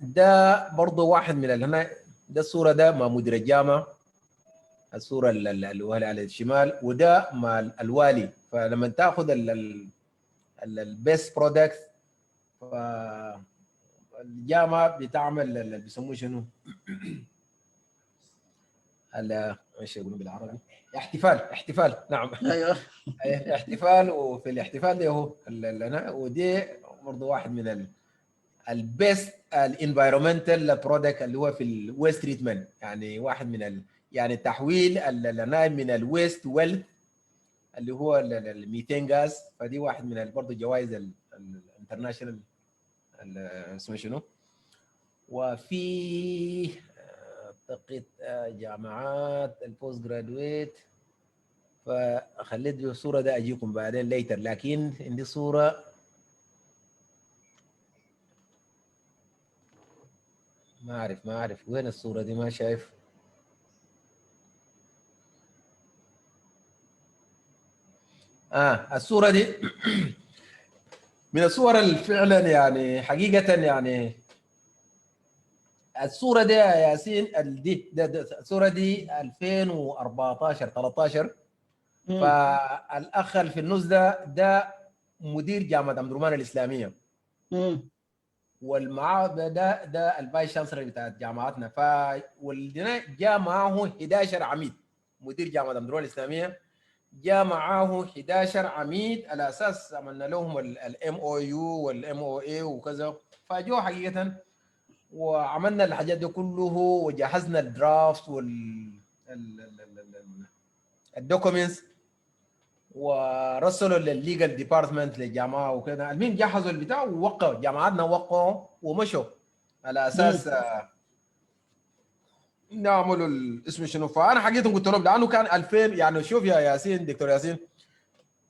ده برضه واحد من هنا. ده الصوره ده مع مدير الجامعه، الصوره اللي هو على الشمال، وده مع الوالي. فلما تاخذ البيست برودكت فالجامعه بتعمل اللي بيسموه شنو ايش يقولون بالعربي؟ احتفال نعم. ايوه احتفال. وفي الاحتفال ده هو ودي برضه واحد من البيست الانفايرمنتال برودكت اللي هو في الويست تريتمنت، يعني واحد من يعني تحويل من الويست ويلث اللي هو الميثين غاز. فدي واحد من برضه جوائز الانترناشونال اسمه شنو. وفي اعتقد جامعات البوست جرادويت، فخليت الصوره ده اجيكم بعدين ليتر، لكن عندي صوره ما اعرف وين الصوره دي، ما شايف. الصوره دي من الصور اللي فعلا يعني حقيقه يعني الصوره دي يا ياسين ده الصوره دي 2014 13. فالاخ اللي في النص ده مدير جامعه ام درمان الاسلاميه، والمعاهد ده الفايس شانسلر بتاعت جامعاتنا. والدنا جاء معاه 11 عميد، مدير جامعه ام درمان الاسلاميه جاء معاه 11 عميد على اساس عملنا لهم الام او يو والام او اي وكذا. فاجوا حقيقه وعملنا الحاجات دي كله وجهزنا الدرافت الدوكيومنتس ورسلوا للليجل ديبارتمنت للجامعه وكذا. المين جهزوا البتاع ووقعوا جامعاتنا وقعوا ومشوا على اساس نعملوا الاسم شنو. فانا حقيقه قلت لهم لانه كان 2000 يعني شوف يا ياسين دكتور ياسين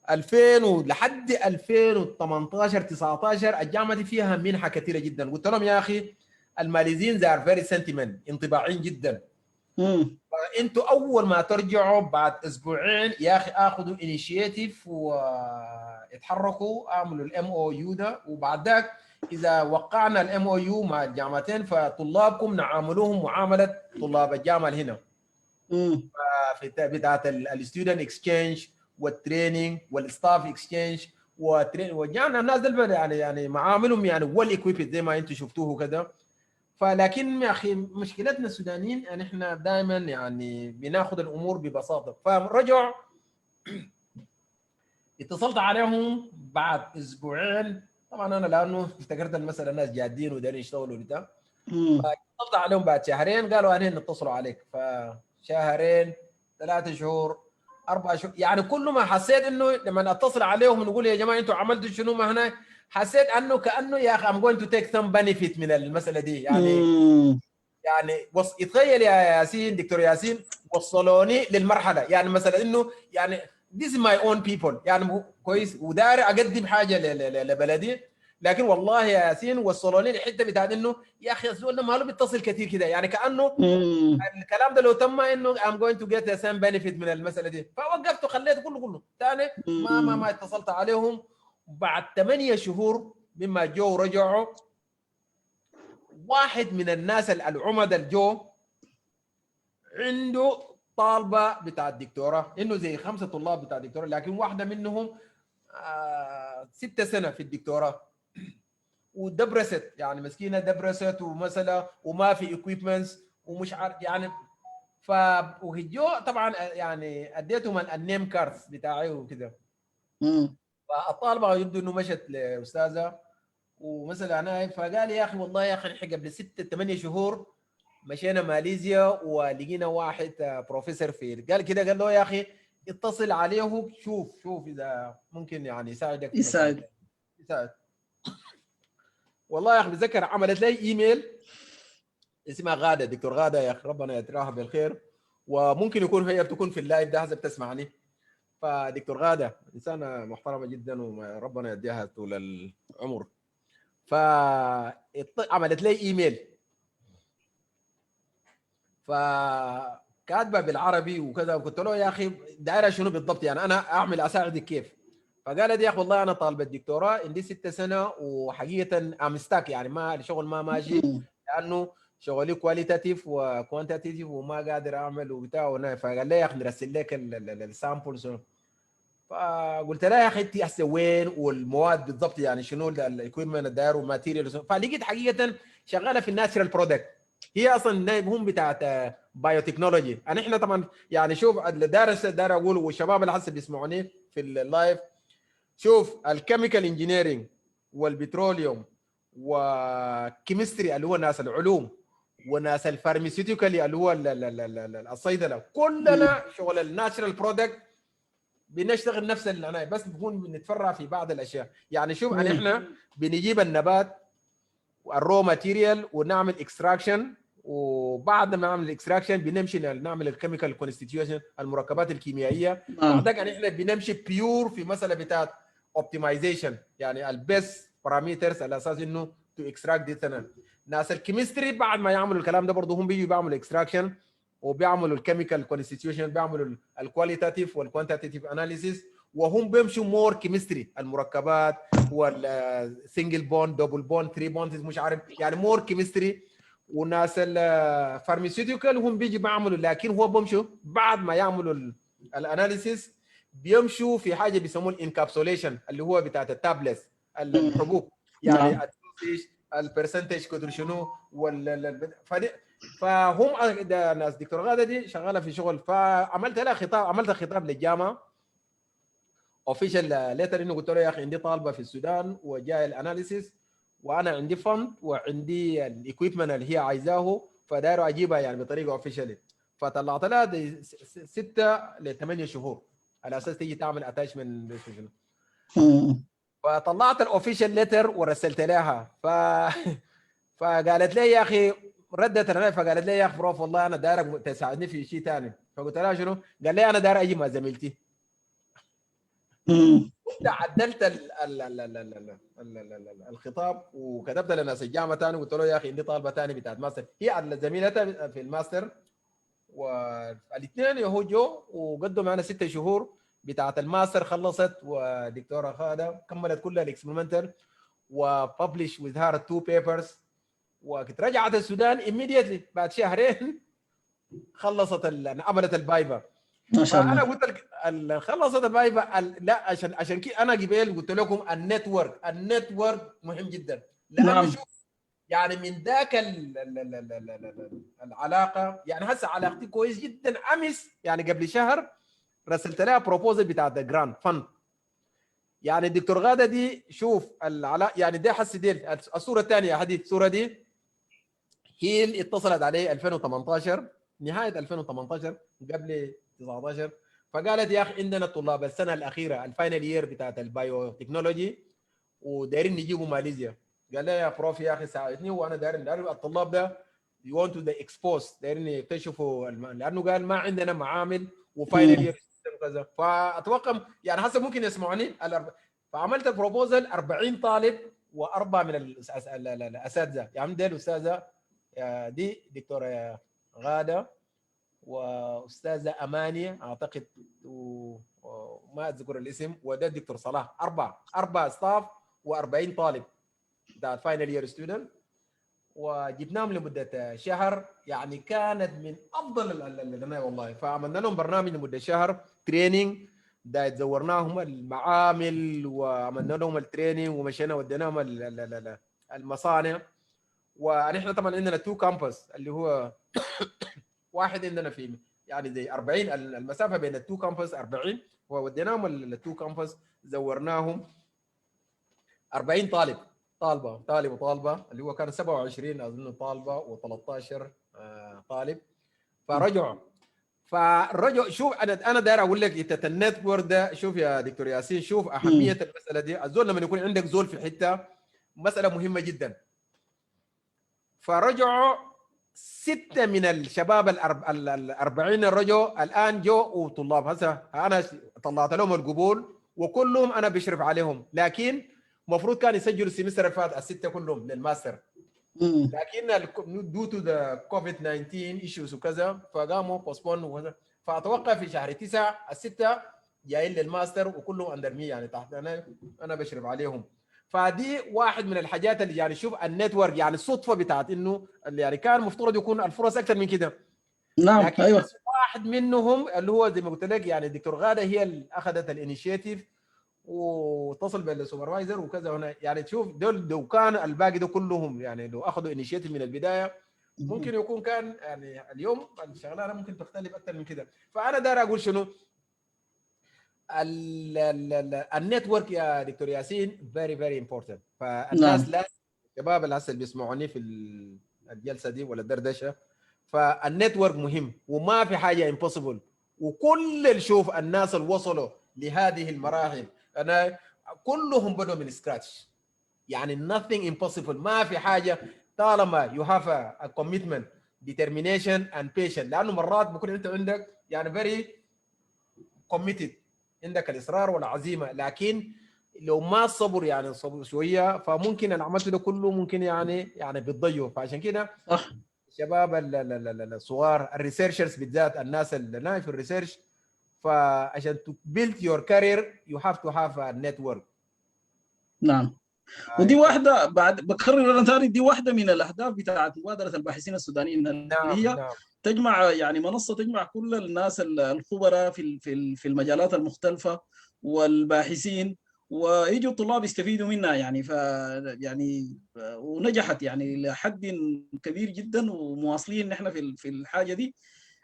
2000 ولحد 2018 19 الجامعه دي فيها منحه كثيره جدا. قلت لهم يا اخي الماليزيين زي فيري سنتيمنت انطباعيين جدا. فانتوا اول ما ترجعوا بعد اسبوعين يا اخي اخذوا انيشيتيف واتحركوا اعملوا الام او يو ده، وبعد ذاك اذا وقعنا الام او يو مع الجامعتين فطلابكم نعاملوهم معامله طلاب الجامعه هنا. في بتاعت الستودنت اكسشينج والتريننج والستاف اكسشينج وجانا الناس دول يعني معاملهم يعني ويل ايكويبد زي ما انتم شفتوه كده. فلكن يا اخي مشكلتنا السودانيين يعني احنا دائما يعني بناخذ الامور ببساطه. فرجعوا اتصلت عليهم بعد اسبوعين، طبعا انا لانه افتكرت المساله الناس جادين ودارين يشتغلوا بتاع، فاتصلت عليهم بعد شهرين قالوا هنين نتصلوا عليك. فشهرين 3 شهور 4 شهور يعني كل ما حسيت انه لما اتصل عليهم ونقول يا جماعه انتوا عملتوا شنو ما هنا، حسيت انه كانه يا اخي I'm going to take some benefit من المساله دي. يعني يتخيل يا ياسين دكتور ياسين وصلوني للمرحله يعني مثلا انه يعني this is my own people يعني كويس وداري اقدم حاجه لبلدي، لكن والله يا ياسين وصلوني للحته بتاعت انه يا اخي الزول ده ماله بيتصل كثير كده يعني كانه الكلام ده لو تم انه I'm going to get the same benefit من المساله دي. فوقفت وخليته كله ثاني ما اتصلت عليهم. بعد 8 شهور مما جو ورجعوا واحد من الناس العمد الجو عنده طالبه بتاع الدكتوراه، انه زي 5 طلاب بتاع الدكتوراه لكن واحده منهم 6 سنة في الدكتوراه ودبرست يعني مسكينه دبرست ومثلا وما في اكويبمنتس ومش عارف يعني. وهجو طبعا يعني اديتهم النيم كاردز بتاعي وكده. فالطالبه يبدو انه مشت لاستاذه ومثلا انا فقال يا اخي والله يا اخي نحن قبل 6 8 شهور مشينا ماليزيا ولقينا واحد بروفيسور في قال كده، قال له يا اخي اتصل عليه شوف اذا ممكن يعني يساعدك يساعد. والله يا اخي بتذكر عملت لي ايميل اسمها غاده، دكتور غاده يا اخي ربنا يتراها بالخير، وممكن يكون هي بتكون في اللايف ده حسب تسمعني. فدكتور غاده انسانه محترمه جدا وربنا يديها طول العمر. فعملت لي ايميل فكاتبه بالعربي وكذا، وقلت له يا اخي دايره شنو بالضبط يعني انا اعمل اساعدك كيف. فقالت يا اخي والله انا طالبه دكتوراه عندي 6 سنة وحقيقه امستاك يعني ما الشغل ما ماشي لانه شغلي كواليتاتيف وكوانتاتيف وما قادر اعمل وبتاع. فقال لي يا اخي نرسل لك السامبلز. فقلت لها يا اخي انت هسه وين والمواد بالضبط يعني شنو الاكويبمنت الداير والماتيريال. فلقيت حقيقه شغاله في الناتشرال برودكت، هي اصلا هم بتاعت بايوتكنولوجي. احنا طبعا يعني شوف الدارس داير اقول والشباب اللي حسب بيسمعوني في اللايف، شوف الكيميكال انجينيرنج والبتروليوم وكيمستري اللي هو ناس العلوم وناس الفارماسيوتيكالي اللي هو الصيدله، كلنا شغل الناتشرال برودكت بنشتغل نفس العنايه بس بنكون بنتفرع في بعض الاشياء. يعني شوف احنا بنجيب النبات والرو ماتيريال ونعمل اكستراكشن وبعد ما نعمل الاكستراكشن بنمشي نعمل الكيميكال كونستيتيوشن، المركبات الكيميائيه. نعم. بعدك يعني احنا بنمشي بيور في مساله بتاعت اوبتمايزيشن، يعني البيست بارامترز على اساس انه تو اكستراكت دي ثاني. ناس الكيمستري بعد ما يعملوا الكلام ده برضه هم بيجوا بيعملوا اكستراكشن وبيعملوا الكيميكال كونستيتيوشن، بيعملوا الكواليتاتيف والكوانتيتيف اناليسيس، وهم بيمشوا مور كيمستري، المركبات والسنجل بوند دبل بوند 3 بوند مش عارف، يعني مور كيمستري. وناس الفارماسيوتيكال هم بيجي بيعملوا، لكن هو بيمشوا بعد ما يعملوا الاناليسيس بيمشوا في حاجه بيسموه الانكابسوليشن اللي هو بتاعت التابلس الحبوب، يعني نعم. البرسنتج قدر شنو فهم ده ناس دكتور غاده دي شغاله في شغل. فعملت لها خطاب، عملت خطاب للجامعه اوفيشال ليتر انه قلت له يا اخي عندي طالبه في السودان وجاي الاناليسيس وانا عندي فند وعندي الايكويبمنت اللي هي عايزاه، فداير اجيبها يعني بطريقه اوفيشالي. فطلعت لها 6 ل 8 شهور على اساس تيجي تعمل اتاشمنت. فطلعت الاوفيشال ليتر ورسلت لها فقالت لي يا اخي، ردت علي فقالت لي يا اخي بروف والله انا دايرك تساعدني في شيء ثاني. فقلت لها شنو؟ قال لي انا داير اجي مع زميلتي. كنت عدلت الخطاب وكتبت لناس الجامعه ثاني، قلت له يا اخي عندي طالبه ثاني بتاعت ماستر، هي زميلتها في الماستر، والاثنين يهو جو وقدموا معنا 6 شهور بتاعت الماستر خلصت، ودكتوره خالد كملت كل الاكسبيرمنتال وببلش with her 2 papers، وكنت رجعت السودان immediately بعد شهرين خلصت عملت البايبا. ما شاء الله. فانا قلت لك خلصت البايبا لا عشان كده انا قبل قلت لكم النتورك مهم جدا، لانه نعم. شوف يعني من ذاك العلاقه، يعني هسه علاقتي كويس جدا. امس يعني قبل شهر رسلت لها بروبوزل بتاع ذا جراند فن. يعني الدكتور غاده دي شوف يعني دي حس دي الصوره الثانيه، هذه الصوره دي هي اتصلت عليه 2018 نهايه 2018 قبل 19، فقالت يا اخي عندنا طلاب السنه الاخيره الفاينل يير بتاعت البايو تكنولوجي ودايرين نجيبوا ماليزيا. قال لي يا بروف يا اخي ساعدني وانا داير الطلاب ده يو ونت تو ذا اكسبوز، دايرين يكتشفوا لانه قال ما عندنا معامل وفاينل يير كذا. فاتوقع يعني هسه ممكن يسمعوني فعملت بروبوزل 40 طالب واربعه من الاساتذه، يعني دي الاستاذه دي دكتوره غاده واستاذه اماني اعتقد وما اذكر الاسم، وده الدكتور صلاح، اربعه ستاف و40 طالب بتاع فاينل يير ستودنت، وجبناهم لمده شهر. يعني كانت من افضل لنا والله. فعملنا لهم برنامج لمده شهر تريننج، ده زورناهم المعامل وعملنا لهم التريننج ومشينا وديناهم المصانع. ونحن طبعا عندنا 2 كامبس اللي هو واحد عندنا في يعني زي 40 المسافه بين ال2 كامبس 40، ووديناهم ال2 كامبس زورناهم 40 طالب وطالبه، اللي هو كان 27 اظن طالبه و13 طالب. فرجعوا شوف انا داير اقول لك انت النتورك ده. شوف يا دكتور ياسين، شوف اهميه المساله دي. الزول لما يكون عندك زول في حته مساله مهمه جدا. فرجعوا 6 من الشباب ال40 رجعوا الان جو وطلاب. هسه انا طلعت لهم القبول وكلهم انا بشرف عليهم، لكن المفروض كان يسجلوا السمستر اللي فات ال6 كلهم للماستر، لكن دو تو ذا كوفيد 19 ايشوز وكذا فقاموا بوستبون وكذا. فاتوقع في شهر 9 ال6 جايين للماستر وكلهم اندر مي، يعني تحت انا بشرف عليهم. فدي واحد من الحاجات اللي يعني شوف النتورك، يعني الصدفه بتاعت انه يعني كان المفترض يكون الفرص اكثر من كده. نعم. لكن ايوه. واحد منهم اللي هو زي ما قلت لك يعني الدكتور غاده هي اللي اخذت الانيشيتيف واتصل بالسوبرفايزر وكذا هنا. يعني تشوف دول لو كان الباقي ده كلهم يعني لو اخذوا انيشيتيف من البدايه ممكن يكون كان يعني اليوم الشغلانه ممكن تختلف اكثر من كده. فانا داير اقول شنو النتورك يا دكتور ياسين فيري فيري امبورتنت. فالناس لا الشباب اللي هسه بيسمعوني في الجلسه دي ولا الدردشه، فالنتورك مهم وما في حاجه امبوسيبل. وكل اللي شوف الناس اللي وصلوا لهذه المراحل انا كلهم بدوا من سكراتش، يعني nothing impossible. ما في حاجه طالما you have a commitment determination and patience. لانه مرات بكون انت عندك يعني very committed، عندك الاصرار والعزيمه، لكن لو ما صبر يعني صبر شويه فممكن اللي عملته ده كله ممكن يعني بتضيعه. فعشان كده صح. الشباب الصغار الريسيرشرز بالذات، الناس اللي نايم في الريسيرش، فعشان to build your career you have to have a network. نعم. ودي واحده بعد بكرر انا ثاني، دي واحده من الاهداف بتاعت مبادره الباحثين السودانيين، اللي نعم هي نعم تجمع يعني منصه تجمع كل الناس الخبراء في المجالات المختلفه والباحثين، ويجوا الطلاب يستفيدوا منها يعني. يعني ونجحت يعني لحد كبير جدا، ومواصلين نحن في الحاجه دي،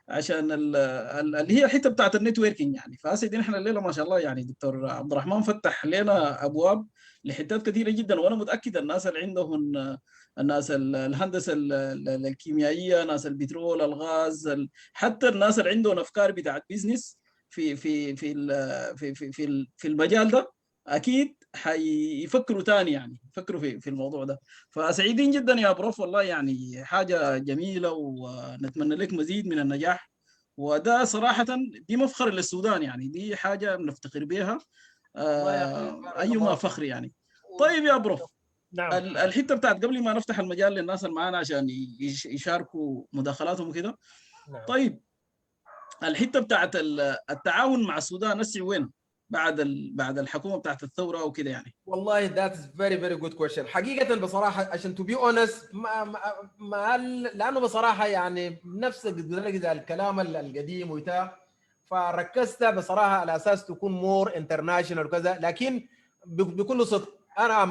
عشان اللي هي الحته بتاعت النتوركينج يعني. فاسيدي نحن الليله ما شاء الله يعني دكتور عبد الرحمن فتح لنا ابواب لحتات كثيره جدا، وانا متاكد الناس اللي عندهم الناس الهندسه الكيميائيه، ناس البترول، الغاز، حتى الناس اللي عندهم افكار بتاعت بيزنس في المجال ده، اكيد حيفكروا تاني يعني، يفكروا في الموضوع ده. فسعيدين جدا يا بروف والله، يعني حاجه جميله، ونتمنى لك مزيد من النجاح. وده صراحه دي مفخر للسودان يعني، دي حاجه بنفتخر بها والله يا اخي بارك ايما الله فيك. فخر يعني. طيب يا بروف، نعم الحته بتاعت قبل ما نفتح المجال للناس اللي معانا عشان يشاركوا مداخلاتهم وكده، نعم. طيب الحته بتاعت التعاون مع السودان هسه وين بعد الحكومه بتاعت الثوره وكده يعني؟ والله that is very very good question. حقيقة بصراحة عشان to be honest لأنه بصراحة يعني نفس الكلام القديم وبتاع، فركزت بصراحة على أساس تكون more international وكذا، لكن بكل صدق أنا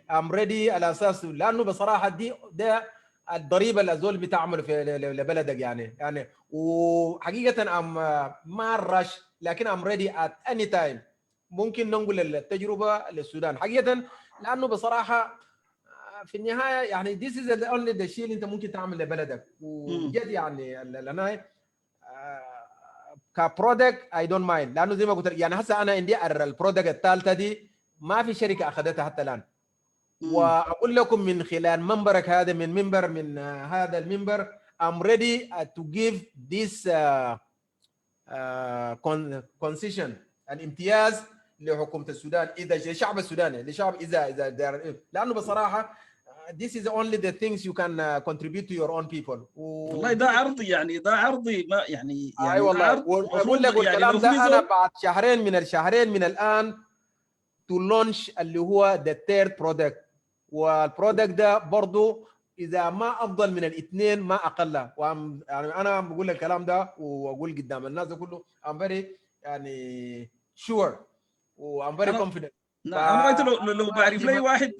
I'm ready على أساس، لأنه بصراحة ده الضريبة اللي الزول بتعمل في لبلدك يعني وحقيقة ما الرش، لكن I'm ready at any time. ممكن ننقل التجربه للسودان حقيقه، لانه بصراحه في النهايه يعني this is the only the شيء اللي انت ممكن تعمل لبلدك. وبجد يعني انا كبرودكت اي دونت مايند، لانه زي ما قلت يعني هسه انا عندي البرودكت الثالثه دي ما في شركه اخذتها حتى الان. واقول لكم من خلال منبرك هذا، من منبر من هذا المنبر I'm ready to give this concession الامتياز لحكومه السودان، اذا للشعب السوداني، لشعب اذا لانه بصراحه this is only the things you can contribute to your own people. والله ده عرضي يعني، ده عرضي ما يعني اي ده والله، عرض واقول لك يعني والكلام لو في ده انا زول بعد شهرين من الان to launch اللي هو the third product، والبرودكت ده برضه اذا ما افضل من الاثنين ما اقل. يعني انا بقول الكلام ده واقول قدام الناس ده كله I'm very يعني sure و I'm very انا confident. انا قلت لو بعرف لي واحد،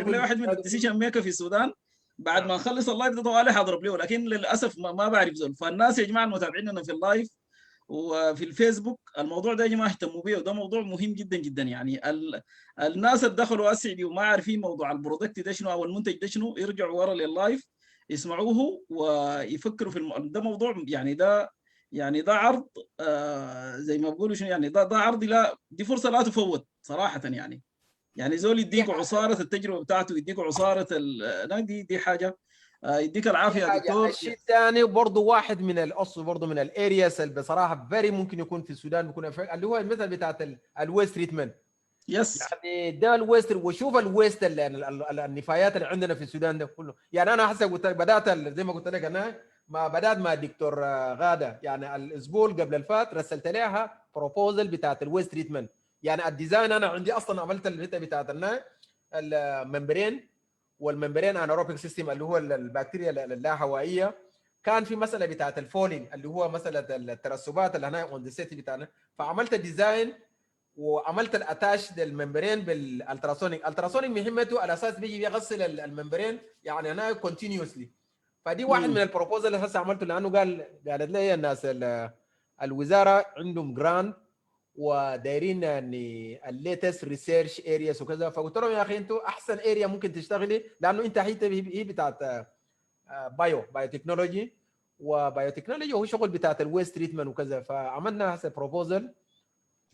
من هذا الديسيجن ميكر في السودان بعد نعم. ما نخلص اللايف ده طوالي حضرب له، لكن للاسف ما بعرف زول. فالناس يا جماعه المتابعين في اللايف وفي الفيسبوك، الموضوع ده يا جماعه اهتموا بيه، وده موضوع مهم جدا جدا يعني. الناس اللي دخلوا اسعدي وما عارفين موضوع البرودكت ده شنو او المنتج ده شنو، يرجعوا ورا لللايف يسمعوه ويفكروا ده موضوع يعني، ده عرض زي ما بقولوا شنو يعني، ده عرض، لا دي فرصه لا تفوت صراحه يعني. يعني زول يديكوا عصاره التجربه بتاعته، يديكوا عصاره دي حاجه. يديك العافيه يا دكتور. الشيء الثاني برضه واحد من الاصل برضه من الارياس اللي بصراحه فيري ممكن يكون في السودان بيكون اللي هو المثل بتاعت الويست تريتمنت. يس يعني ده الويست، وشوف الويست النفايات اللي عندنا في السودان ده كله. يعني انا هسه قلت بدات زي ما قلت لك انا ما بدات مع الدكتور غاده، يعني الاسبوع قبل الفات رسلت لها بروبوزل بتاعت الويست تريتمنت. يعني الديزاين انا عندي اصلا عملت الحته بتاعت الممبرين والممبرين اناروبيك سيستم اللي هو البكتيريا اللا هوائيه. كان في مساله بتاعت الفولين اللي هو مساله الترسبات اللي هنا اون ذا سيتي بتاعنا، فعملت الديزاين وعملت الاتاش للممبرين بالالتراسونيك. التراسونيك مهمته على اساس بيجي بيغسل الممبرين يعني انا كونتينيوسلي. فدي واحد من البروبوزل اللي هسه عملته، لانه قالت لي الناس الوزاره عندهم جراند ودايرين يعني الليتست ريسيرش ارياس وكذا. فقلت لهم يا اخي انتوا احسن اريا ممكن تشتغلي، لانه انت هي بتاعت بايو تكنولوجي وبايو تكنولوجي، وهو شغل بتاعت الويست تريتمنت وكذا. فعملنا هسه بروبوزل،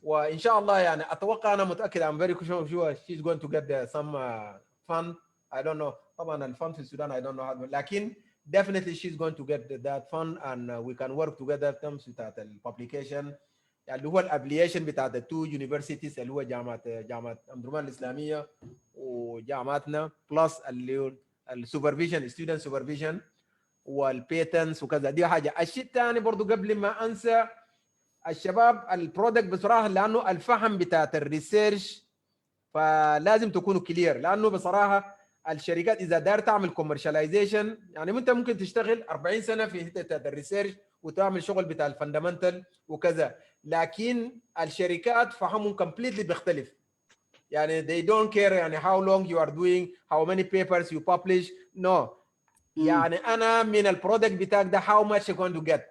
وان شاء الله يعني اتوقع، انا متاكد I'm very sure she's going to get some fund. I don't know طبعا الفند في السودان I don't know how, لكن definitely she's going to get that fund and we can work together in terms بتاعت الببليكيشن اللي هو الابليشن بتاعت التو يونيفرسيتيز اللي هو جامعه ام درمان الاسلاميه وجامعتنا بلس اللي السوبرفيجن ستودنت سوبرفيجن والبيتنس وكذا. دي حاجه. الشيء الثاني برضه قبل ما انسى الشباب البرودكت بصراحه لانه الفهم بتاعت الريسيرش فلازم تكونوا كلير، لانه بصراحه الشركات اذا دار تعمل كوميرشاليزيشن يعني انت ممكن تشتغل 40 سنه في حته الريسيرش وتعمل شغل بتاع الفندمنتال وكذا، لكن الشركات فهمهم كومبليتلي بيختلف. يعني they don't care يعني how long you are doing, how many papers you publish. No. يعني انا من البرودكت بتاعك ده how much you're going to get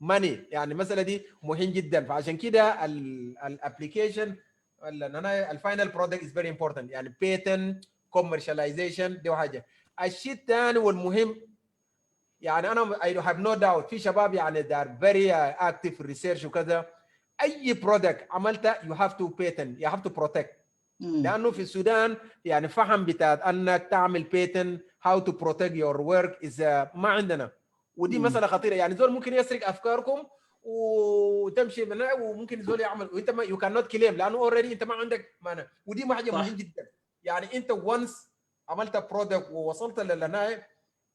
money. يعني المساله دي مهم جدا. فعشان كده الابلكيشن الفاينل برودكت از فيري امبورتنت. يعني بيتنت كوميرشاليزيشن دي حاجه. الشيء الثاني والمهم يعني انا I have no doubt في شباب يعني they are very active في الريسيرش وكذا. اي برودكت عملته you have to patent, you have to protect. لانه في السودان يعني فهم بتاعت انك تعمل بيتنت how to protect your work is ما عندنا، ودي مساله خطيره. يعني زول ممكن يسرق افكاركم وتمشي منها، وممكن زول يعمل وانت ما you cannot claim لانه اوريدي انت ما عندك معنى. ودي حاجه مهم جدا. يعني انت once عملت برودكت ووصلت للنهايه.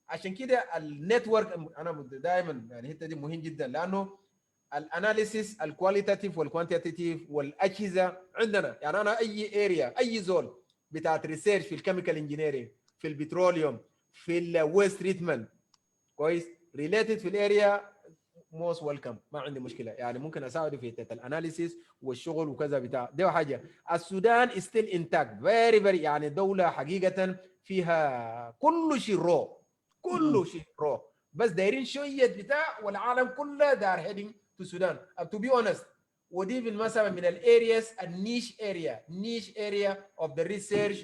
عشان كده النتورك انا دائما يعني الحته دي مهم جدا، لانه الاناليسيس الكواليتاتيف والكوانتيتيف والاجهزه عندنا. يعني انا اي اريا اي زول بتاعت ريسيرش في الكيميكال انجينيرنج في البتروليوم في الويست تريتمنت كويس ريليتد في الاريا موست ويلكم، ما عندي مشكله. يعني ممكن اساعده في الاناليسيس والشغل وكذا بتاع. دي حاجه. السودان ستيل انتاكت فيري يعني دوله حقيقه فيها كل شيء رو، كل شيء رو، بس دايرين شويه بتاع والعالم كله دار هيدنج تو السودان تو بي اونست. ودي بالمناسبه من الارياس النيش اريا اوف ذا ريسيرش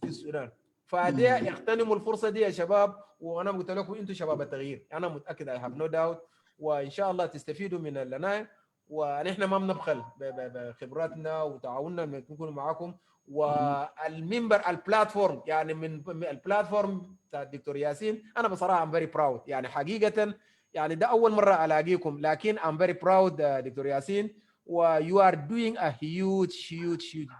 في السودان. فدي اغتنموا الفرصه دي يا شباب. وانا قلت لكم انتم شباب التغيير، انا متاكد اي هاف نو داوت، وان شاء الله تستفيدوا من اللنا. ونحن ما بنبخل بخبراتنا وتعاوننا نكون معاكم. والمنبر البلاتفورم يعني من البلاتفورم بتاع الدكتور ياسين انا بصراحه ام فيري براود. يعني حقيقه يعني ده اول مره الاقيكم، لكن ام فيري براود دكتور ياسين. و you are doing a huge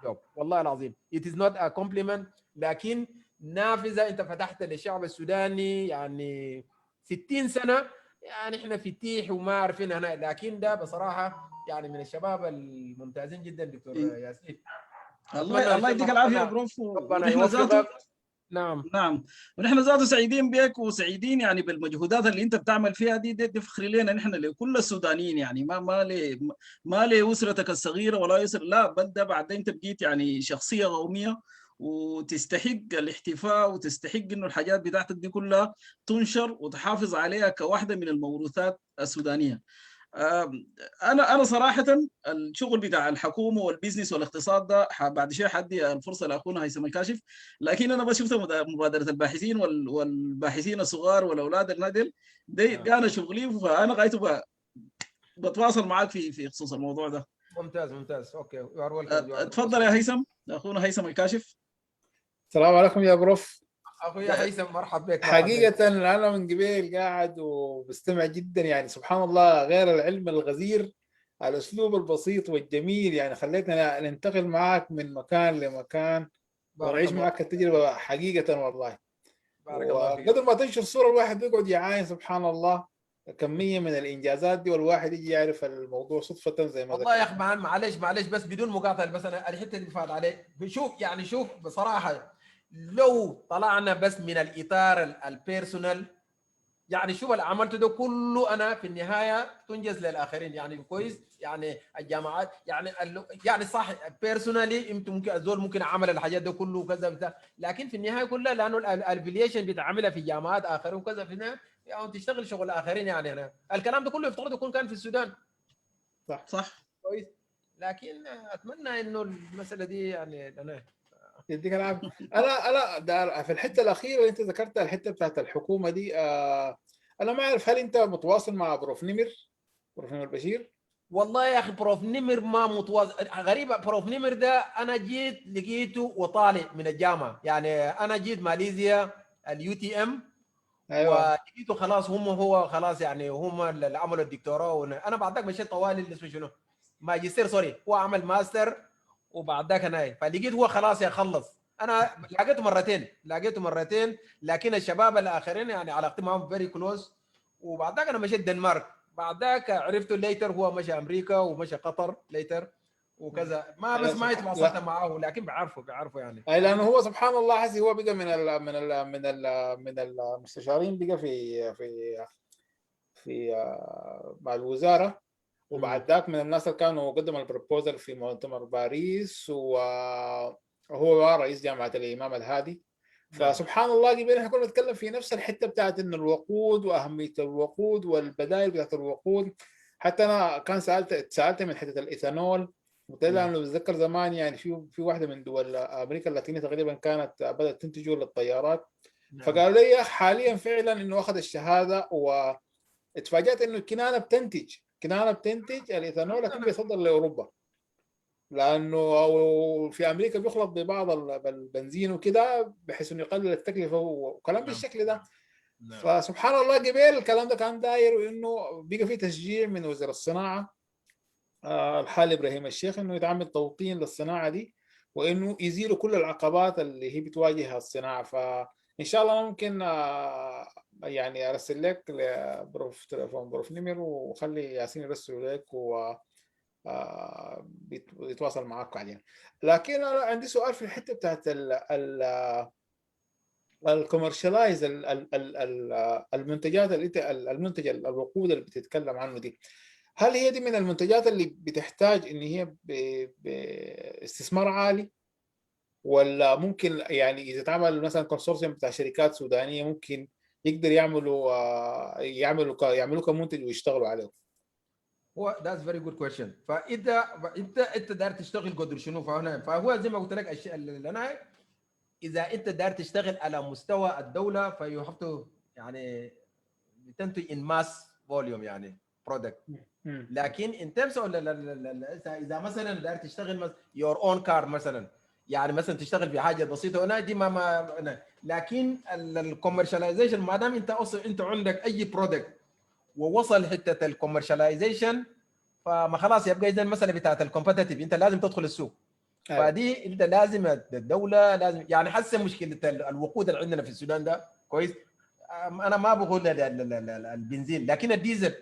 job والله العظيم. It is not a compliment، لكن نافذه انت فتحت للشعب السوداني. يعني 60 سنه يعني احنا في تيح وما عارفين هنا، لكن ده بصراحه يعني من الشباب الممتازين جدا دكتور ياسين. الله يديك العافيه يا بروف. ربنا يوفقك. نعم ونحن ذاته سعيدين بك وسعيدين يعني بالمجهودات اللي انت بتعمل فيها دي فخر لنا نحن لكل السودانيين. يعني ما لاسرتك الصغيره ولا يسر، لا بل ده بعد انت بقيت يعني شخصيه قوميه وتستحق الاحتفاء وتستحق انه الحاجات بتاعتك دي كلها تنشر وتحافظ عليها كواحده من الموروثات السودانيه. انا صراحه الشغل بتاع الحكومه والبيزنس والاقتصاد ده بعد شيء حدي الفرصه لاخونا هيثم الكاشف، لكن انا بس شفت مبادره الباحثين والباحثين الصغار والاولاد النادل دي انا شغلي، فانا غايته بتواصل معاك في خصوص الموضوع ده. ممتاز. اوكي اتفضل يا هيثم، اخونا هيثم الكاشف. السلام عليكم يا بروف. اخويا هيثم مرحبا بك. حقيقة أنا من قبل قاعد وبستمع جدا. يعني سبحان الله غير العلم الغزير الأسلوب البسيط والجميل يعني خليتنا ننتقل معك من مكان لمكان ونعيش معك التجربة حقيقة والله. وقدر ما تنشر صورة الواحد بيقعد يعاين سبحان الله كمية من الإنجازات دي، والواحد يجي يعرف الموضوع صدفة زي ما والله يا أخي معلش بس بدون مقاطعة. بس أنا الحتة اللي فات عليه شوف بصراحة لو طلعنا بس من الإطار البيرسونال، يعني شوف اللي عملته ده كله أنا في النهاية تنجز للآخرين. يعني كويس يعني الجامعات يعني صح بيرسونالي أنت ممكن الزول ممكن عمل الحاجات ده كله وكذا بتاع، لكن في النهاية كلها لأنه الافيليشن بتعملها في جامعات آخرين وكذا في النهاية يعني تشتغل شغل آخرين. يعني أنا الكلام ده كله يفترض يكون كان في السودان. صح كويس. لكن أتمنى إنه المسألة دي يعني أنا يديك العافية. أنا في الحتة الأخيرة اللي أنت ذكرتها الحتة بتاعت الحكومة دي، أنا ما أعرف هل أنت متواصل مع بروف نمر بشير؟ والله يا أخي بروف نمر ما متواصل. غريبة بروف نمر ده أنا جيت لقيته وطالع من الجامعة. يعني أنا جيت ماليزيا اليو تي ام ايوه ولقيته خلاص هو خلاص يعني هم اللي عملوا الدكتوراه. انا بعد ذاك مشيت طوالي اللي اسمه شنو ماجستير سوري، هو عمل ماستر وبعد ذاك انا فلقيت هو خلاص يخلص. انا لقيته مرتين لكن الشباب الاخرين يعني علاقتي معهم فيري كلوز. وبعد ذاك انا مشيت دنمارك، بعد ذاك عرفته ليتر هو مشى امريكا ومشى قطر ليتر وكذا، ما بس ما تواصلت معه لكن بعرفه يعني. اي لانه هو سبحان الله حسي هو بقى من المستشارين بقى في مع الوزاره، وبعد ذاك من الناس اللي كانوا قدموا البروبوزل في مؤتمر باريس، وهو رئيس جامعه الامام الهادي. فسبحان الله قبل احنا كنا نتكلم في نفس الحته بتاعت انه الوقود واهميه الوقود والبدائل بتاعت الوقود. حتى انا كان سالت من حته الايثانول، قلت له انا بتذكر زمان يعني في واحده من دول امريكا اللاتينيه تقريبا كانت بدات تنتجه للطيارات. فقالوا لي حاليا فعلا انه اخذ الشهاده، واتفاجات انه كنانه بتنتج الايثانول لكن بيصدر لاوروبا، لانه في امريكا بيخلط ببعض البنزين وكده بحيث انه يقلل التكلفه وكلام بالشكل ده. فسبحان الله قبل الكلام ده كان داير، وانه بقى في تشجيع من وزير الصناعه الحالي ابراهيم الشيخ انه يتعمل توطين للصناعه دي، وانه يزيلوا كل العقبات اللي هي بتواجهها الصناعه. فان شاء الله ممكن يعني ارسل لك بروف تليفون بروف نمر، وخلي ياسين يرسل لك بيتواصل معاك بعدين. لكن انا عندي سؤال في الحته بتاعت الكوميرشلايز المنتجات اللي انت المنتج الوقود اللي بتتكلم عنه دي، هل هي دي من المنتجات اللي بتحتاج ان هي باستثمار عالي، ولا ممكن يعني اذا اتعمل مثلا كونسورسيوم بتاع شركات سودانيه ممكن يقدر يعملوا كمنتج ويشتغلوا عليه؟ هو that's very good question. فاذا انت داير تشتغل قدر شنو فهو زي ما قلت لك الشيء اللي انا اذا انت داير تشتغل على مستوى الدوله فيو هاف تو يعني تنتج ان ماس فوليوم يعني برودكت. لكن ان ترمز اذا مثلا داير تشتغل يور اون كار مثلا، يعني مثلا تشتغل في حاجه بسيطه هنا دي ما لكن الكوميرشاليزيشن ما دام انت اصلا انت عندك اي برودكت ووصل حته الكوميرشاليزيشن فما خلاص يبقى اذا المساله بتاعت الكومبتيتيف انت لازم تدخل السوق. فدي انت لازم الدوله لازم يعني حسن مشكله الوقود اللي عندنا في السودان ده كويس. انا ما بقول البنزين لكن الديزل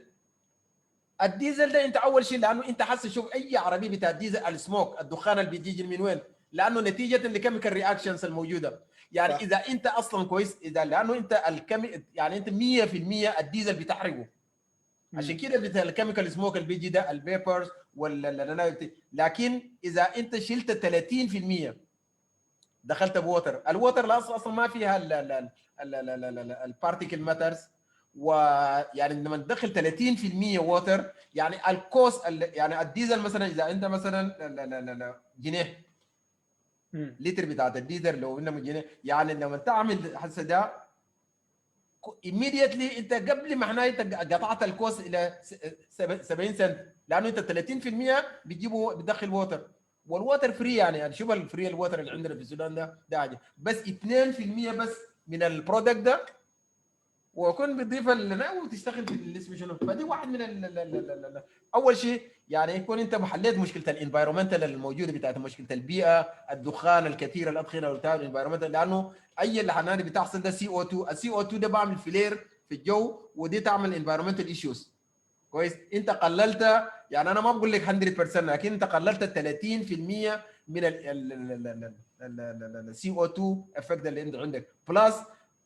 ده انت اول شيء لانه انت حس شوف اي عربيه بتاع الديزل السموك الدخان اللي بيجي من وين؟ لانه نتيجه الكيميكال رياكشنز الموجوده. يعني اذا انت اصلا كويس اذا لانه انت يعني انت 100% الديزل بتحرقه. عشان كده بتاع الكيميكال سموك اللي بيجي ده الفيبرز لكن اذا انت شلت 30% دخلت بوتر، الوتر اصلا ما فيها البارتيكل ماترز، ويعني لما تدخل 30% ووتر يعني الكوست يعني الديزل مثلا اذا انت مثلا جنيه لتر بتاعت الديزل لو انه جنيه يعني لما تعمل حسه ده immediately انت قبل ما احنا انت قطعت الكوست الى 70 سنت لانه انت 30% بتجيبه بتدخل ووتر والووتر فري يعني شوف الفري الووتر اللي عندنا في السودان ده عادي بس 2% بس من البرودكت ده وكون بتضيف لنا وتشتغل في اللي اسمه شنو. فدي واحد من اول شيء يعني يكون انت حليت مشكله الانفايرمنتال الموجوده بتاعت مشكله البيئه الدخان الكثير الادخنه والبتاع الانفايرمنتال لانه اي اللي حناني بتحصل ده CO2 السي او 2 ده بعمل فلير في الجو ودي تعمل انفايرمنتال ايشوز كويس. انت قللت يعني انا ما بقول لك 100% لكن انت قللت 30% من السي او 2 افكت اللي انت عندك بلس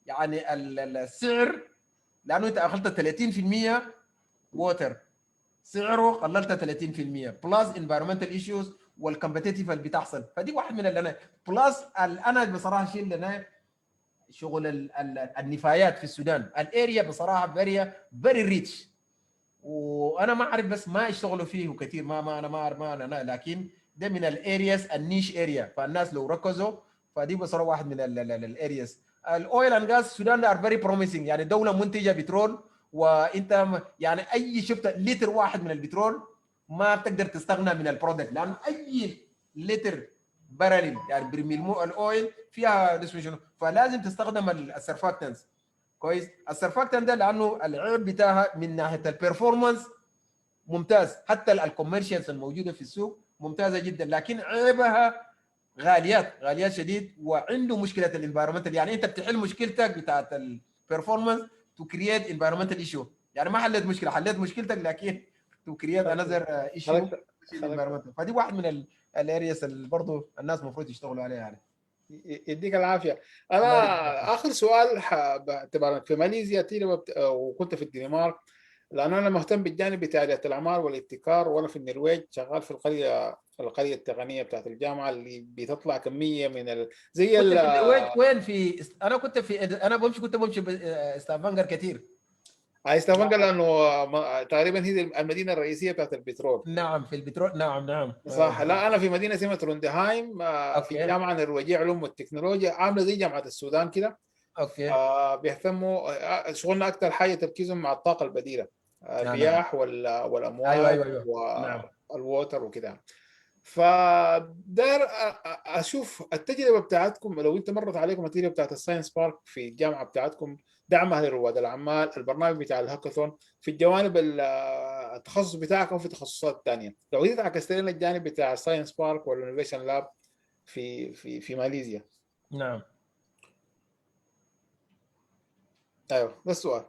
يعني السعر لانه انت اخذت 30% ووتر سعره قللت 30% بلس انفايرمنتال ايشوز والكومبتيتيف اللي بتحصل. فدي واحد من اللي انا بلس انا بصراحه شيء اللي انا شغل النفايات في السودان الاريا بصراحه فيري ريتش وانا ما اعرف بس ما اشتغلوا فيه كثير ما انا ما اعرف ما انا لكن ده من الارياز النيش اريا فالناس لو ركزوا فدي بصراحه واحد من الارياز. الاويل اند غاز السودان ار فيري بروميسنج يعني دوله منتجه بترول وانت يعني اي شفت لتر واحد من البترول ما بتقدر تستغنى من البرودكت لانه اي لتر بريل يعني برميل الاويل فيها اسمه شنو فلازم تستخدم السرفاكتنس. كويس. السرفاكتان ده لانه العيب بتاعها من ناحيه البرفورمانس ممتاز، حتى الكوميرشالز الموجوده في السوق ممتازه جدا، لكن عيبها غاليات شديد، وعنده مشكله الانفايرمنتال. يعني انت بتحل مشكلتك بتاعت البرفورمانس تو كرييت انفايرمنتال ايشو، يعني ما حليت مشكله، حليت مشكلتك لكن تو كرييت انذر ايشو انفايرمنتال. فدي واحد من الارياس اللي برضه الناس المفروض يشتغلوا عليها يعني. يديك العافيه. الله يديك. انا اخر سؤال باعتبار في ماليزيا وكنت في الدنمارك، لان انا مهتم بالجانب بتاع رياده الاعمال والابتكار، وانا في النرويج شغال في القريه التقنيه بتاعت الجامعه اللي بتطلع كميه من زي كنت في النرويج وين؟ انا كنت كنت بمشي ستافنجر كثير. استافنجر، لانه تقريبا هي المدينه الرئيسيه بتاعت البترول. نعم في البترول، نعم. صح. لا انا في مدينه اسمها تروندهايم، في اوكي جامعه نرويجيه علوم والتكنولوجيا، عامله زي جامعه السودان كده. اوكي. بيهتموا شغلنا اكثر حاجه تركيزهم مع الطاقه البديله، نعم الرياح والامواج ايوه نعم. والووتر وكده. فدار اشوف التجربه بتاعتكم، لو انت مرت عليكم التجربه بتاعت الساينس بارك في الجامعه بتاعتكم، دعمها لرواد الاعمال، البرنامج بتاع الهاكاثون في الجوانب التخصص بتاعك او في تخصصات ثانيه، لو انت عكست لنا الجانب بتاع الساينس بارك والانوفيشن لاب في ماليزيا. نعم. ايوه ده السؤال.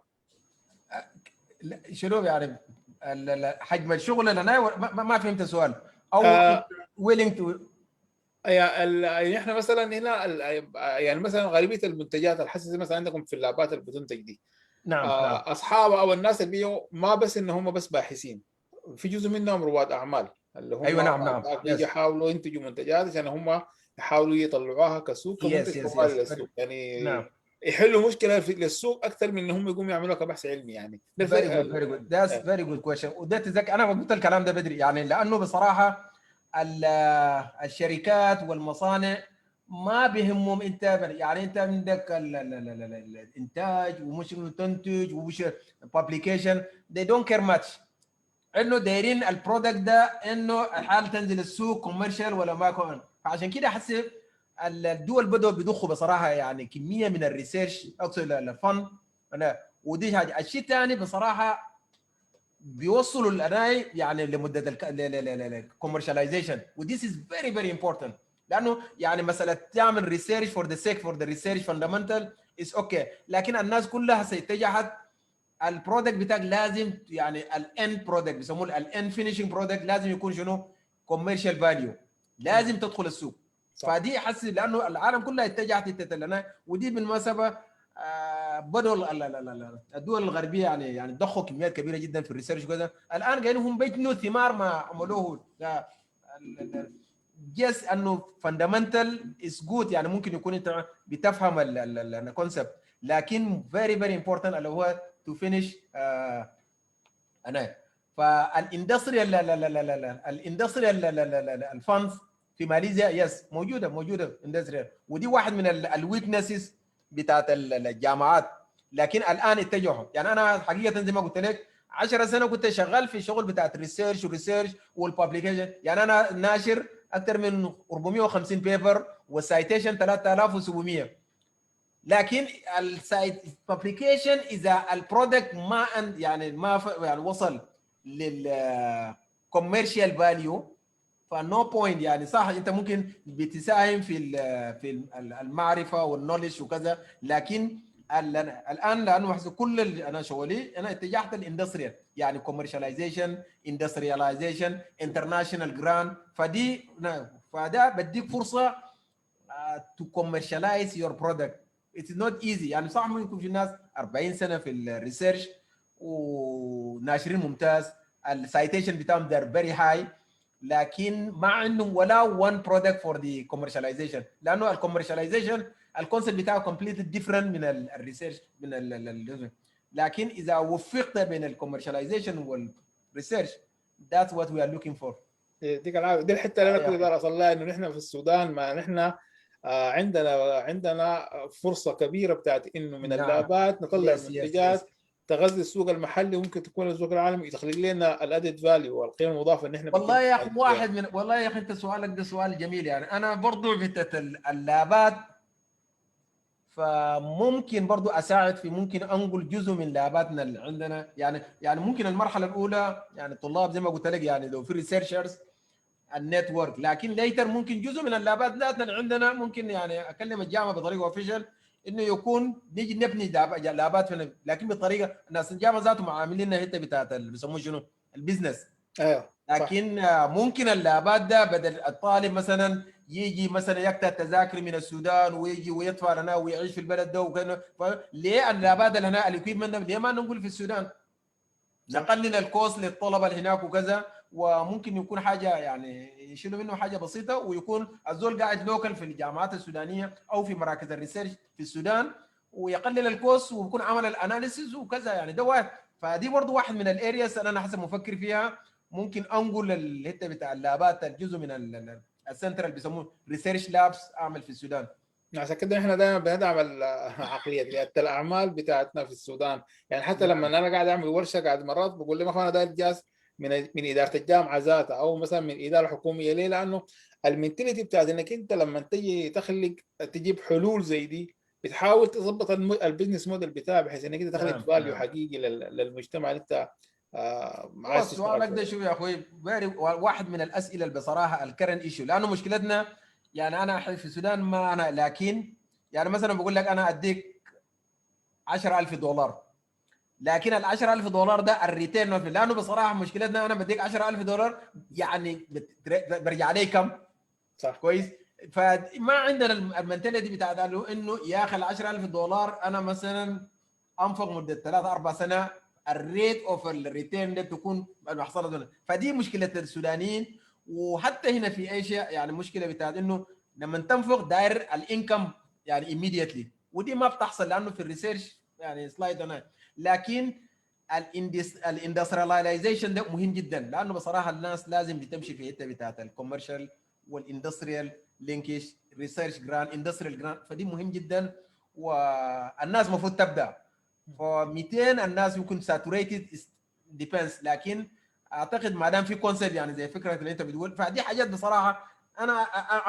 شنو يعني حجم الشغل اللي انا ما فهمت السؤال، او willing to يعني احنا مثلا هنا يعني مثلا غالبيه المنتجات الحساسه مثلا عندكم في اللابات اللي بتنتج دي، نعم اصحاب او الناس اللي بيجوا ما بس ان هم بس باحثين، في جزء منهم رواد اعمال اللي هم ايوه نعم بيجي يحاولوا ينتجوا منتجات عشان هم يحاولوا يطلعوها كسوق كمنتج كوالي للسوق، يعني نعم. يحلوا مشكله للسوق اكثر من ان هم يقوموا يعملوها كبحث علمي يعني. very good that's very good question. وده تذكر انا قلت الكلام ده بدري، يعني لانه بصراحه الشركات والمصانع ما بيهمهم انت، يعني انت عندك الانتاج ومش انه تنتج ومش publication they don't care much، انه دايرين البرودكت ده انه الحال تنزل السوق كوميرشال ولا ما كون. فعشان كده احس الدول بدأوا بيضخوا بصراحه يعني كميه من الريسيرش اقصد الفن انا. ودي حاجه. الشيء الثاني بصراحه بيوصلوا الاناي يعني لمده الكوميرشاليزيشن، وديس از فيري فيري امبورتنت، لانه يعني مساله تعمل ريسيرش فور ذا سيك فور ذا ريسيرش فاندامنتال از اوكي، لكن الناس كلها سيتجهت البرودكت بتاعك لازم يعني الاند برودكت بيسموه الاند فينيشنج برودكت لازم يكون شنو؟ كوميرشال فاليو، لازم تدخل السوق. صح. فدي حس لانه العالم كلها اتجهت لنا، ودي بالمناسبه بدوا الدول الغربيه يعني ضخوا كميات كبيره جدا في الريسيرش كذا. الان قاعدين هم بيجنوا ثمار ما عملوه جس انه فاندامنتال از جود، يعني ممكن يكون انت بتفهم الكونسبت، لكن فيري فيري امبورتنت اللي هو تو فينيش انا. فالاندستريال الاندستريال الفاندز في ماليزيا يس موجوده اندستريال، ودي واحد من الويكنسز بتاعت الجامعات، لكن الان اتجهوا. يعني انا حقيقه زي ما قلت لك 10 سنه كنت شغال في شغل بتاعت ريسيرش والببليكيشن، يعني انا ناشر اكثر من 450 بيبر والسايتيشن 3700، لكن الببليكيشن اذا البرودكت ما يعني وصل للكوميرشال فاليو فنو بوينت. يعني صح انت ممكن بتساهم في المعرفه والنولج وكذا، لكن الان لانه كل انا شغلي انا اتجهت للاندستريال، يعني كوميرشاليزيشن، اندسترياليزيشن، انترناشونال جراند، فده بديك فرصه to commercialize your product. It's not easy. يعني صح ممكن يكون في ناس 40 سنه في الريسيرش وناشرين ممتاز، السايتيشن بتاعهم they're very high، لكن ما عندهم ولا one product for the commercialization، لانه الكوميرشاليزيشن الكونسيبت بتاعه completely different من الريسيرش من لكن اذا وفقت بين الكوميرشاليزيشن والريسيرش that's what we are looking for. دي الحته اللي انا كنت بدي اوصل لها، انه نحن في السودان ما نحن عندنا فرصه كبيره بتاعت انه من اللابات نطلع منتجات تغذي السوق المحلي، وممكن تكون السوق العالمي يخلق لنا الادد فاليو والقيمه المضافه ان احنا والله يا اخي واحد من والله يا اخي انت سؤالك ده سؤال جميل. يعني انا برضو في اللابات فممكن برضو اساعد في ممكن انقل جزء من لاباتنا اللي عندنا، يعني ممكن المرحله الاولى يعني الطلاب زي ما قلت لك يعني لو في ريسيرشرز النتورك، لكن ليتر ممكن جزء من اللابات ذاتنا اللي عندنا ممكن يعني اكلم الجامعه بطريقه اوفيشال انه يكون نيجي نبني لابات فينا، لكن بطريقه الناس الجامعه ذاتهم عاملين لنا حته بتاعت اللي بيسموه شنو البزنس. ايوه صح. لكن ممكن اللابات ده بدل الطالب مثلا يجي مثلا يقطع التذاكر من السودان ويجي ويدفع لنا ويعيش في البلد ده وكذا، ليه اللابات اللي هنا الاكويبمنت ليه ما نقول في السودان؟ نقلل الكوست للطلبه اللي هناك وكذا، وممكن يكون حاجه يعني يشيلوا منه حاجه بسيطه، ويكون الزول قاعد لوكال في الجامعات السودانيه او في مراكز الريسيرش في السودان، ويقلل الكوست ويكون عمل الاناليسيس وكذا. يعني ده واحد، فدي برضه واحد من الارياس انا حسب مفكر فيها ممكن انقل الحته بتاع اللابات الجزء من السنترال بيسموه ريسيرش لابس اعمل في السودان. عشان كده احنا دايما بندعم عقليه رياده الاعمال بتاعتنا في السودان. يعني حتى لما انا قاعد اعمل ورشه قاعد مرات بقول لهم انا داير جاز من اداره الجامعه ذاتها او مثلا من اداره حكوميه. ليه؟ لانه المنتاليتي بتاعت انك انت لما تجي تخلق تجيب حلول زي دي بتحاول تظبط البزنس موديل بتاعها بحيث انك انت تخلق فاليو حقيقي للمجتمع اللي انت هو سؤالك ده شو يا اخوي واحد من الاسئله اللي بصراحه الكرنت ايشو، لانه مشكلتنا يعني انا في السودان ما انا، لكن يعني مثلا بقول لك انا اديك $10,000، لكن ال $10,000 ده الريتيرن، لانه بصراحه مشكلتنا انا بديك $10,000 يعني برجع علي كم؟ صح كويس. فما عندنا المنتاليتي بتاعت انه يا اخي ال $10,000 انا مثلا انفق مده 3-4 سنه الريت اوف الريتيرن ده تكون المحصله. فدي مشكله السودانيين، وحتى هنا في ايشيا يعني مشكله بتاعت انه لما تنفق داير الانكم يعني immediately، ودي ما بتحصل لانه في الريسيرش يعني سلايد انا. لكن الاندسترياليزيشن ده مهم جدا، لانه بصراحه الناس لازم تمشي في الحته بتاعت الكوميرشال والاندستريال لينكج ريسيرش جراند اندستريال جراند، فدي مهم جدا والناس المفروض تبدا. ف 200 الناس يمكن ساتوريتد ديبينس، لكن اعتقد ما دام في كونسيبت يعني زي فكره اللي انت بتقول، فدي حاجات بصراحه انا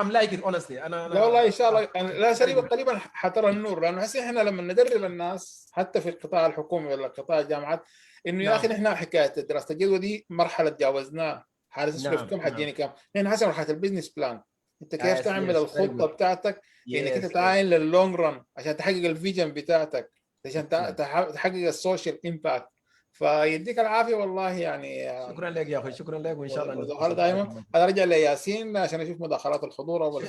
ام لايك ات اونستلي. انا لا والله ان شاء الله أنا لا سليم قريبا حترى النور، لانه هسه احنا لما ندرب الناس حتى في القطاع الحكومي ولا قطاع الجامعات انه يا اخي نحن حكايه دراسه الجدوى دي مرحله تجاوزناها، حاسس كم حجيني كم نحن هسه مرحله البيزنس بلان. انت كيف تعمل الخطه بتاعتك انك انت تعاين لللونج ران عشان تحقق الفيجن بتاعتك، عشان تحقق السوشيال امباكت. فيديك العافيه والله يعني. شكرا لك يا اخي، شكرا لك، وان شاء الله دائما. انا ارجع لياسين عشان اشوف مداخلات الحضور اول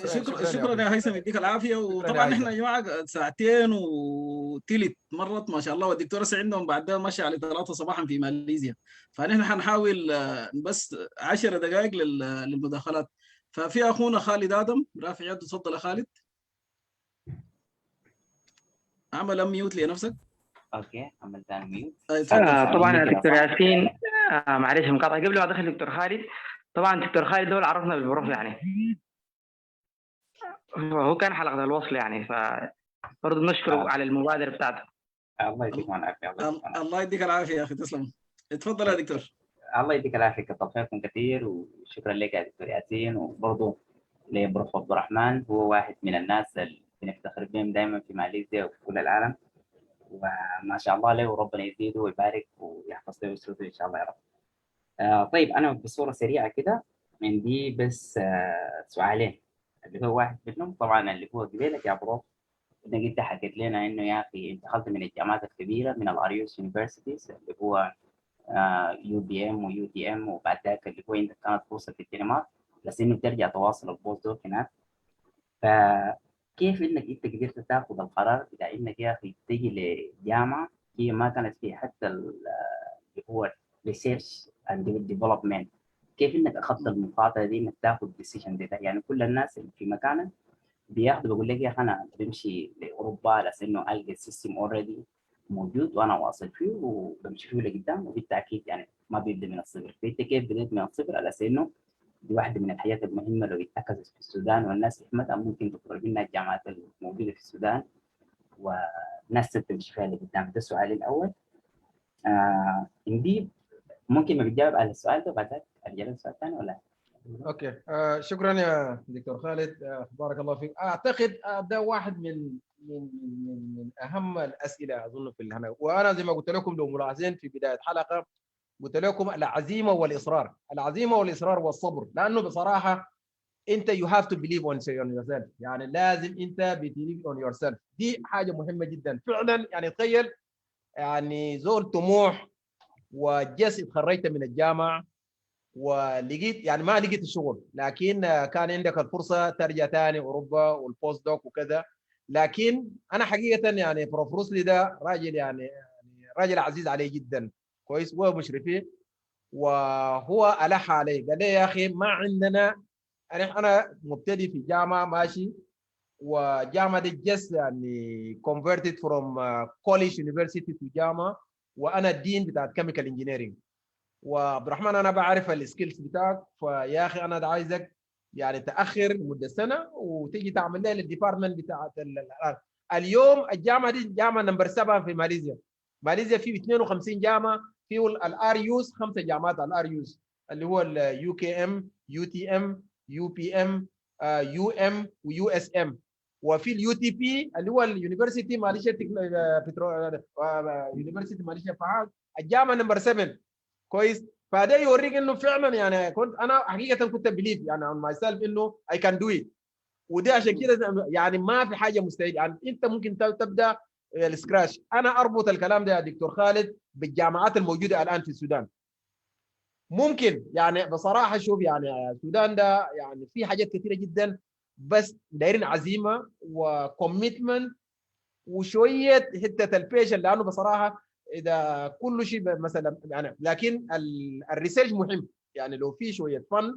شكرا يا هيثم، يديك العافيه. وطبعا احنا يا جماعه ساعتين وتلت مرت ما شاء الله، والدكتوره عندهم بعد ده مشى على 3 صباحا في ماليزيا، فنحن حنحاول بس 10 دقائق للمداخلات. ففي اخونا خالد ادم رافع يده، تفضل يا خالد. اعمل ميوت لنفسك. اوكي عملت ميوت. طبعا يا دكتور ياسين معلش مقاطعه قبل ما ادخل دكتور خالد. طبعا دكتور خالد دول عرفنا بالبروف يعني، هو كان حلقه الوصل يعني، فبرضه نشكره على المبادره بتاعته. الله يديك العافيه. الله يديك العافيه يا اخي، تسلم. اتفضل يا دكتور. الله يديك العافيه، كتر خيركم كثير، وشكرا لك يا دكتور ياسين، وبرضه لبروف عبد الرحمن، هو واحد من الناس اللي بنفتخر بهم دائما في ماليزيا وفي كل العالم، وما شاء الله له، وربنا يزيده ويبارك ويحفظ له ويسرده ان شاء الله يا رب. طيب انا بصوره سريعه كده عندي بس سؤالين، اللي هو واحد منهم طبعا اللي هو قبيلك يا بروف، انك انت حكيت لنا انه يا اخي انت دخلت من الجامعات الكبيره من الاريوس يونيفرسيتيز اللي هو UBM وUTM، وبعد ذاك اللي هو عندك كانت فرصه في الدنمارك بس انه ترجع تواصل البوست دوك هناك. فكيف انك انت قدرت تاخذ القرار بتاع انك يا اخي تجي لجامعه هي ما كانت فيها حتى اللي هو ريسيرش اند ديفلوبمنت، كيف انك اخذت المخاطره دي انك تاخذ ديسيجن ده؟ يعني كل الناس اللي في مكانك بياخذوا بقول لك يا اخي انا بمشي لاوروبا على انه القى السيستم اوريدي موجود وانا واصل فيه وبمشي فيه لقدام، وبالتاكيد يعني ما بيبدا من الصفر. فانت كيف بديت من الصفر على انه دي واحده من الحاجات المهمه لو اتركزت في السودان والناس فهمتها ممكن تخرج منها الجامعات الموجوده في السودان والناس تمشي فيها لقدام. ده السؤال الاول. عندي ممكن ما بتجاوب على السؤال ده بعد ذاك ارجع للسؤال الثاني ولا؟ اوكي شكرا يا دكتور خالد. بارك الله فيك. اعتقد ده واحد من اهم الاسئله اظن في الهنا، وانا زي ما قلت لكم لو ملاحظين في بدايه حلقه قلت لكم العزيمه والاصرار، العزيمه والاصرار والصبر، لانه بصراحه انت you have to believe on yourself، يعني لازم انت believe on yourself. دي حاجه مهمه جدا فعلا. يعني تخيل يعني زول طموح وجس اتخرجت من الجامعه ولقيت يعني ما لقيت الشغل، لكن كان عندك الفرصه ترجع ثاني اوروبا والبوست دوك وكذا. لكن انا حقيقه يعني بروف روسلي ده راجل يعني راجل عزيز علي جدا كويس، هو مشرفي وهو ألح علي قال لي يا اخي ما عندنا، يعني انا مبتدئ في جامعه ماشي، وجامعه دي جس يعني converted from college university to جامعه، وانا الدين بتاعت كيميكال انجينيرنج. وعبد الرحمن انا بعرف السكيلز بتاعك، فيا اخي انا عايزك يعني تاخر مده سنه وتيجي تعمل لي الديبارتمنت بتاعت اليوم. الجامعه دي جامعه نمبر 7 في ماليزيا. ماليزيا فيه 52 جامعه، فيه الار يوز 5 جامعات الار يوز اللي هو اليو كي ام، يو تي ام، يو بي ام، يو ام ويو اس ام، وفي اليو تي بي اللي هو اليونيفرسيتي ماليزيا يونيفرسيتي ماليزيا فهد الجامعه نمبر 7 كويس. فده يوريك انه فعلا يعني كنت انا حقيقه كنت بليف يعني on myself انه I can do it. ودي عشان كده يعني ما في حاجه مستحيل، يعني انت ممكن تبدا السكراش. انا اربط الكلام ده يا دكتور خالد بالجامعات الموجوده الان في السودان. ممكن يعني بصراحه شوف يعني السودان ده يعني في حاجات كثيره جدا، بس دايرين عزيمه وكوميتمنت وشويه حته البيشن، لانه بصراحه اذا كل شيء مثلا يعني، لكن الريسيرش مهم. يعني لو في شويه فن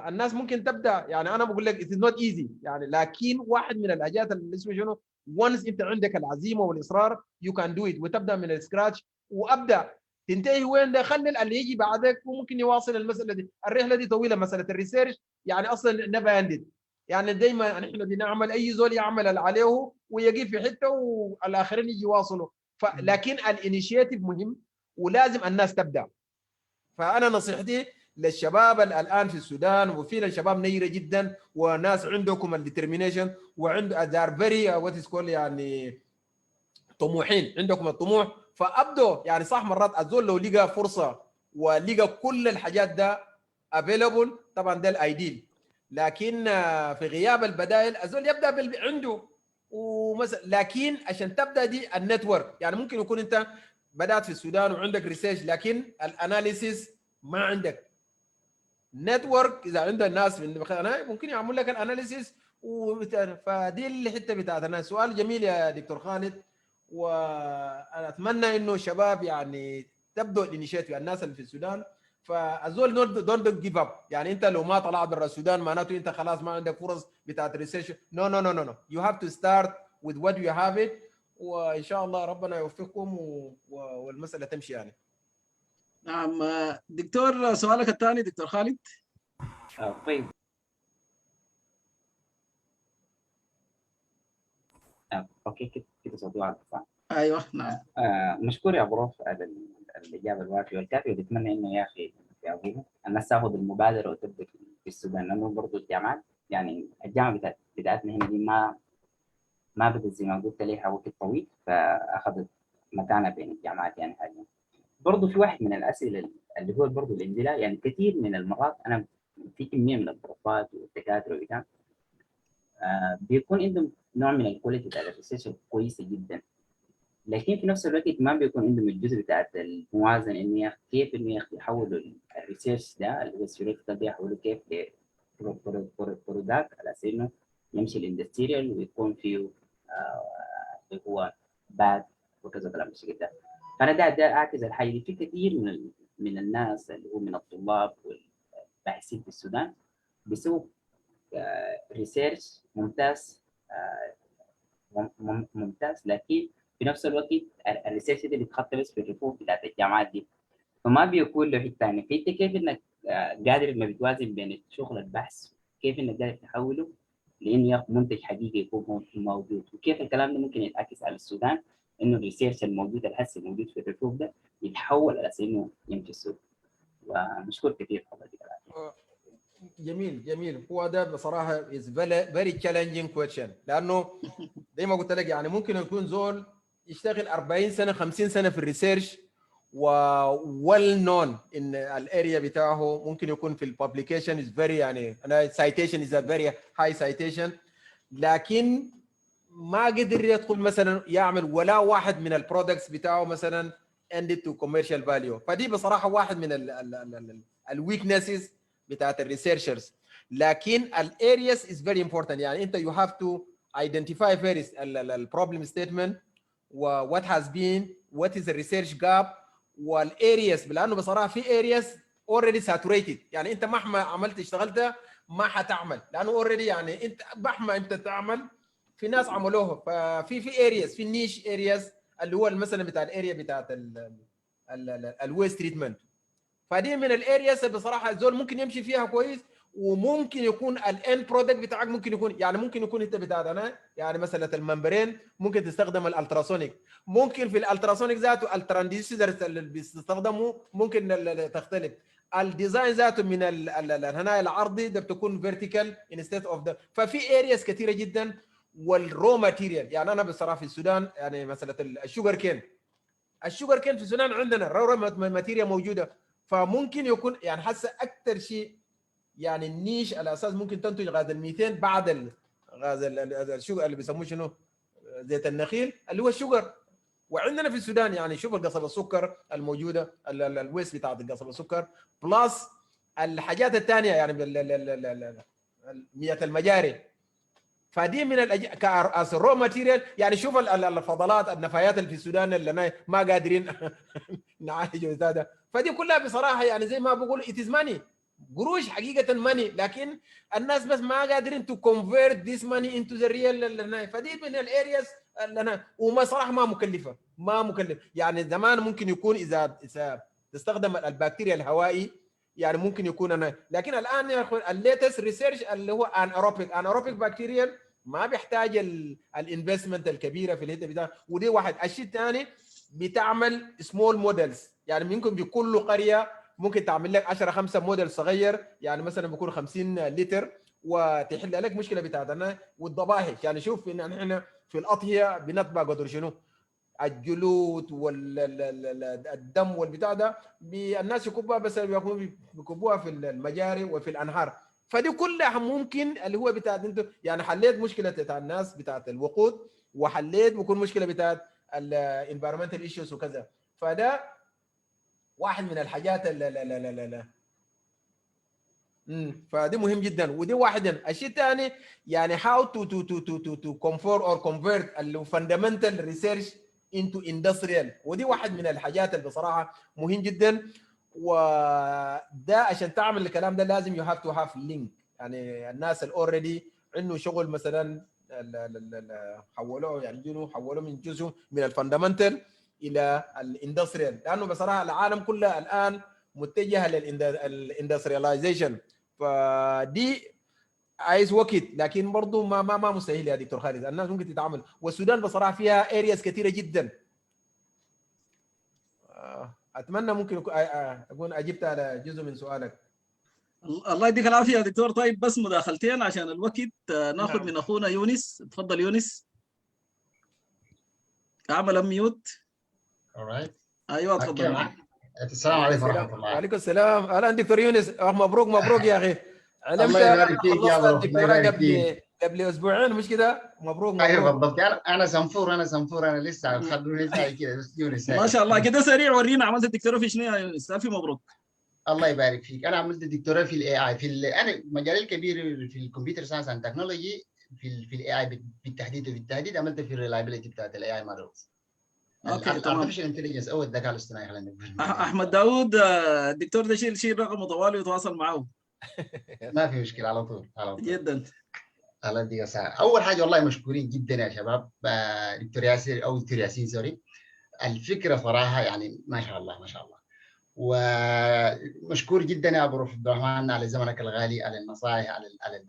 الناس ممكن تبدا. يعني انا بقول لك اتس نوت ايزي يعني، لكن واحد من الحاجات اللي اسمه شنو، وانس انت عندك العزيمه والاصرار يو كان دو ات، وتبدا من السكراتش وابدا تنتهي وين ده، خلي اللي يجي بعدك وممكن يواصل المساله دي. الرحله دي طويله، مساله الريسيرش يعني اصلا نيفر اندد. يعني دايما نحن بنعمل اي زول يعمل اللي عليه ويجي في حته والاخرين يجي يواصلوا. لكن الانيشيتيف مهم ولازم الناس تبدا. فانا نصيحتي للشباب الان في السودان، وفينا شباب نيره جدا وناس عندكم الديترمينيشن وعند ذار فيري وات از كول يعني طموحين، عندكم الطموح، فابدوا. يعني صح مرات الزول لو لقى فرصه ولقى كل الحاجات ده افيلبل طبعا ده الايديل، لكن في غياب البدائل الزول يبدا عنده ومثلا. لكن عشان تبدا دي النتورك، يعني ممكن يكون انت بدات في السودان وعندك ريسيرش لكن الاناليسيس ما عندك نتورك. اذا عندك الناس ممكن يعمل لك الاناليسيس فدي الحته بتاعت الناس. سؤال جميل يا دكتور خالد، وانا اتمنى انه الشباب يعني تبدو الانيشيتيف الناس اللي في السودان. فالزول دونت جيف اب. يعني انت لو ما طلعت برا السودان معناته انت خلاص ما عندك فرص بتاعت ريسيرش. نو نو نو نو يو هاف تو ستارت with what you have it، وان شاء الله ربنا يوفقكم والمساله تمشي يعني. نعم دكتور، سؤالك الثاني دكتور خالد. طيب اوكي كده صوتي واضح صح؟ ايوه نعم. مشكور يا بروف على الاجابه الوافيه والكافيه، وبتمنى انه يا اخي في ابوه الناس تاخذ المبادره وتبدا في السودان، لانه برضه الجامعات يعني الجامعه بتاعتنا هنا دي ما بدت زي ما قلت لها وقت طويل، فاخذت مكانها بين الجامعات يعني حاليا. برضه في واحد من الاسئله اللي هو برضه الاندلاع، يعني كثير من المرات انا في كميه من البروفات والدكاتره وكذا بيكون عندهم نوع من الكواليتي بتاع الريسيرش كويسه جدا، لكن في نفس الوقت ما بيكون عندهم الجزء بتاع الموازنه، انه كيف انه يحولوا الريسيرش ده اللي هو الثيوريتيكال ده يحولوا كيف لبرودكت على اساس انه يمشي الاندستريال ويكون فيه اللي هو باد وكذا كلام بالشكل ده. فانا ده اعكس الحاجه دي في كثير من الناس اللي هو من الطلاب والباحثين في السودان بيسووا ريسيرش ممتاز ممتاز، لكن في نفس الوقت الريسيرش دي بيتخطى بس في الرفوف بتاعت الجامعات دي، فما بيكون له حته ثانيه. فانت كيف انك قادر انك بتوازن بين شغل البحث، كيف انك قادر تحوله لانه منتج حقيقي يكون موجود، وكيف الكلام ده ممكن ينعكس على السودان انه الريسيرش الموجود الحسي الموجود في الرفوف ده يتحول على انه يمشي السوق. ومشكور كثير حضرتك. جميل هو ده بصراحه is very challenging question، لانه زي ما قلت لك يعني ممكن يكون زول يشتغل 40 سنه 50 سنه في الريسيرش و well known ان الاريا بتاعه، ممكن يكون في الببليكيشن is very يعني انا citation is a very high citation، لكن ما قدر يدخل مثلا يعمل ولا واحد من البرودكتس بتاعه مثلا ended to commercial value. فدي بصراحه واحد من الويكنسز بتاعت الريسيرشرز. لكن الارياس is very important، يعني انت you have to identify first البروبلم ستيتمنت و what has been what is the research gap والارياس، لانه بصراحه في ارياس already saturated، يعني انت مهما عملت اشتغلت ما حتعمل، لانه already يعني انت مهما انت تعمل في ناس عملوه. ففي ارياس في النيش ارياس اللي هو مثلا بتاع الاريا بتاعت الويست تريتمنت، فدي من الارياس بصراحه الزول ممكن يمشي فيها كويس، وممكن يكون الان برودكت بتاعك ممكن يكون يعني ممكن يكون انت بتاع انا يعني مثلا الممبرين ممكن تستخدم الالتراسونيك، ممكن في الالتراسونيك ذاته الترانزستورز اللي بيستخدموا ممكن تختلف، الديزاين ذاته من الهناء العرضي ده بتكون فيرتيكال انستيد اوف ده، ففي ارياس كثيره جدا. والرو ماتيريال يعني انا بصراحه في السودان يعني مثلا الشوجر كين في السودان عندنا رو ماتيريال موجوده، فممكن يكون يعني حاسه اكثر شيء يعني النيش الاساس ممكن تنتج غاز الميثان بعد غاز الشوجر اللي بيسموه شنو زيت النخيل اللي هو الشوجر. وعندنا في السودان يعني شوف القصب السكر الموجوده الويست بتاعت القصب السكر بلس الحاجات الثانيه يعني مياه المجاري، فدي من كاس رو ماتيريال. يعني شوف الفضلات النفايات اللي في السودان اللي ما قادرين نعالجوا هذا، فدي كلها بصراحه يعني زي ما بقول اتز ماني قروش حقيقه ماني، لكن الناس بس ما قادرين تو كونفيرت ذيس ماني انتو ذا ريال. فدي من الارياز اللي وما صراحه ما مكلف يعني زمان ممكن يكون اذا تستخدم البكتيريا الهوائي يعني ممكن يكون انا، لكن الان يا اخوان الليتست ريسيرش اللي هو انايروبيك بكتيريا ما بيحتاج الانفستمنت الكبيره في الحته بتاعه. ودي واحد. الشيء الثاني بتعمل سمول موديلز، يعني ممكن بكل قريه ممكن تعمل لك 10 موديل صغير، يعني مثلا بيكون 50 لتر وتحل لك مشكله بتاعتنا. والضباحث يعني شوف ان احنا في الاطهيه بنطبع قدر شنو الجلود والدم والبتاع ده الناس يكبوها بس بيكبوها في المجاري وفي الانهار. فدي كلها ممكن اللي هو بتاعت انت يعني حليت مشكله بتاع الناس بتاعت الوقود، وحليت بكون مشكله بتاعت الانفيرمنتال ايشوز وكذا. فده واحد من الحاجات لا فدي مهم جدا. ودي واحد. الشيء الثاني يعني how to convert or convert fundamental research into industrial، ودي واحد من الحاجات اللي بصراحه مهم جدا. وده عشان تعمل الكلام ده لازم you have to have link، يعني الناس اللي اوريدي عنده شغل مثلا حولوه يعني حولوه من جزء من الفاندامنتال الى الاندستريال، لانه بصراحه العالم كله الان متجه للاندسترياليزيشن. فدي عايز وقت، لكن برضه ما مستحيل يا دكتور خالد، الناس ممكن تتعامل. والسودان بصراحه فيها ارياس كثيره جدا. اتمنى ممكن اكون اجبت على جزء من سؤالك. الله يديك العافيه يا دكتور. طيب بس مداخلتين عشان الوقت، ناخذ من اخونا يونس. تفضل يونس، اعمل ميوت. alright. ايوه تفضل. السلام عليكم ورحمه الله. وعليكم السلام. اهلا دكتور يونس، مبروك يا اخي. الله يبارك فيك يا ابو. الله يبارك قبل اسبوعين مش كده؟ مبروك. ايوه بالضبط. انا سنفور انا لسه خلوني زي كده يونس. ما شاء الله كده سريع. ورينا عملت الدكتوراه في شنو يا يونس؟ الف مبروك. الله يبارك فيك. انا عملت الدكتوراه في الاي اي انا مجالي الكبير في الكمبيوتر ساينس اند تكنولوجي في الاي اي بالتحديد عملت في الريلايبيليتي بتاعت الاي اي مودلز. اوكي تمام. الارتفيشال انتليجنس او الذكاء الاصطناعي. خلينا نقول احمد داوود الدكتور ده شيل رقمه طوالي وتواصل معه. ما في مشكله، على طول جدا. الله يديك الصحة. أول حاجة والله مشكورين جدا يا شباب. دكتور ياسر أو دكتور ياسين سوري. الفكرة صراحة يعني ما شاء الله ما شاء الله. ومشكور جدا يا أبو عبد الرحمن على زمنك الغالي، على النصائح، على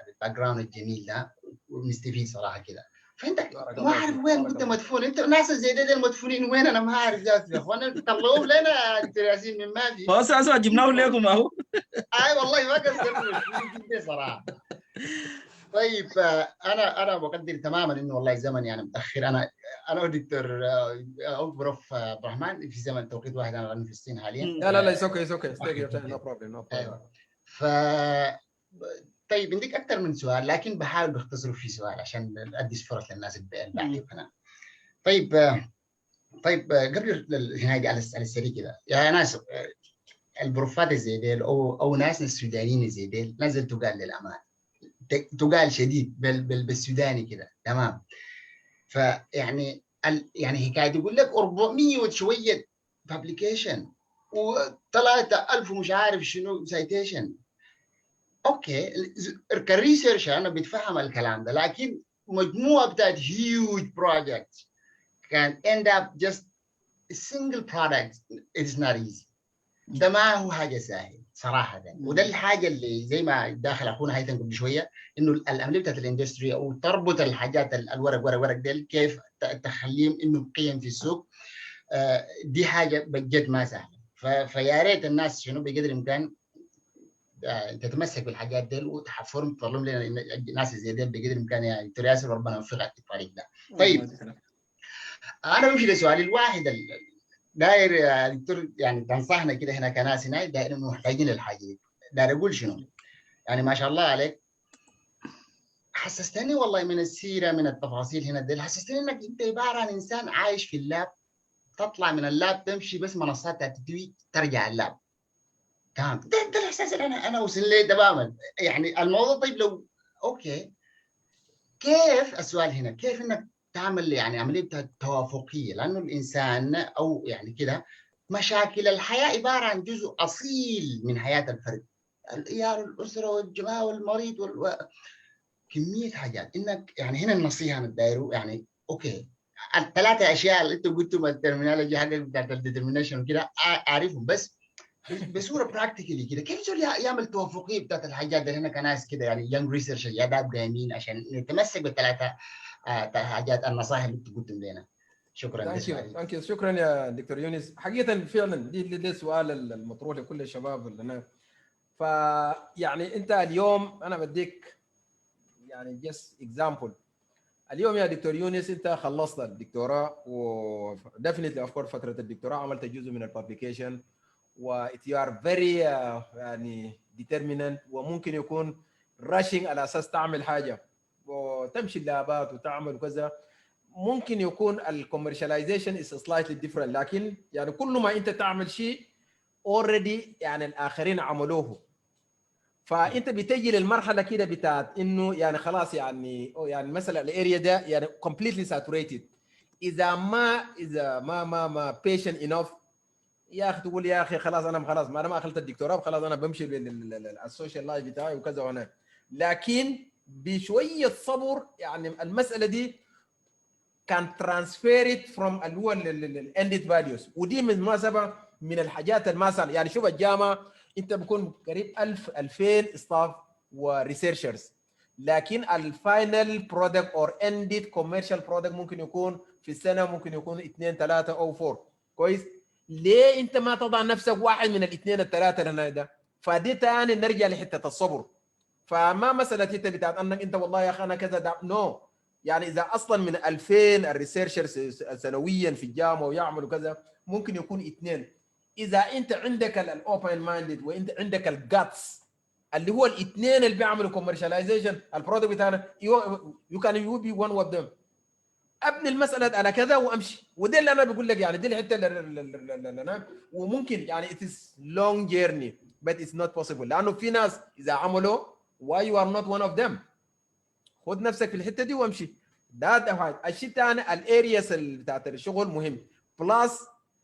الباك جراوند الجميل ده، ونستفيد صراحة كده. فانت ما عارف وين كنت مدفون. انت الناس زي ده المدفونين وين؟ انا ما عارف ذات يا اخوان. طلعوهم لنا دكتور ياسين من ما في. فاساسا جبناه لكم اهو. اي والله ما قصرنا جدا صراحه. طيب انا بقدر تماما انه والله الزمن يعني متاخر. انا ودكتور او بروف عبد الرحمن في زمن توقيت واحد، انا في الصين حاليا. لا it's okay no problem. ايوه. طيب عندك اكثر من سؤال لكن بحاول بختصره في سؤال عشان ادي فرص للناس الباقي كمان. طيب قبل النهايه على السريع كده يا ناس، البروفات زي ديل او ناس السودانيين زي ديل نزل تقال للامان، تقال شديد بالسوداني كده تمام. فيعني يعني حكايه يقول لك 400 وشويه بابليكيشن و3000 مش عارف شنو سايتيشن. اوكي كريسيرش انا بتفهم الكلام ده، لكن مجموعه بتاعت huge projects can end up just a single product. It's not easy. ده ما هو حاجه سهل صراحه. وده الحاجه اللي زي ما داخل اخونا هيثم قبل شويه، انه العمليه بتاعت الاندستري او تربط الحاجات الورق ديل كيف تخليهم انه قيم في السوق. دي حاجه بجد ما سهله. فيا ريت الناس شنو بقدر الامكان تتمسك بالحاجات دي وتحفرهم تطلعهم لنا ناس زي دي بقدر الامكان. يا دكتور ياسر ربنا يوفقك في الطريق ده. طيب انا بمشي لسؤالي الواحد داير يا دكتور يعني تنصحنا كده هنا كناس هنا داير محتاجين للحاجه دي. داير اقول شنو يعني ما شاء الله عليك حسستني والله من السيره من التفاصيل هنا دي، حسستني انك انت عباره عن انسان عايش في اللاب، تطلع من اللاب تمشي بس منصات التتويج ترجع اللاب. تمام. ده الاحساس اللي انا وصل لي تماما. يعني الموضوع طيب لو اوكي كيف السؤال هنا كيف انك تعمل يعني عمليه توافقيه، لانه الانسان او يعني كده مشاكل الحياه عباره عن جزء اصيل من حياه الفرد، العيال والاسره والجماعه والمريض كميه حاجات. انك يعني هنا النصيحه انا دايره يعني اوكي الثلاثه اشياء اللي انت قلتهم الترمينولوجي حقك بتاعت الديترمينيشن وكده اعرفهم، بس بصوره براكتيكلي كده كيف يصير يعمل توافقيه بتاعت الحاجات دي هنا كناس كده يعني يانج ريسيرشر يا داب قايمين عشان نتمسك بالثلاثه حاجات النصائح اللي انت قلتم لنا. شكرا. ثانك يو شكرا يا دكتور يونس. حقيقه فعلا دي السؤال المطروح لكل الشباب اللي هناك. فيعني انت اليوم انا بديك يعني جست اكزامبل. اليوم يا دكتور يونس انت خلصت الدكتوراه وديفنتلي اوف كورس فتره الدكتوراه عملت جزء من الببليكيشن و you are very يعني determinant وممكن يكون rushing على اساس تعمل حاجه وتمشي اللابات وتعمل وكذا. ممكن يكون الكوميرشاليزيشن is slightly different، لكن يعني كل ما انت تعمل شيء already يعني الاخرين عملوه، فانت بتجي للمرحله كده بتاعت انه يعني خلاص يعني مثلا الاريا ده يعني completely saturated. اذا ما patient enough يا اخي تقول يا اخي خلاص انا خلاص ما انا اخذت الدكتوراه خلاص انا بمشي للسوشيال لايف بتاعي وكذا وانا. لكن بشويه صبر يعني المساله دي كان ترانسفيرد فروم اللي هو الاندد فاليوز. ودي من مناسبه من الحاجات الماسه يعني شوف الجامعه انت بكون قريب 1000-2000 ستاف وريسيرشرز، لكن الفاينل برودكت اور اندد كوميرشال برودكت ممكن يكون في السنه ممكن يكون 2 3 او 4. كويس. ليه انت ما تضع نفسك واحد من الاثنين الثلاثه لنا ده؟ فدي تاني نرجع لحته الصبر. فما مساله انت بتاعت انك انت والله يا اخي انا كذا نو. يعني اذا اصلا من 2000 الريسيرشرز سنويا في الجامعه ويعملوا كذا ممكن يكون اثنين. اذا انت عندك الاوبن مايندد وانت عندك الجاتس اللي هو الاثنين اللي بيعملوا كوميرشاليزيشن البرودكت بتاعنا يو كان يو بي ون اوف ذم. ابني المساله على كذا وامشي. وده اللي انا بقول لك يعني دي الحته اللي وممكن يعني it is long journey but it's not possible لانه في ناس اذا عملوا why you are not one of them. خد نفسك في الحته دي وامشي. ده واحد. الشيء الثاني الارياس بتاعت الشغل مهم بلس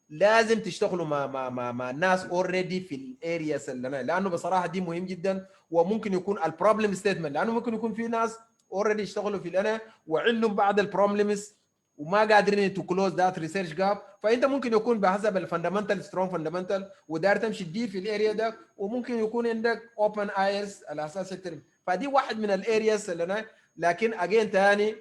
لازم تشتغلوا مع الناس اوريدي في الارياس لانه بصراحه دي مهم جدا. وممكن يكون البروبلم ستيتمنت لانه ممكن يكون في ناس اوريدي يشتغلوا في الانا وعندهم بعض البروبلمز وما قادرين تو كلوز ذات ريسيرش جاب. فانت ممكن يكون بحسب الفاندامنتال سترونج فاندامنتال وداير تمشي دي في الاريا ده وممكن يكون عندك اوبن ايز على اساس الترم. فدي واحد من الارياس اللي انا. لكن اجين ثاني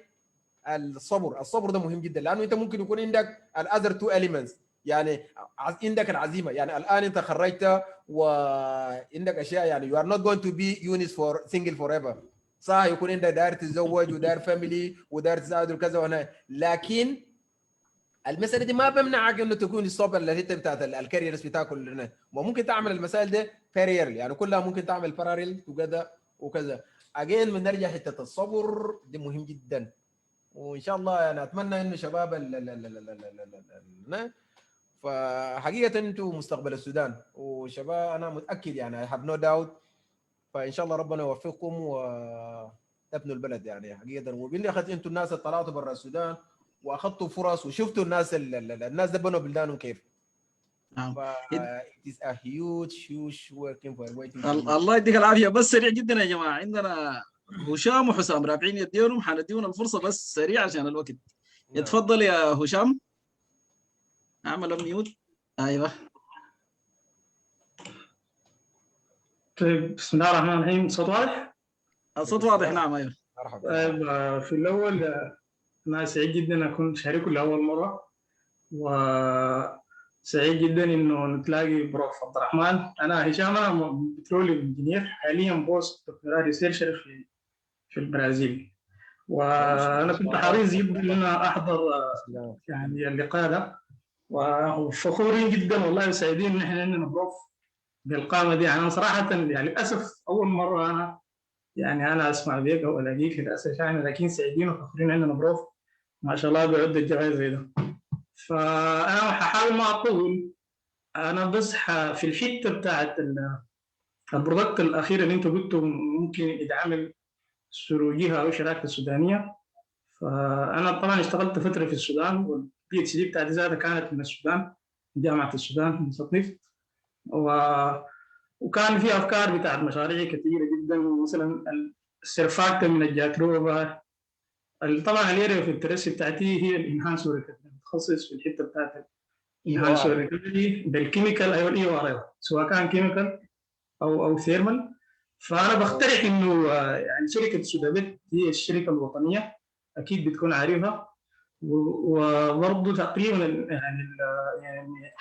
الصبر ده مهم جدا، لانه انت ممكن يكون عندك الاذر تو اليمنتس، يعني عندك العزيمه، يعني الان انت خرجت وعندك اشياء، يعني you are not going to be units for single forever. صح، يكون عندك داير تتزوج وداير فاميلي وداير تساعد وكذا وهنا، لكن المساله دي ما بمنعك انه تكون الصبر اللي انت بتاعت الكاريرز بتاكل هنا، وممكن تعمل المسائل دي باريرل، يعني كلها ممكن تعمل باراليل وكذا وكذا. اجين بنرجع حته الصبر دي مهم جدا، وان شاء الله انا اتمنى انه شباب فحقيقه انتم مستقبل السودان، وشباب انا متاكد يعني I have no doubt، فان شاء الله ربنا يوفقكم وتبنوا البلد يعني حقيقه. وبالاخذ انتم الناس اللي طلعتوا برا السودان واخذتوا فرص وشفتوا الناس ده بنوا بلدانهم كيف. it is a huge working for waiting. الله يديك العافيه. بس سريع جدا يا جماعه، عندنا هشام وحسام رافعين يديهم، حنديهم الفرصه بس سريع عشان الوقت. يتفضل يا هشام، اعمل ميوت. ايوه طيب، بسم الله الرحمن الرحيم. الصوت واضح؟ الصوت واضح، نعم. ايوه مرحبا. طيب في الاول انا سعيد جدا اكون شارككم لاول مره، وسعيد جدا انه نتلاقي بروف عبد الرحمن. انا هشام، انا بترولي انجينير، حاليا بوست دكتوراه ريسيرشر في البرازيل، وانا كنت حريص جدا ان انا احضر يعني اللقاء ده، وفخورين جدا والله وسعيدين ان احنا عندنا بروف بالقامه دي. يعني انا صراحه يعني للاسف اول مره انا اسمع بيك او الاقيك للاسف يعني، لكن سعيدين وفخورين عندنا بروف ما شاء الله بيعد الجوائز زي ده. فانا هحاول ما اطول، انا بس في الحته بتاعت البرودكت الاخير اللي انتم قلتوا ممكن يدعم السروجيه او الشراكه السودانيه. فانا طبعا اشتغلت فتره في السودان، والبي اتش دي بتاعتي ذاتها كانت من السودان، جامعه السودان من سطنف، وكان في افكار بتاعت مشاريع كثيره جدا، مثلا السيرفاكتور من الجاتروبا. طبعا الاريا في الترسي بتاعتي هي الانهانس ريكفري، متخصص في الحته بتاعت الانهانس ريكفري بالكيميكال او الاي او ار، سواء كان كيميكال او ثيرمال. فانا بقترح انه يعني شركه سودابيت هي الشركه الوطنيه، اكيد بتكون عارفها، وبرضه تقريبا يعني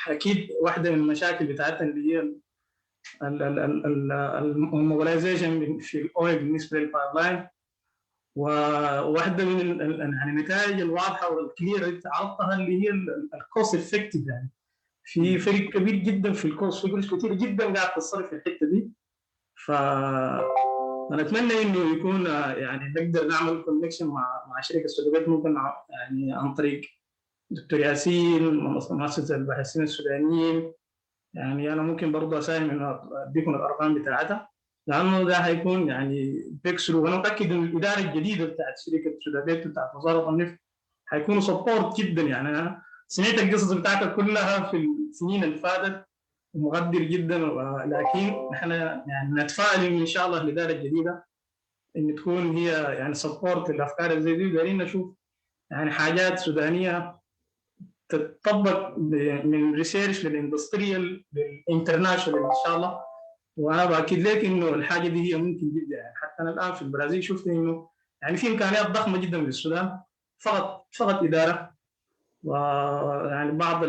اكيد واحده من المشاكل بتاعتها اللي هي الموبلايزيشن في الاويل بالنسبه للبايب لاين. وواحده من يعني النتائج الواضحه والكبيره اللي عرضتها اللي هي الكوست افكتيف، يعني في فرق كبير جدا في الكوست، في فلوس كثير جدا قاعد تصرف في الحته دي. فنتمنى انه يكون يعني نقدر نعمل كونكشن مع شركه سودابيت، ممكن يعني عن طريق دكتور ياسين مؤسسه الباحثين السودانيين. يعني انا ممكن برضه اساهم انه اديكم الارقام بتاعتها، لانه ده هيكون يعني بيكسروا. وانا متاكد ان الاداره الجديده بتاعت شركه سودابيت بتاعت وزاره النفط هيكونوا سبورت جدا. يعني انا سمعت القصص بتاعتها كلها في السنين اللي فاتت ومقدر جدا، لكن احنا يعني نتفائل ان شاء الله الاداره الجديده ان تكون هي يعني سبورت للافكار زي دي، ودارين نشوف يعني حاجات سودانيه تطبق من ريسيرش للاندستريال للانترناشونال ان شاء الله. وانا باكد لك انه الحاجه دي هي ممكن جدا. يعني حتى انا الان في البرازيل شفت انه يعني في امكانيات ضخمه جدا للسودان، فقط اداره ويعني بعض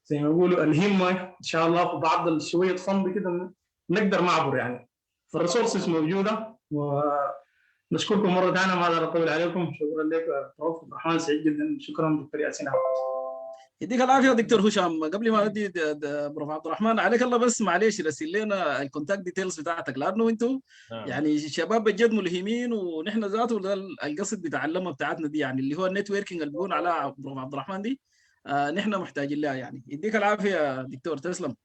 زي ما بيقولوا الهمه ان شاء الله، وبعض شويه فند كده نقدر نعبر يعني. فالريسورسز موجوده، ونشكركم مره ثانيه، ما اقدر اطول عليكم. شكرا لك عبد الرحمن، سعيد جدا. شكرا دكتور ياسين. يديك العافيه دكتور هشام. قبل ما ادي بروف عبد الرحمن، عليك الله بس معلش رسل لنا الكونتاكت ديتيلز بتاعتك، لانه انتم يعني شباب بجد ملهمين، ونحن ذاته ده القصد بتاع اللمه بتاعتنا دي، يعني اللي هو النتوركينج اللي بيقول عليها بروف عبد الرحمن دي، نحن محتاجين لها. يعني يديك العافيه يا دكتور، تسلم.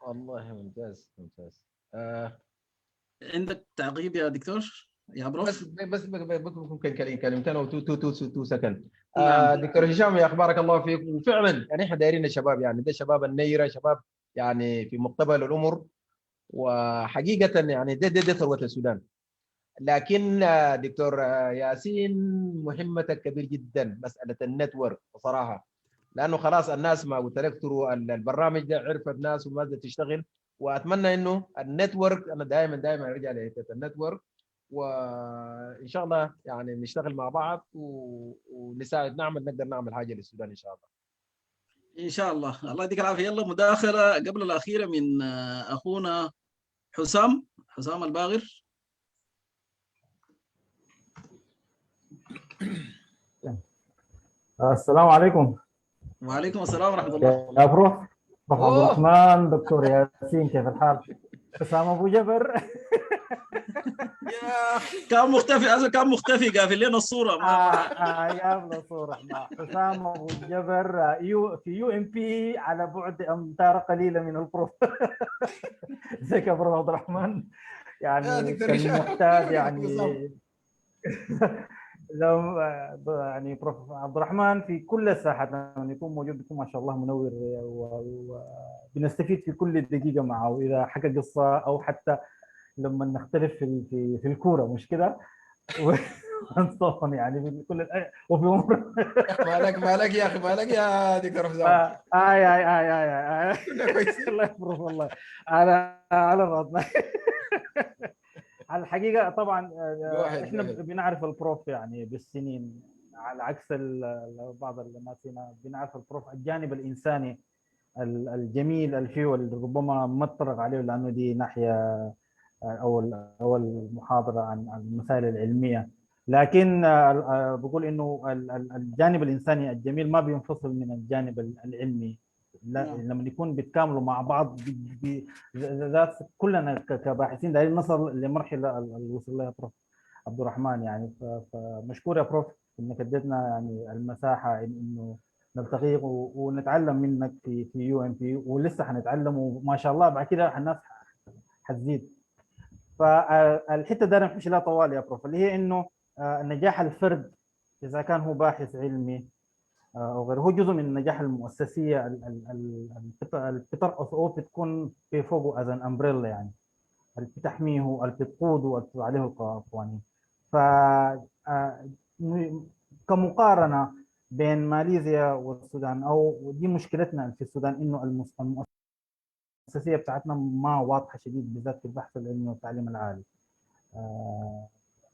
والله ممتاز. عندك تعقيب يا دكتور يا بروف؟ بس ممكن كلمتين او 2 سكند. دكتور هشام، يا اخبارك الله فيك. وفعلا يعني احنا دايرين الشباب، يعني ده شباب النيره، شباب يعني في مقتبل الامر، وحقيقه يعني ده ثروه السودان. لكن دكتور ياسين، مهمتك كبير جدا مساله النتورك بصراحه، لانه خلاص الناس ما قلت لك البرنامج ده عرفت الناس وماذا تشتغل. واتمنى انه النتورك، انا دائما ارجع لحته النتورك، وان شاء الله يعني نشتغل مع بعض ونساعد نقدر نعمل حاجه للسودان ان شاء الله. ان شاء الله. الله يديك العافيه. يلا مداخله قبل الاخيره من اخونا حسام الباغر. السلام عليكم. وعليكم السلام ورحمه الله. يا بروف عبد الرحمن، دكتور ياسين، كيف الحال؟ حسام ابو جبر. كان مختفي، كان مختفي قافل لنا الصوره. جاب له صوره مع حسام ابو جبر في UMP على بعد امتار قليله من البروف. ازيك يا بروف عبد الرحمن؟ يعني كان محتاج يعني لو يعني بروف عبد الرحمن في كل الساحات لما يكون موجود بيكون ما شاء الله منور، وبنستفيد في كل دقيقه معه، اذا حكى قصه او حتى لما نختلف في الكوره، مش كده؟ ونصون يعني في كل وفي امور. مالك يا اخي، مالك يا دكتور حسام. الله يفرح والله. على راسنا. على الحقيقه طبعا احنا بنعرف البروف يعني بالسنين، على عكس بعض الناس هنا بنعرف البروف الجانب الانساني الجميل اللي فيه، واللي ربما ما اتطرق عليه لانه دي ناحيه او المحاضره عن المسائل العلميه، لكن بقول انه الجانب الانساني الجميل ما بينفصل من الجانب العلمي. لما يكون بيتكاملوا مع بعض ذات كلنا كباحثين دايرين نصل لمرحله اللي وصل لها بروف عبد الرحمن يعني. فمشكور يا بروف انك اديتنا يعني المساحه انه نلتقي ونتعلم منك في UMP، ولسه حنتعلم وما شاء الله بعد كده الناس حتزيد. فالحته دايره نمشي لها طوال يا بروف، اللي هي انه نجاح الفرد اذا كان هو باحث علمي او غيره هو جزء من النجاح المؤسسيه. البترقص او بتكون في فوقه از ان امبريلا، يعني اللي بتحميه، اللي بتقوده، اللي عليه القوانين. ف كمقارنه بين ماليزيا والسودان، او دي مشكلتنا في السودان، انه المؤسسيه بتاعتنا ما واضحه شديد، بالذات في البحث العلمي والتعليم العالي،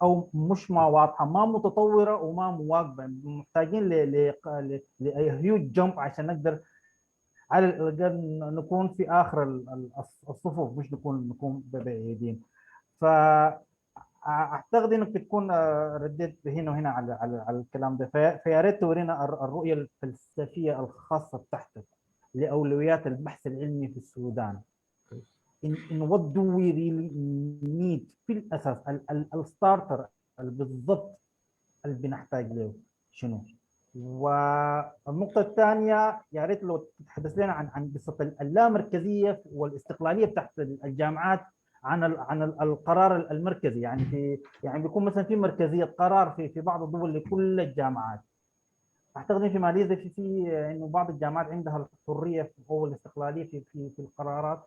او مش ما واضحه، ما متطوره وما مواكبه. محتاجين هيوج جمب عشان نقدر على الاقل نكون في اخر الصفوف، مش نكون بعيدين. فاعتقد انك بتكون رديت هنا وهنا على الكلام ده. فيا ريت تورينا الرؤيه الفلسفيه الخاصه بتاعتك لاولويات البحث العلمي في السودان. in what do we really need في الاساس، الستارتر بالضبط اللي بنحتاج له شنو. والنقطه الثانيه يا ريت لو تتحدث لنا عن قصه اللامركزيه والاستقلاليه بتاعت الجامعات عن القرار المركزي. يعني بيكون مثلا في مركزيه قرار في بعض الدول لكل الجامعات. اعتقد في ماليزيا في انه بعض الجامعات عندها الحريه او الاستقلاليه في القرارات،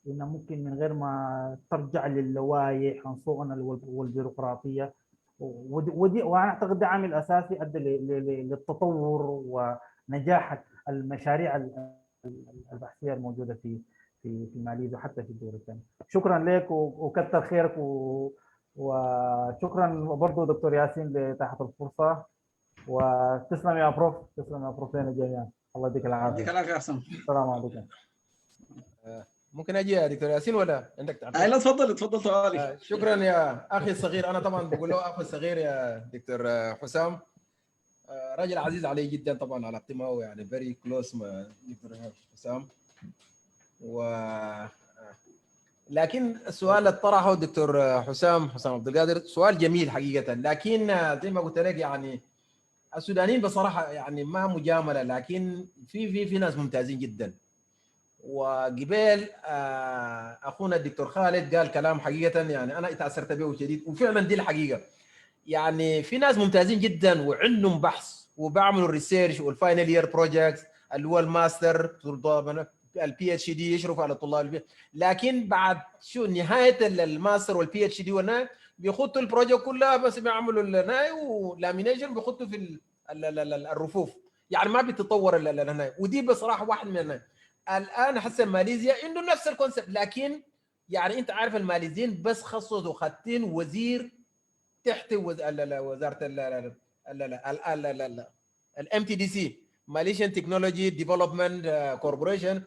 انه ممكن من غير ما ترجع للوائح والبيروقراطيه، وانا اعتقد ده عامل اساسي ادى للتطور ونجاح المشاريع البحثيه الموجوده في ماليزيا وحتى في الدول الثانيه. شكرا لك وكثر خيرك، وشكرا برضه دكتور ياسين لتاحه الفرصه، وتسلم يا بروف، تسلم يا بروف لنا جميعا. الله يديك العافيه. يديك العافيه احسن. السلام عليكم. ممكن اجي يا دكتور ياسين ولا عندك تعليق؟ لا تفضل طوالي. شكرا يا اخي الصغير. انا طبعا بقول له اخي الصغير يا دكتور حسام، راجل عزيز علي جدا طبعا على اقتماعه، يعني فيري كلوز مع دكتور حسام. لكن السؤال اللي طرحه الدكتور حسام عبد القادر سؤال جميل حقيقه، لكن زي ما قلت لك يعني السودانيين بصراحه يعني ما مجامله، لكن في ناس ممتازين جدا. وقبل اخونا الدكتور خالد قال كلام حقيقه يعني انا اتاثرت به شديد، وفعلا دي الحقيقه. يعني في ناس ممتازين جدا وعندهم بحث وبيعملوا الريسيرش والفاينل يير بروجكتس اللي هو الماستر، الPhD يشرفوا على الطلاب، لكن بعد شو نهايه الماستر والPhD والنهايه بيخطوا البروجكت كلها، بس بيعملوا النهايه ولامينيشن بيخطوا في الرفوف، يعني ما بيتطور النهايه. ودي بصراحه واحد من النهايه. الان حسن ماليزيا عنده نفس الكونسيبت، لكن يعني انت عارف الماليزيين بس خصصوا خطين وزير تحت وزاره الام تي دي سي ماليشيان تكنولوجي ديفلوبمنت كوربوريشن،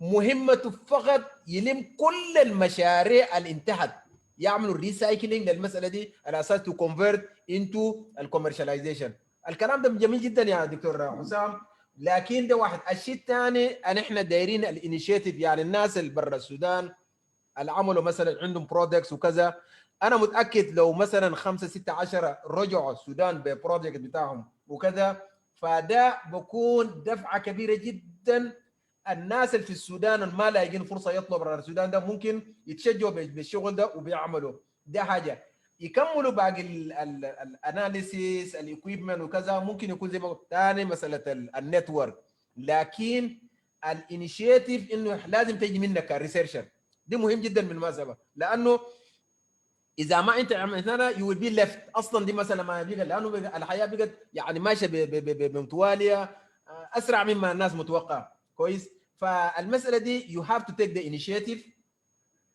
مهمته فقط يلم كل المشاريع اللي انتهت، يعملوا ريسايكلينج للمساله دي على اساس تو كونفرت انتو الكوميرشاليزيشن. الكلام ده جميل جدا يا دكتور حسام، لكن ده واحد. الشيء الثاني ان احنا دايرين الانيشيتيف، يعني الناس اللي برا السودان اللي عملوا مثلا عندهم برودكتس وكذا، انا متاكد لو مثلا 5 6 10 رجعوا السودان ببروجكت بتاعهم وكذا، فده بكون دفعه كبيره جدا. الناس اللي في السودان اللي ما لاقيين فرصه يطلعوا برا السودان ده ممكن يتشجعوا بالشغل ده وبيعملوا ده. حاجه يكملوا باقي الاناليسيس الايكويبمنت وكذا، ممكن يكون زي ما قلت ثاني مساله النتورك، لكن الانيشيتيف انه لازم تجي منك كريسيرشر، دي مهم جدا بالمناسبه، لانه اذا ما انت عملتها يو ويل بي ليفت اصلا. دي مثلا ما بقى، لانه الحياه بقت يعني ماشيه بمتواليه اسرع مما الناس متوقع. كويس، فالمساله دي يو هاف تو تيك ذا انيشيتيف.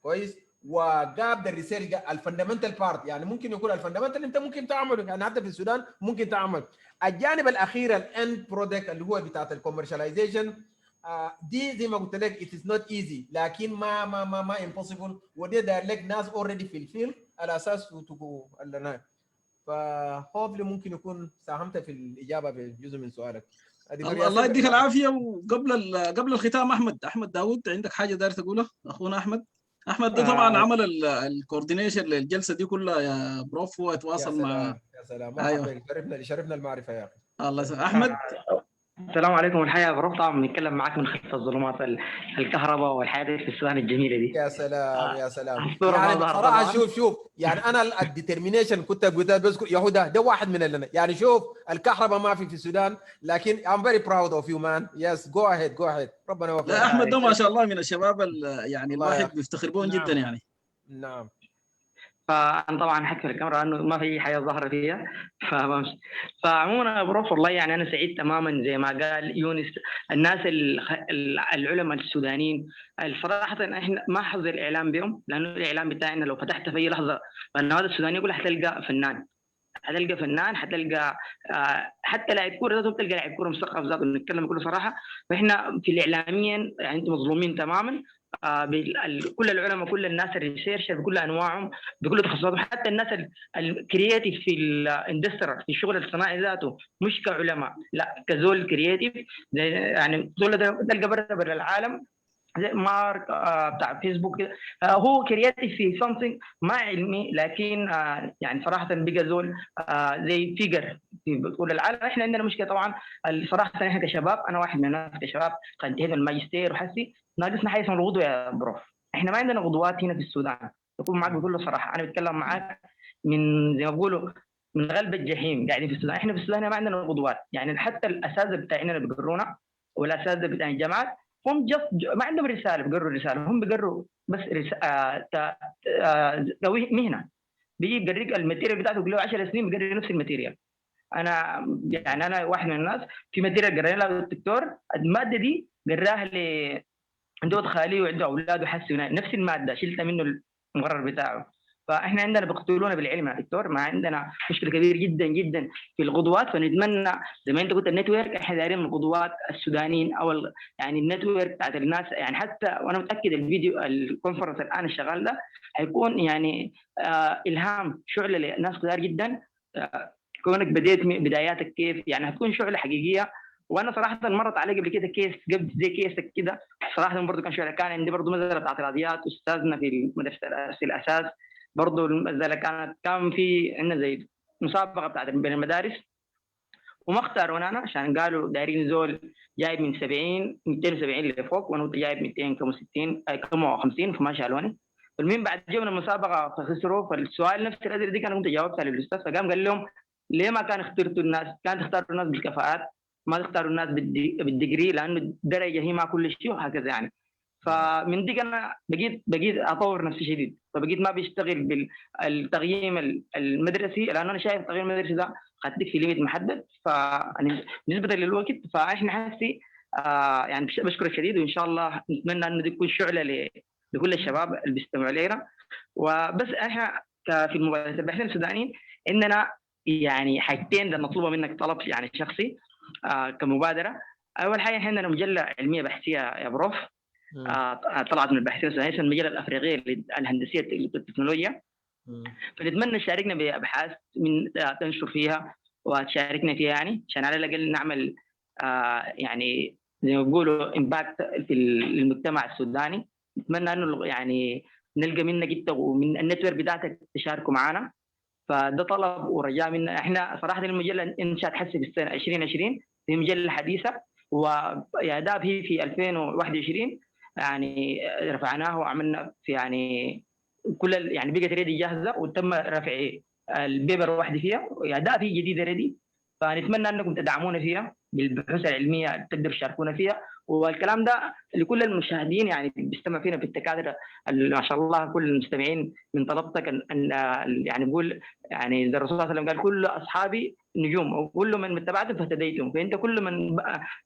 كويس، وجاب الريسيرش الفندمنتال بارت، يعني ممكن يكون الفندمنتال انت ممكن تعمله، يعني حتى في السودان ممكن تعمل. الجانب الاخير الاند برودكت اللي هو بتاعت الكوميرشاليزيشن، دي زي ما قلت لك it is not easy، لكن ما impossible، ودي داير لك ناس already في الفيلد على اساس تبقوا لنا. فهوبلي ممكن يكون ساهمت في الاجابه بجزء من سؤالك. الله يديك العافيه. وقبل الختام احمد داوود، عندك حاجه داير تقولها اخونا احمد؟ احمد ده طبعا عمل الكوردينيشن للجلسه دي كلها يا بروف، هو يتواصل مع. يا سلام، مرحبا، شرفنا المعرفه يا اخي. الله يسلمك احمد. السلام عليكم. الحياه بروح طبعا بنتكلم معاك من خلف الظلمات الكهرباء والحياه في السودان الجميله دي. يا سلام يا سلام. يعني بصراحه شوف يعني انا الديترمينيشن كنت قلتها بذكر يهودا ده واحد من اللي يعني شوف الكهرباء ما في السودان، لكن I'm very proud of you man. Yes go ahead. ربنا يوفقك. لا احمد ده ما شاء الله من الشباب يعني الواحد بيفتخر بهم جدا يعني. نعم. فانا طبعا حكي في الكاميرا انه ما في حياه ظاهره فيها فبمشي. فعموما بروف والله يعني انا سعيد تماما زي ما قال يونس. الناس العلماء السودانيين الصراحه احنا ما حظ الاعلام بهم، لانه الاعلام بتاعنا لو فتحت في اي لحظه القنوات السودانيه كلها حتلقى فنان، حتلقى حتى لاعب كوره ذاته بتلقى لاعب كوره مثقف ذاته، نتكلم بكل صراحه. فاحنا في الاعلاميين يعني انتم مظلومين تماما. كل العلماء، كل الناس الريسيرشر بكل انواعهم بكل تخصصاتهم، حتى الناس الكرياتيف في الاندستري في الشغل الصناعي ذاته، مش كعلماء لا كزول كرياتيف، يعني زول تلقى برا العالم زي مارك بتاع فيسبوك هو كرياتيف في something ما علمي، لكن يعني صراحه بقى زول زي فيجر في كل العالم. احنا عندنا مشكله طبعا صراحه، احنا كشباب، انا واحد من الناس كشباب قد انتهيت من الماجستير وحسي ناقصنا حاجه اسمها الغدوه يا بروف. احنا ما عندنا غدوات هنا في السودان، بكون معك بكل صراحه، انا بتكلم معك من زي ما بقولوا من غلب الجحيم قاعدين في السودان. احنا في السودان ما عندنا غدوات، يعني حتى الاساتذه بتاعنا اللي بيقرونا والاساتذه بتاع الجامعات هم ما عندهم رساله بيقروا رساله، هم بيقروا بس مهنه. بيجي يقريك الماتيريال بتاعته يقول له 10 سنين بيقري نفس الماتيريال. انا واحد من الناس في ماتيريال قرينا له الدكتور، الماده دي قراها عنده خالي وعنده اولاد وحسوا نفس الماده شلتها منه المقرر بتاعه. فاحنا عندنا بيقتلونا بالعلم يا دكتور، ما عندنا مشكله كبيره جدا جدا في القدوات. فنتمنى زي ما انت قلت النتورك، احنا دايرين من القدوات السودانيين او يعني النتورك بتاعت الناس، يعني حتى وانا متاكد الفيديو الكونفرنس الان الشغال ده هيكون يعني الهام شعله لناس كثير جدا. كونك بديت بداياتك كيف، يعني هتكون شعله حقيقيه. وانا صراحه مرت علي قبل كده كيس قبل زي كيسك كده، صراحه برضه كان شعله. كان عندي برضه مدرسه بتاعت رياضيات، استاذنا في مدرسه الاساس برضه المسألة كان في عندنا زي مسابقة بتاعت بين المدارس، وما اختارونا أنا عشان قالوا دايرين زول جايب من 270 لفوق، وأنا جايب 260 كم 50، فما شالوني. فالمهم بعد جبنا المسابقة فخسروا. فالسؤال نفس الأسئلة دي أنا كنت جاوبتها للأستاذ، فقام قال لهم ليه ما كان اخترتوا الناس، كان تختاروا الناس بالكفاءات، ما تختاروا الناس بالديجري، لأنه الدرجة هي ما كل شيء وهكذا يعني. فمن دي انا بقيت اطور نفسي شديد، فبقيت ما بيشتغل بالتقييم المدرسي، لانه انا شايف التقييم المدرسي ده خدك في ليميت محدد، فنسبه للوقت. فاحنا حاسي يعني بشكرك شديد، وان شاء الله نتمنى انه دي تكون شعله لكل الشباب اللي بيستمعوا لنا. وبس احنا في المبادرات الباحثين السودانيين عندنا يعني حاجتين مطلوبه منك طلب يعني شخصي كمبادره. اول حاجه احنا عندنا مجله علميه بحثيه يا بروف طلعت من الباحثين السودانيين، المجله الافريقيه الهندسيه والتكنولوجيا. فنتمنى تشاركنا بابحاث من تنشر فيها وتشاركنا فيها يعني عشان على الاقل نعمل يعني زي ما بيقولوا امباكت في المجتمع السوداني. نتمنى انه يعني نلقى منك انت ومن النتورك بتاعتك تشاركوا معنا. فده طلب ورجاء منا. احنا صراحه المجله انشات حسي في السنه 2020، هي مجله حديثه وياداب هي في 2021 يعني رفعناه وعملنا في يعني كل يعني بقت ريدي جاهزه وتم رفع البيبر واحده فيها، ياداب هي جديده ريدي. فنتمنى انكم تدعمونا فيها بالبحوث العلميه تقدر تشاركونا فيها. والكلام ده لكل المشاهدين يعني بيستمع فينا في التكاتره ما شاء الله كل المستمعين من طلبتك ان يعني بقول يعني الرسول صلى الله عليه وسلم قال كل اصحابي نجوم وكل من تبعتهم فاهتديتم، فانت كل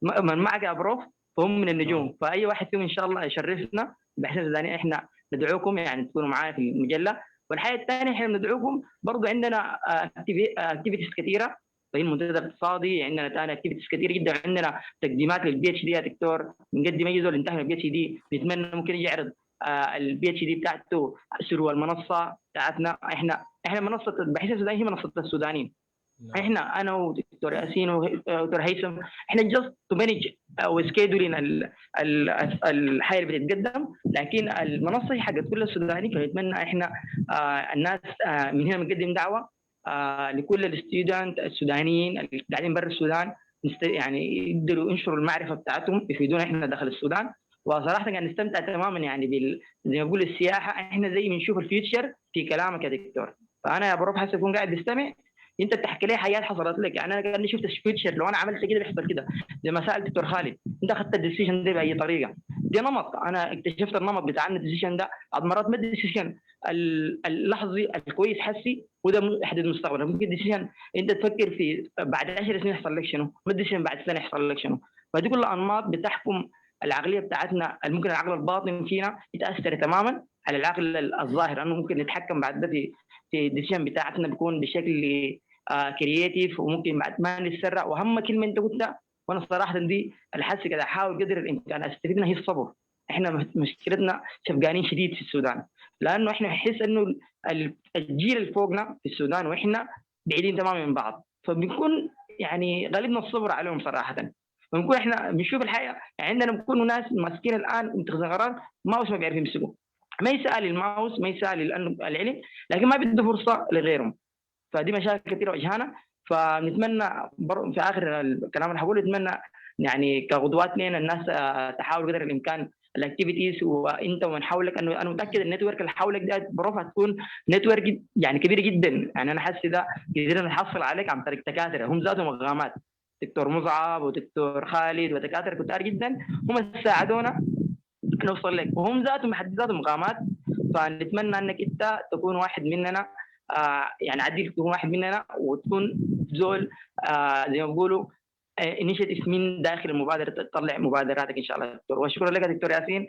من معك يا بروف فهم من النجوم. فاي واحد فيهم ان شاء الله يشرفنا بحيث السوداني احنا ندعوكم يعني تكونوا معانا في المجله. والحاجه الثانيه احنا ندعوكم برضه عندنا اكتيفيتيز كثيره في المنتدى الاقتصادي، عندنا ثاني اكتيفيتيز كثير جدا، عندنا تقديمات للبي اتش دي يا دكتور بنقدم اي زول انتهى من البي اتش دي نتمنى ممكن يجي يعرض البي اتش دي بتاعته سرو المنصه بتاعتنا. احنا منصه البحث السوداني هي منصه السودانيين. احنا انا ودكتور ياسين ودكتور هيثم احنا جاست تو مانج وسكيدولين الحياه اللي بتتقدم، لكن المنصه هي حقت كل السودانيين. فنتمنى احنا الناس من هنا بنقدم دعوه لكل الستودنت السودانيين اللي قاعدين برا السودان يعني يقدروا ينشروا المعرفه بتاعتهم يفيدونا احنا داخل السودان. وصراحه قاعد نستمتع تماما يعني زي ما بقول السياحه، احنا زي بنشوف الفيوتشر في كلامك يا دكتور. فانا يا بروف حاسس اكون قاعد بستمع انت بتحكي لي حاجات حصلت لك، يعني انا كاني شفت الفيوتشر لو انا عملت كده بيحصل كده. زي ما سال دكتور خالد انت اخذت الديسيجن ده باي طريقه؟ دي نمط انا اكتشفت النمط بتاع الديسيجن ده مرات ما الديسيجن اللحظي الكويس حسي وده يحدد المستقبل. ممكن الديسيجن انت تفكر في بعد 10 سنين يحصل لك شنو، ما الديسيجن بعد سنه يحصل لك شنو. فدي كلها انماط بتحكم العقليه بتاعتنا. ممكن العقل الباطن فينا يتاثر تماما على العقل الظاهر، انه ممكن نتحكم بعد ده في الديسيجن بتاعتنا بيكون بشكل كرييتيف وممكن بعد ما نتسرع. واهم كلمه انت قلتها وانا صراحه دي الحس كده احاول قدر الامكان استفيد منها هي الصبر. احنا مشكلتنا شفقانين شديد في السودان، لانه احنا نحس انه الجيل اللي فوقنا في السودان واحنا بعيدين تماما من بعض، فبنكون يعني غالبنا الصبر عليهم صراحه. بنكون احنا بنشوف الحياه يعني عندنا بنكونوا ناس ماسكين الان متخذين قرار ماوس ما بيعرفوا يمسكوا، ما يسال الماوس ما يسال لانه العلم، لكن ما بيدوا فرصه لغيرهم. فدي مشاكل كثيره واجهانا. فنتمنى في اخر الكلام اللي حقوله نتمنى يعني كقدوات لنا الناس تحاول قدر الامكان الاكتيفيتيز وانت ومن حولك. انه انا متاكد النتورك اللي حولك ده بروف هتكون نتورك يعني كبيره جدا. يعني انا حاسس ده قدرنا نحصل عليك عن طريق دكاتره هم ذاتهم مغامات، دكتور مصعب ودكتور خالد ودكاتره كتار جدا هم ساعدونا نوصل لك، وهم ذاتهم بحد ذاتهم مغامات. فنتمنى انك انت تكون واحد مننا يعني عديل تكون واحد مننا وتكون زول زي ما بيقولوا انيشيتيف من داخل المبادره تطلع مبادراتك ان شاء الله دكتور. وشكرا لك دكتور ياسين.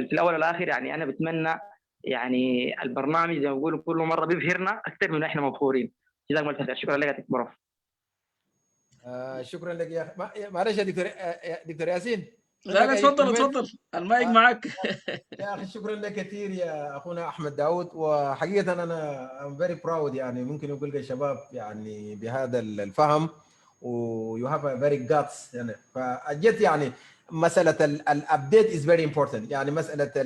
في الاول والاخر يعني انا بتمنى يعني البرنامج زي ما بيقولوا كل مره بيبهرنا اكثر من احنا مبهورين. جزاكم الله خير. شكرا لك يا دكتور. شكرا لك يا اخي. معلش يا دكتور ياسين. لا تفضل المايك معك. يا اخي شكرا لك كثير يا اخونا احمد داود. وحقيقه انا I'm very proud يعني ممكن يقول الشباب يعني بهذا الفهم و you have a very guts يعني. فجت يعني مساله الابديت is very important يعني مساله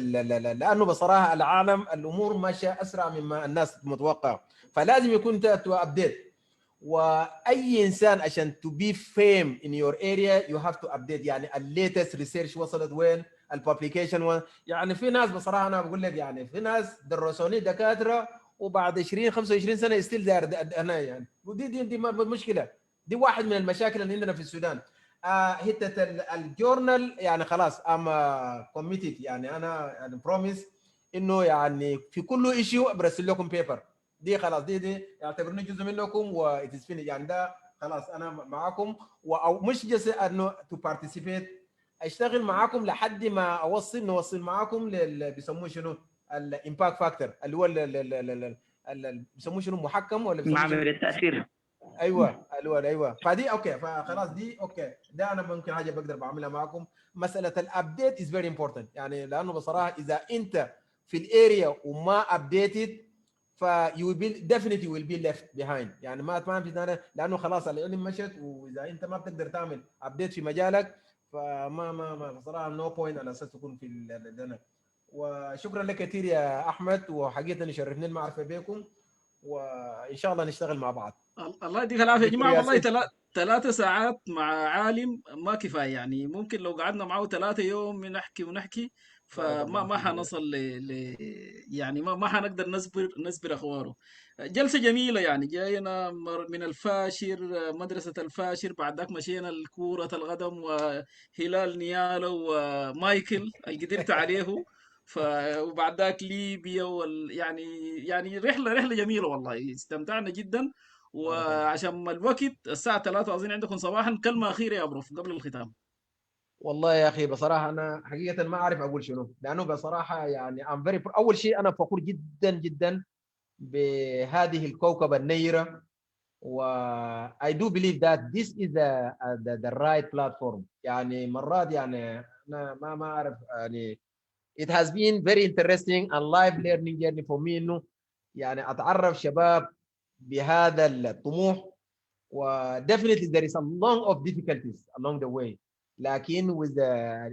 لانه بصراحه العالم الامور ماشيه اسرع مما الناس متوقع، فلازم يكون تو ابديت. واي انسان عشان to be fame in your area you have to update يعني latest research وصلت وين، الببليكيشن وين. يعني في ناس بصراحه انا بقول لك يعني في ناس درسوني دكاتره وبعد 20 25 سنه ستيل داير انا يعني. ودي مشكله، دي واحد من المشاكل اللي عندنا في السودان. حته الجورنال يعني خلاص ام كوميتد يعني انا يعني بروميس انه يعني في كل ايشيو برسل لكم بيبر. دي خلاص دي اعتبرني جزء منكم واتسفين يعني ده خلاص انا معاكم. او مش جس انه تو بارتيسيبيت اشتغل معاكم لحد ما نوصل معاكم بيسموه شنو الامباكت فاكتور اللي هو بيسموه شنو محكم ولا بيسموه معامل شنو؟ التاثير. ايوه فدي اوكي، فخلاص دي اوكي، ده انا ممكن حاجه بقدر بعملها معكم. مساله الابديت از فيري امبورتنت، يعني لانه بصراحه اذا انت في الاريا وما ابديتد ف you will be definitely will be left behind، يعني ما في، لانه خلاص العلم مشت، واذا انت ما بتقدر تعمل ابديت في مجالك فما بصراحه نو بوينت على اساس تكون في ده. وشكرا لك كثير يا احمد، وحقيقه شرفني المعرفه بكم، وان شاء الله نشتغل مع بعض. الله يديك العافيه يا دكتور جماعه. والله ياسين. 3 ساعات مع عالم ما كفايه، يعني ممكن لو قعدنا معه 3 يوم نحكي ونحكي بارك فما الله ما فيك. حنصل يعني ما حنقدر نصبر اخواره. جلسه جميله يعني، جاينا من الفاشر، مدرسه الفاشر، بعد ذاك مشينا لكوره القدم وهلال نيالو ومايكل اللي قدرت عليه. وبعد ذاك ليبيا يعني رحله جميله والله، استمتعنا جدا. بارك الله. وعشان الوقت الساعة 3 أظن عندكم صباحا، كلمة أخيرة يا بروف قبل الختام. والله يا اخي بصراحه انا حقيقه ما اعرف اقول شنو، لانه بصراحه يعني اول شيء انا فخور جدا جدا بهذه الكوكب النيره، و I do believe that this is the right platform. يعني مرات يعني انا ما اعرف يعني it has been very interesting and live learning journey for me انه يعني اتعرف شباب بهذا الطموح، و definitely there is a long of difficulties along the way، لكن with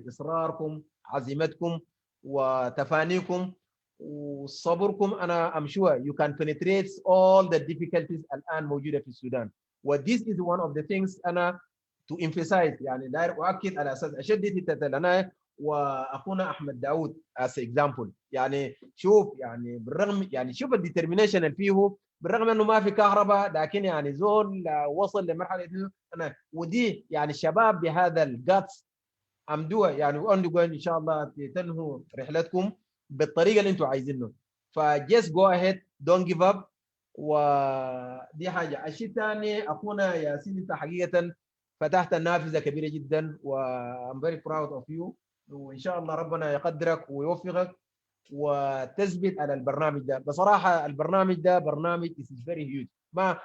اصراركم، عزيمتكم وتفانيكم وصبركم انا I'm sure you can penetrate all the difficulties الان موجوده في السودان. و this is one of the things انا to emphasize، يعني داير اؤكد على اساس اشدد التلاناية واخونا احمد داود as example. يعني شوف يعني بالرغم يعني شوف الديترمينيشن اللي فيه، بالرغم انه ما في كهرباء، لكن يعني زول وصل لمرحله انا ودي يعني الشباب بهذا الجاتس امدوها يعني ان شاء الله تنهوا رحلتكم بالطريقه اللي انتم عايزينه. فجست جو اهيد دونت جيف اب. ودي حاجه. الشيء الثاني اخونا ياسين، انت حقيقه فتحت نافذه كبيره جدا، و I'm very proud of you، وان شاء الله ربنا يقدرك ويوفقك وتثبت على البرنامج ده. بصراحه البرنامج ده برنامج is very huge،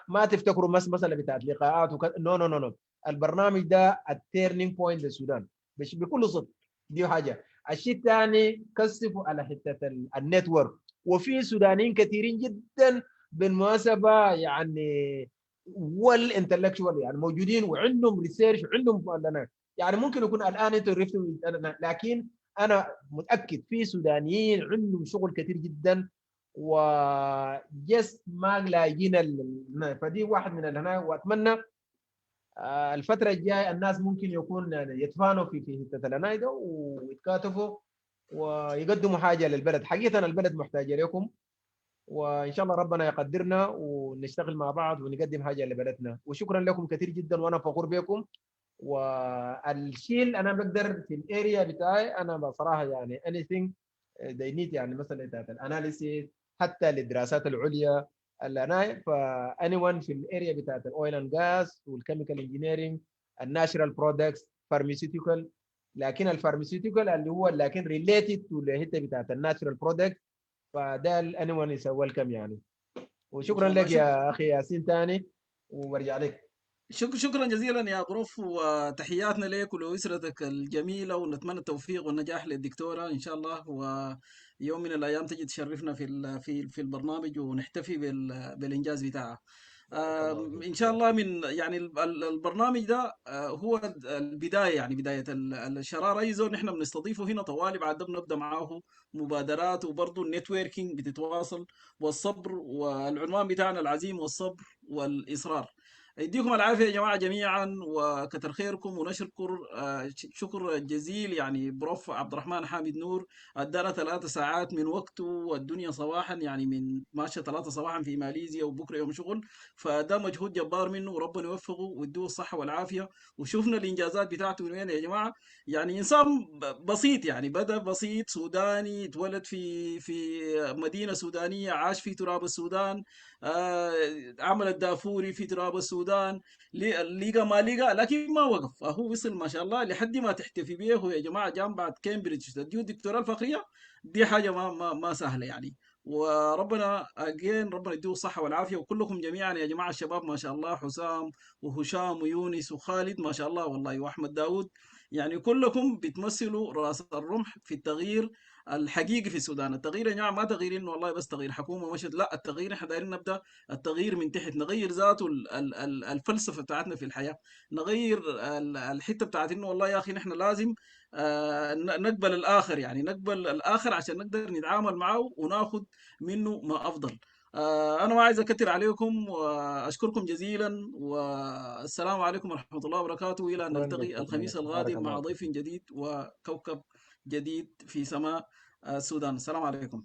ما تفتكروا مثلا بتاعت لقاءات نو. البرنامج ده التيرنينج بوينت للسودان بكل صدق. دي حاجه. الشيء الثاني كثفوا على حته النتورك، وفي سودانيين كثيرين جدا بالمناسبه يعني والانتلكشوال يعني موجودين وعندهم ريسيرش وعندهم يعني ممكن يكون الان انتوا عرفتوا، لكن انا متاكد في سودانيين عندهم شغل كثير جدا وجس ما لاقيين فدي واحد من هنا. واتمنى الفتره الجايه الناس ممكن يكون يتفانوا في حته العنايه ويتكاتفوا ويقدموا حاجه للبلد. حقيقه البلد محتاجه لكم، وان شاء الله ربنا يقدرنا ونشتغل مع بعض ونقدم حاجه لبلدنا. وشكرا لكم كثير جدا، وانا فخور بكم. والشيء انا بقدر في الاريا بتاعي انا بصراحه يعني anything they need، يعني مثلا بتاعت الاناليسيس حتى للدراسات العليا العناية، فانيون في الاريا بتاعت الاويل اند جاز والكيميكال انجينيرنج، الناتشرال برودكتس، فارماسيوتيكال. لكن الفارماسيوتيكال اللي هو لكن ريليتد تو الحته بتاعت الناتشرال برودكت، فده انيون از ويلكم يعني. وشكرا لك يا اخي ياسين ثاني، وبرجع لك. شكرا جزيلا يا بروف، وتحياتنا لك ولأسرتك الجميلة، ونتمنى التوفيق والنجاح للدكتورة إن شاء الله. ويوم من الأيام تجي تشرفنا في البرنامج ونحتفي بالإنجاز بتاعها. إن شاء الله. من يعني البرنامج ده هو البداية، يعني بداية الشرارة. أي زول نحن بنستضيفه هنا طوالي، بعد ده بنبدأ معاه مبادرات، وبرضه النتوركينج بتتواصل، والصبر. والعنوان بتاعنا العزيمة والصبر والإصرار. يديكم العافية يا جماعة جميعا، وكتر خيركم. ونشكر شكر جزيل يعني بروف عبد الرحمن حامد نور، ادانا 3 ساعات من وقته، والدنيا صباحا يعني من ماشية 3 صباحا في ماليزيا، وبكرة يوم شغل. فده مجهود جبار منه، وربنا يوفقه ويديه الصحة والعافية. وشوفنا الإنجازات بتاعته من وين يا جماعة. يعني إنسان بسيط، يعني بدأ بسيط سوداني، اتولد في مدينة سودانية، عاش في تراب السودان، عمل الدافوري في تراب السودان، لقى ما لقى، لكن ما وقف. هو وصل ما شاء الله لحد ما تحتفي به يا جماعه. جامعه كامبريدج تديه الدكتوراه الفخريه، دي حاجه ما سهله يعني. وربنا اجين ربنا يديه الصحه والعافيه. وكلكم جميعا يا جماعه الشباب ما شاء الله، حسام وهشام ويونس وخالد ما شاء الله والله، واحمد داود، يعني كلكم بتمثلوا راس الرمح في التغيير الحقيقي في السودان. التغيير يا جماعه ما تغيير انه والله بس تغيير حكومه مشت، لا، التغيير احنا دايرين نبدا التغيير من تحت، نغير ذاته الفلسفه بتاعتنا في الحياه، نغير الحته بتاعت انه والله يا اخي نحن لازم نقبل الاخر، يعني نقبل الاخر عشان نقدر نتعامل معه وناخذ منه ما افضل. انا ما عايز اكثر عليكم واشكركم جزيلا، والسلام عليكم ورحمه الله وبركاته، الى ان شكرا نلتقي جزيلا الخميس لك، بارك القادم الله مع فيك. ضيف جديد وكوكب جديد في سماء السودان. السلام عليكم.